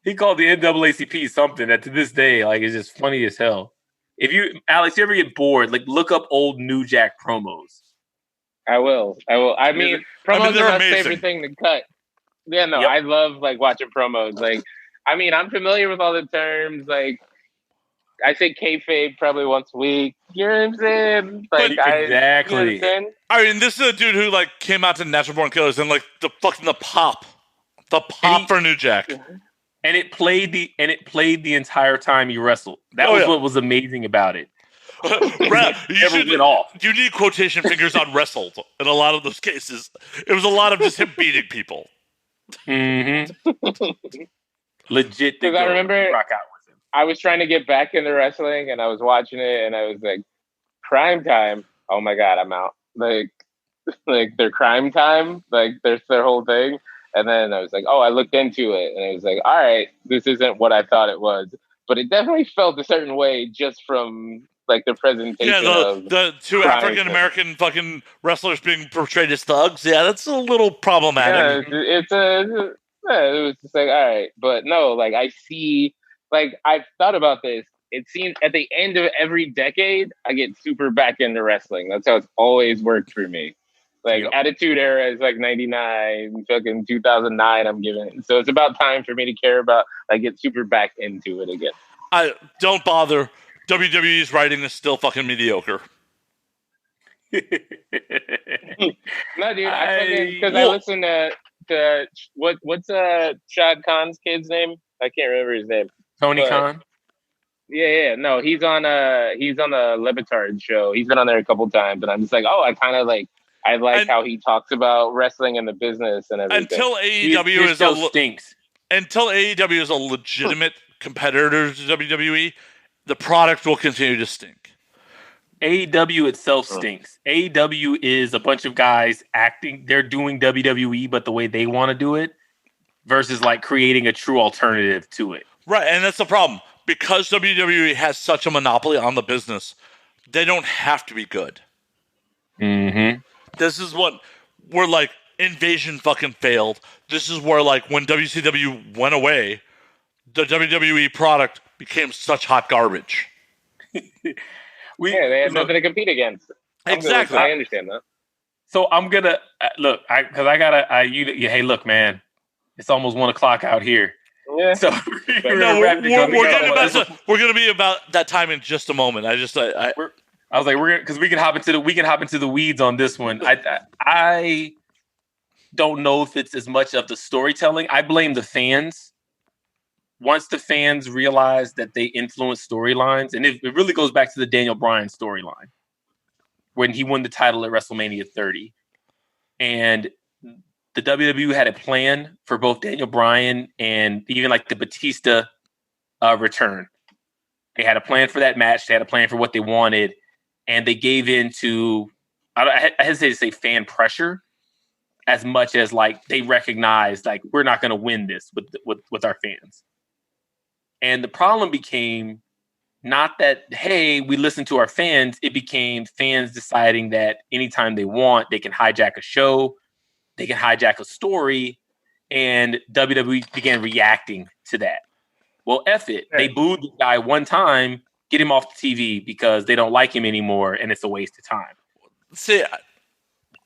he called the NAACP something that to this day like is just funny as hell. If you, Alex, you ever get bored, like look up old New Jack promos. I will. I mean, promos are my favorite thing to cut. Yeah, no, I love like watching promos. Like, I mean, I'm familiar with all the terms. Like, I say kayfabe probably once a week. You know what I'm saying? Like, exactly. I mean, this is a dude who like came out to Natural Born Killers and like the pop for New Jack. And it played the entire time he wrestled. That was what was amazing about it. You need quotation fingers on wrestled in a lot of those cases. It was a lot of just him beating people. Legit. Because I remember I was trying to get back into wrestling and I was watching it and I was like, Prime Time. Oh my God, I'm out. Like their Crime Time. Like there's their whole thing. And then I was like, I looked into it and I was like, all right, this isn't what I thought it was. But it definitely felt a certain way just from like the presentation. Yeah, the two African American fucking wrestlers being portrayed as thugs. Yeah, that's a little problematic. Yeah, it was just like, all right, but no, like I see, like I've thought about this. It seems at the end of every decade, I get super back into wrestling. That's how it's always worked for me. Like Attitude Era is like 99, fucking 2009. I'm giving it. So it's about time for me to care about. Like get super back into it again. I don't bother. WWE's writing is still fucking mediocre. No, dude. I listen to what's Shad Khan's kid's name? I can't remember his name. Tony Khan. Yeah. No, he's on the Lebitard show. He's been on there a couple times, and I'm just like, I like how he talks about wrestling and the business and everything. Until AEW stinks. Until AEW is a legitimate competitor to WWE, the product will continue to stink. AEW itself stinks. AEW is a bunch of guys acting. They're doing WWE, but the way they want to do it, versus like creating a true alternative to it. Right, and that's the problem. Because WWE has such a monopoly on the business, they don't have to be good. Mm-hmm. This is where like Invasion fucking failed. This is where like when WCW went away, the WWE product became such hot garbage. They had nothing to compete against. Exactly. I understand that. So I'm gonna look, hey, look, man, it's almost 1:00 out here. Yeah. So we're gonna be about that time in just a moment. I was like, because we can hop into the weeds on this one. I don't know if it's as much of the storytelling. I blame the fans. Once the fans realize that they influence storylines, and it really goes back to the Daniel Bryan storyline when he won the title at WrestleMania 30, and the WWE had a plan for both Daniel Bryan and even like the Batista return. They had a plan for that match. They had a plan for what they wanted, and they gave in to, I hesitate to say fan pressure, as much as like they recognized like we're not going to win this with our fans. And the problem became not that, hey, we listen to our fans. It became fans deciding that anytime they want, they can hijack a show, they can hijack a story, and WWE began reacting to that. Well, F it. They booed the guy one time, get him off the TV because they don't like him anymore, and it's a waste of time. See,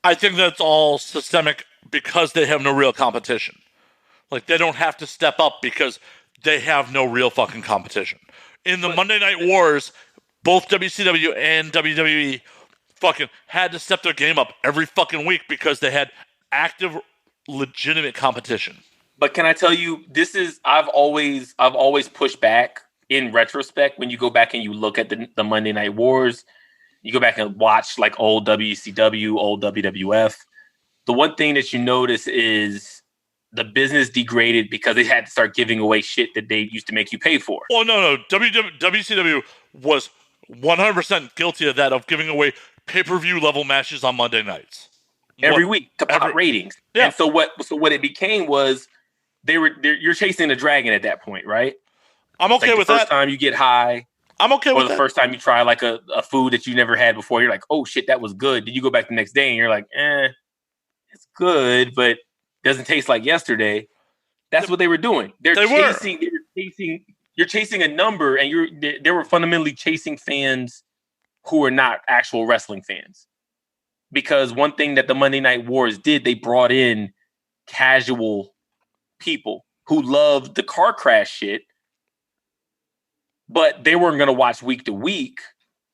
I think that's all systemic because they have no real competition. Like, they don't have to step up because they have no real fucking competition. In the Monday Night Wars, both WCW and WWE fucking had to step their game up every fucking week because they had active, legitimate competition. But can I tell you, I've always pushed back in retrospect when you go back and you look at the Monday Night Wars, you go back and watch like old WCW, old WWF. The one thing that you notice is the business degraded because they had to start giving away shit that they used to make you pay for. Oh, no. WCW was 100% guilty of that, of giving away pay-per-view level matches on Monday nights. Every week to pop ratings. Yeah. And so what it became was you're chasing the dragon at that point, right? I'm okay with that. The first time you get high. I'm okay with that. Or the first time you try like a food that you never had before, you're like, oh shit, that was good. Then you go back the next day and you're like, it's good, but doesn't taste like yesterday. That's what they were doing. You're chasing a number, and they were fundamentally chasing fans who are not actual wrestling fans. Because one thing that the Monday Night Wars did, they brought in casual people who loved the car crash shit, but they weren't going to watch week to week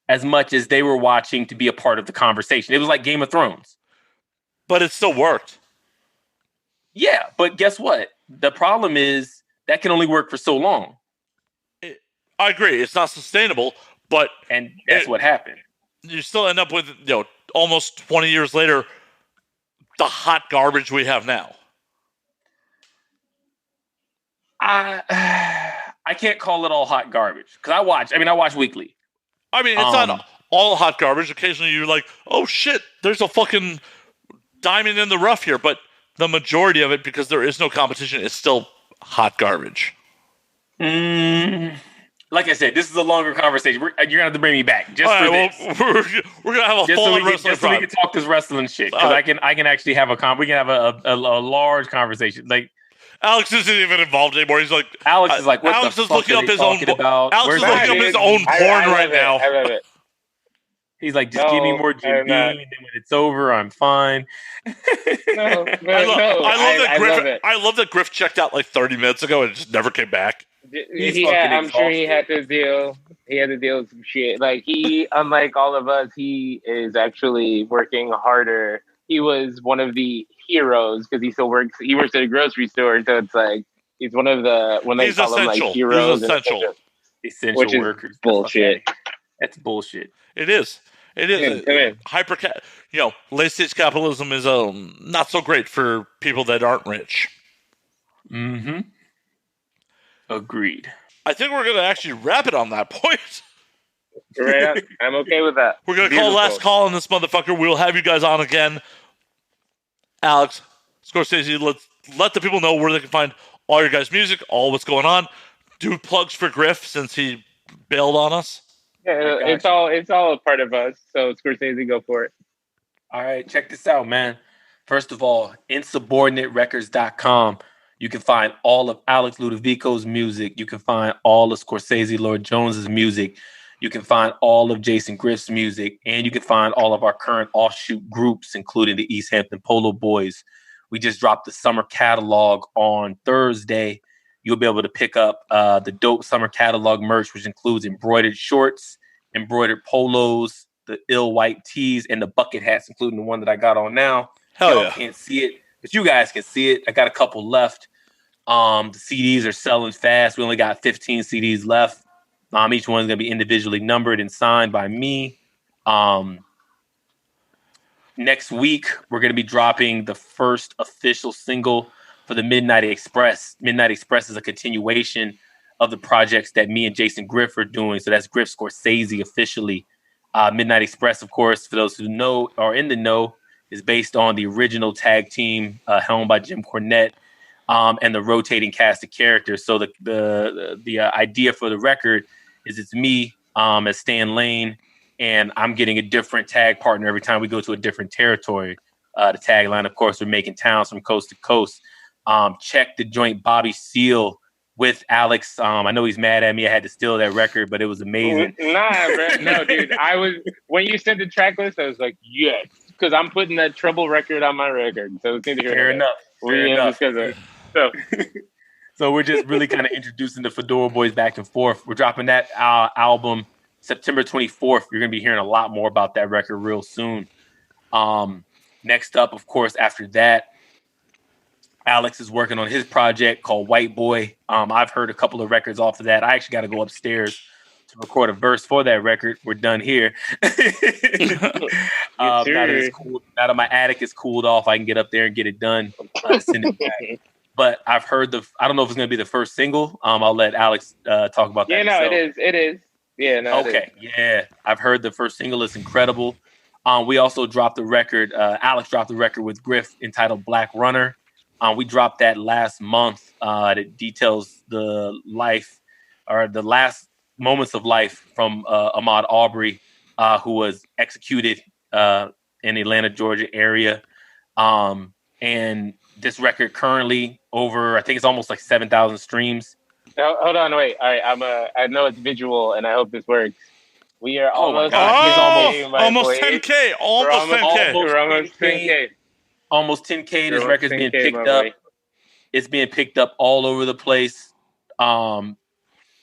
as much as they were watching to be a part of the conversation. It was like Game of Thrones. But it still worked. Yeah, but guess what? The problem is that can only work for so long. I agree. It's not sustainable, and that's what happened. You still end up with, almost 20 years later, the hot garbage we have now. I can't call it all hot garbage because I watch weekly. I mean, it's not all hot garbage. Occasionally you're like, oh shit, there's a fucking diamond in the rough here, but the majority of it, because there is no competition, is still hot garbage. Like I said, this is a longer conversation. You're going to have to bring me back just for this. We're going to have a full wrestling so we can talk this wrestling shit. Because I can actually have we can have a large conversation. Like, Alex isn't even involved anymore. He's like, Alex is like, what Alex the is fuck looking up his own about? Alex is looking up his own porn right now. I love it. He's like, just give me more Jim Beam, and then when it's over, I'm fine. I love that Griff checked out like 30 minutes ago and just never came back. I'm sure he had to deal. He had to deal with some shit. Like he, unlike all of us, he is actually working harder. He was one of the heroes because he still works. He works at a grocery store, so it's like he's one of the they call him like heroes. He's essential. Essential which workers. Is bullshit. That's bullshit. It is. It is. Late stage capitalism is not so great for people that aren't rich. Mm-hmm. Agreed. I think we're going to actually wrap it on that point. Right. I'm okay with that. We're going to call last call on this motherfucker. We'll have you guys on again. Alex, Scorcese, let the people know where they can find all your guys' music, all what's going on. Do plugs for Griff since he bailed on us. Yeah, it's all a part of us. So Scorcese, go for it. All right, check this out, man. First of all, InsubordinateRecords.com. You can find all of Alex Ludovico's music. You can find all of Scorcese Lord Jones's music. You can find all of Jason Griff's music, and you can find all of our current offshoot groups, including the East Hampton Polo Boys. We just dropped the summer catalog on Thursday. You'll be able to pick up the dope summer catalog merch, which includes embroidered shorts, embroidered polos, the ill white tees, and the bucket hats, including the one that I got on now. Hell yeah. Can't see it, but you guys can see it. I got a couple left. The CDs are selling fast. We only got 15 CDs left. Each one's going to be individually numbered and signed by me. Next week, we're going to be dropping the first official single for the Midnight Express. Midnight Express is a continuation of the projects that me and Jason Griff are doing. So that's Griff Scorcese officially. Midnight Express, of course, for those who know or in the know, is based on the original tag team helmed by Jim Cornette and the rotating cast of characters. So the idea for the record is it's me as Stan Lane, and I'm getting a different tag partner every time we go to a different territory. The tagline, of course, we're making towns from coast to coast. Check the joint Bobby Seale with Alex. I know he's mad at me. I had to steal that record, but it was amazing. Nah, bro. No, dude. When you sent the track list, I was like, yes, because I'm putting that treble record on my record. So it's neither here Fair enough. Fair enough. So we're just really kind of introducing the Fedora Boys back and forth. We're dropping that album September 24th. You're going to be hearing a lot more about that record real soon. Next up, of course, after that, Alex is working on his project called White Boy. I've heard a couple of records off of that. I actually got to go upstairs to record a verse for that record. We're done here. Now that my attic is cooled off, I can get up there and get it done. Send it back. But I've heard I don't know if it's going to be the first single. I'll let Alex talk about that. Yeah, no, it is. Yeah, no. Okay, yeah. I've heard the first single is incredible. We also dropped the record. Alex dropped the record with Griff entitled Black Runner. We dropped that last month. That details the life or the last moments of life from Ahmaud Arbery, who was executed in the Atlanta, Georgia area. And this record currently over, I think it's almost like 7,000 streams. Hold on, wait. All right, I know it's visual, and I hope this works. We are almost. Almost 10K. Almost 10K. We're almost 10K. Almost 10K. This record's being picked up. It's being picked up all over the place.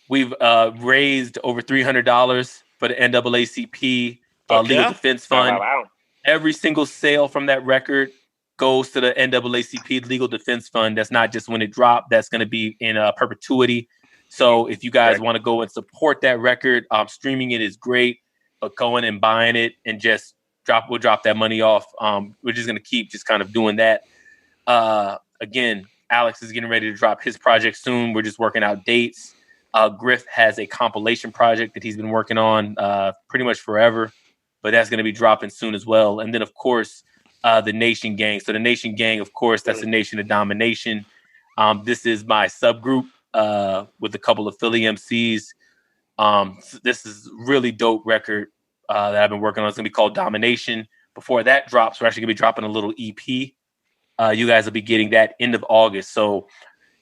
We've raised over $300 for the NAACP Legal Defense Fund. Wow. Every single sale from that record goes to the NAACP Legal Defense Fund. That's not just when it dropped. That's going to be in perpetuity. So if you guys want to go and support that record, streaming it is great, but going and buying it and just we'll drop that money off. We're just going to keep just kind of doing that. Again, Alex is getting ready to drop his project soon. We're just working out dates. Griff has a compilation project that he's been working on pretty much forever, but that's going to be dropping soon as well. And then, of course, the Nation Gang. So the Nation Gang, of course, that's the Nation of Domination. This is my subgroup with a couple of Philly MCs. This is really dope record that I've been working on. It's going to be called Domination. Before that drops, we're actually going to be dropping a little EP. You guys will be getting that end of August. So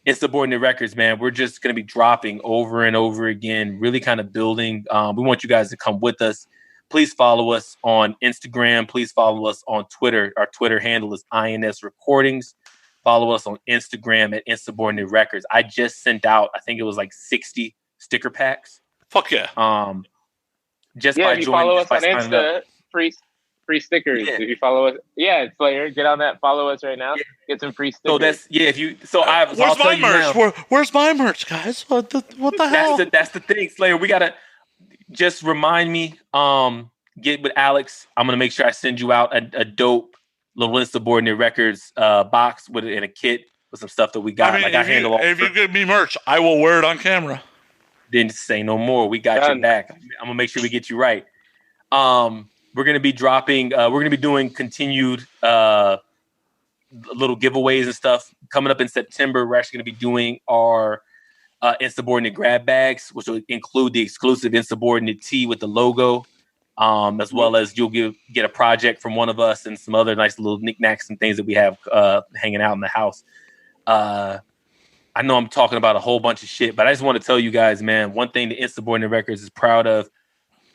Insubordinate Records, man, we're just going to be dropping over and over again, really kind of building. We want you guys to come with us. Please follow us on Instagram. Please follow us on Twitter. Our Twitter handle is INS Recordings. Follow us on Instagram at Insubordinate Records. I just sent out, I think it was like 60 sticker packs. Fuck yeah. If you follow us on Insta, free stickers. Yeah. If you follow us, Slayer, get on that. Follow us right now. Yeah. Get some free stickers. So that's where's my merch? Where's my merch, guys? What the hell? That's the thing, Slayer. We gotta just remind me. Get with Alex. I'm gonna make sure I send you out a dope little Insubordinate Records box in a kit with some stuff that we got. If you give me merch, I will wear it on camera. Then say no more. We got your back. I'm gonna make sure we get you right. We're gonna be dropping. We're gonna be doing continued little giveaways and stuff coming up in September. We're actually gonna be doing our Insubordinate grab bags, which will include the exclusive Insubordinate tee with the logo, as well as you'll get a project from one of us and some other nice little knickknacks and things that we have hanging out in the house. I know I'm talking about a whole bunch of shit, but I just want to tell you guys, man, one thing the Insubordinate Records is proud of,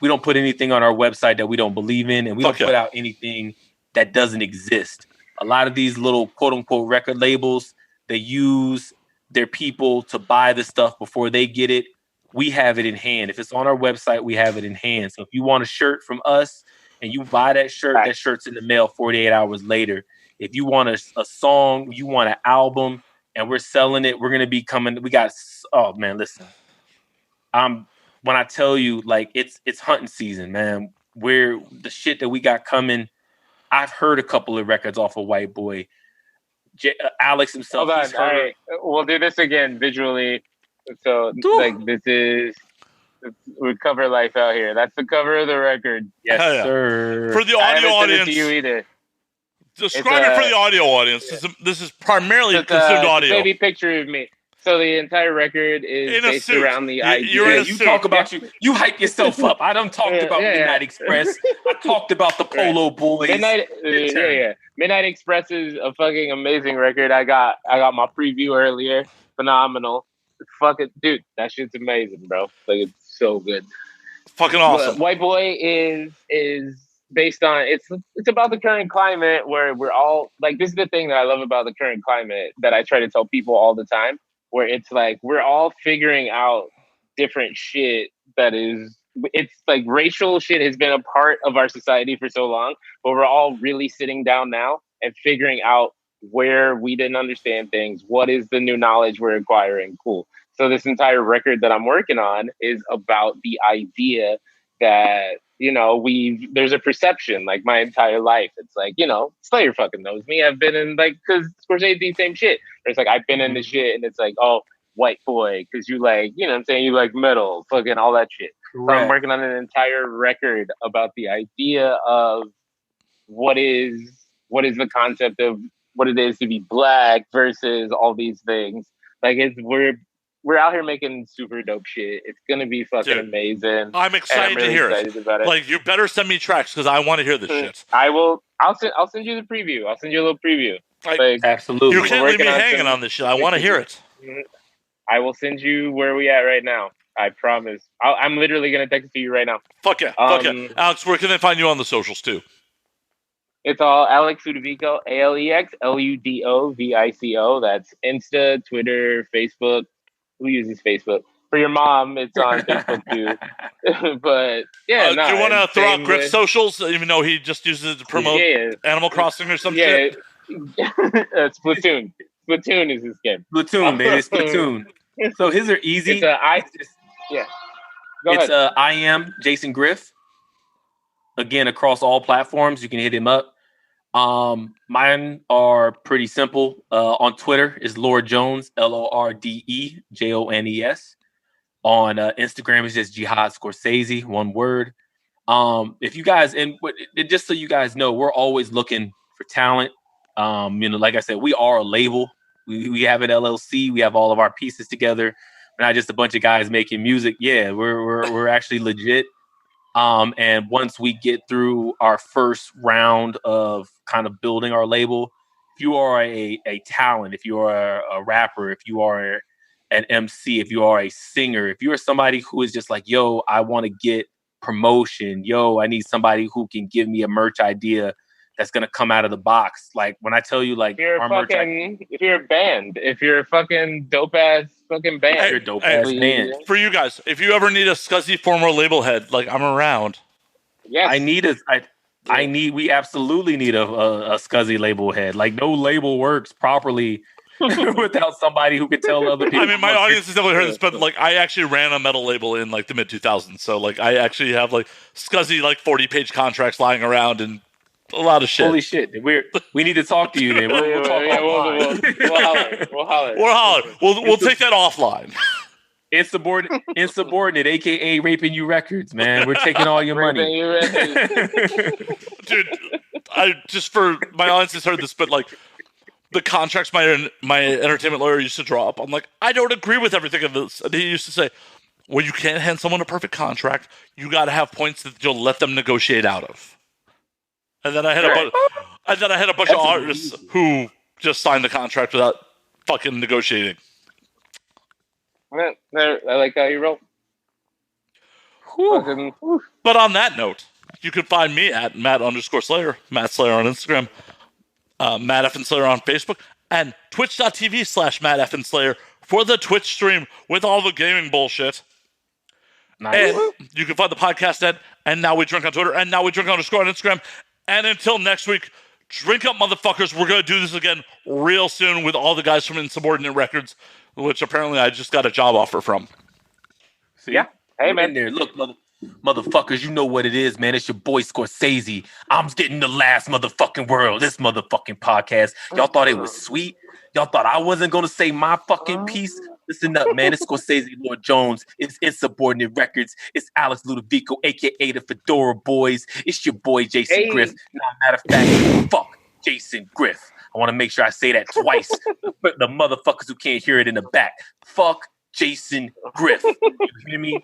we don't put anything on our website that we don't believe in, and we don't put out anything that doesn't exist. A lot of these little quote-unquote record labels, they use their people to buy the stuff before they get it. We have it in hand. If it's on our website, we have it in hand. So if you want a shirt from us and you buy that shirt, that shirt's in the mail 48 hours later. If you want a song, you want an album, and we're selling it, we're going to be coming. Listen. When I tell you, like, it's hunting season, man. The shit that we got coming, I've heard a couple of records off of White Boy. Alex himself. Hold on. All right. We'll do this again visually. So like this is we cover life out here. That's the cover of the record. Yes, sir. For the audio audience, to you either. Describe it for the audio audience. Yeah. This is primarily consumed audio. Baby picture of me. So the entire record is based around the idea. You talk about you hype yourself up. I don't talk about Midnight Express. I talked about the Polo Boys. Midnight Express is a fucking amazing record. I got my preview earlier. Phenomenal. Fucking dude, that shit's amazing, bro. Like it's so good. Fucking awesome. But White Boy is based on it's about the current climate where we're all like this is the thing that I love about the current climate that I try to tell people all the time. Where it's like we're all figuring out different shit it's like racial shit has been a part of our society for so long, but we're all really sitting down now and figuring out where we didn't understand things. What is the new knowledge we're acquiring? Cool. So this entire record that I'm working on is about the idea that, there's a perception like my entire life. It's like, Slayer fucking knows me. I've been in cause Scorcese, same shit. It's like, I've been in the shit and it's like, oh, white boy. Cause you like, what I'm saying? You like metal, fucking all that shit. Correct. So I'm working on an entire record about the idea of what is the concept of what it is to be black versus all these things. Like we're out here making super dope shit. It's gonna be fucking amazing. I'm excited to hear it. Like you better send me tracks because I want to hear this shit. I will. I'll send you the preview. I'll send you a little preview. Absolutely. You can't leave me hanging on this shit. I want to hear it. I will send you where we at right now. I promise. I'm literally gonna text it to you right now. Fuck yeah. Alex, where can they find you on the socials too? It's all Alex Ludovico, ALEX LUDOVICO. That's Insta, Twitter, Facebook. Who uses Facebook? For your mom, it's on Facebook too. But yeah, do you want to throw out Griff's socials, even though he just uses it to promote Animal Crossing or something? Yeah, Splatoon. Splatoon is his game. Splatoon, baby, Splatoon. So his are easy. Go ahead. I am Jason Griff. Again, across all platforms, you can hit him up. Mine are pretty simple. On Twitter is Lord Jones, LORDE JONES. On Instagram is just Jihad Scorcese, one word. If you guys just so you guys know, we're always looking for talent. Like I said, we are a label. We have an LLC. We have all of our pieces together. We're not just a bunch of guys making music. Yeah, we're actually legit. And once we get through our first round of kind of building our label, if you are a talent, if you are a rapper, if you are an MC, if you are a singer, if you are somebody who is just like, yo, I want to get promotion. Yo, I need somebody who can give me a merch idea that's going to come out of the box. Like when I tell you, like, if you're a band, if you're a fucking dope ass fucking band, you're a dope ass band. For you guys, if you ever need a Scuzzy former label head, like I'm around. Yes. We absolutely need a Scuzzy label head. Like no label works properly without somebody who can tell other people. I mean, my audience has definitely heard this, but like I actually ran a metal label in like the mid 2000s. So like I actually have like Scuzzy like 40-page contracts lying around and a lot of shit. Holy shit. We need to talk to you then. We'll talk offline. We'll holler. We'll take that offline. Insubordinate, a.k.a. Raping You Records, man. We're taking all your money. Dude, I just for my audience has heard this, but like the contracts my entertainment lawyer used to draw up, I'm like, I don't agree with everything of this. And he used to say, well, you can't hand someone a perfect contract. You got to have points that you'll let them negotiate out of. And then I had a bunch of artists who just signed the contract without fucking negotiating. I like how you roll. But on that note, you can find me at Matt_Slayer, Matt Slayer on Instagram, Matt F. Slayer on Facebook, and twitch.tv/Matt F. for the Twitch stream with all the gaming bullshit. Nice. And you can find the podcast at And Now We Drink on Twitter, and Now We Drink _ on Instagram. And until next week, drink up, motherfuckers. We're going to do this again real soon with all the guys from Insubordinate Records, which apparently I just got a job offer from. See? Yeah. Hey, man. There. Look, motherfuckers, you know what it is, man. It's your boy Scorcese. I'm getting the last motherfucking word. This motherfucking podcast. Y'all thought it was sweet? Y'all thought I wasn't going to say my fucking piece? Listen up, man. It's Scorcese, Lord Jones. It's Insubordinate Records. It's Alex Ludovico, a.k.a. the Fedora Boys. It's your boy, Jason Griff. Now, matter of fact, fuck Jason Griff. I want to make sure I say that twice. The motherfuckers who can't hear it in the back. Fuck Jason Griff. You hear me?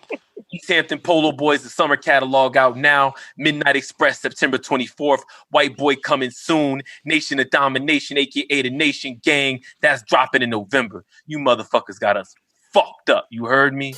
East Hampton Polo Boys, the summer catalog out now. Midnight Express, September 24th. White Boy coming soon. Nation of Domination, a.k.a. the Nation Gang. That's dropping in November. You motherfuckers got us fucked up. You heard me?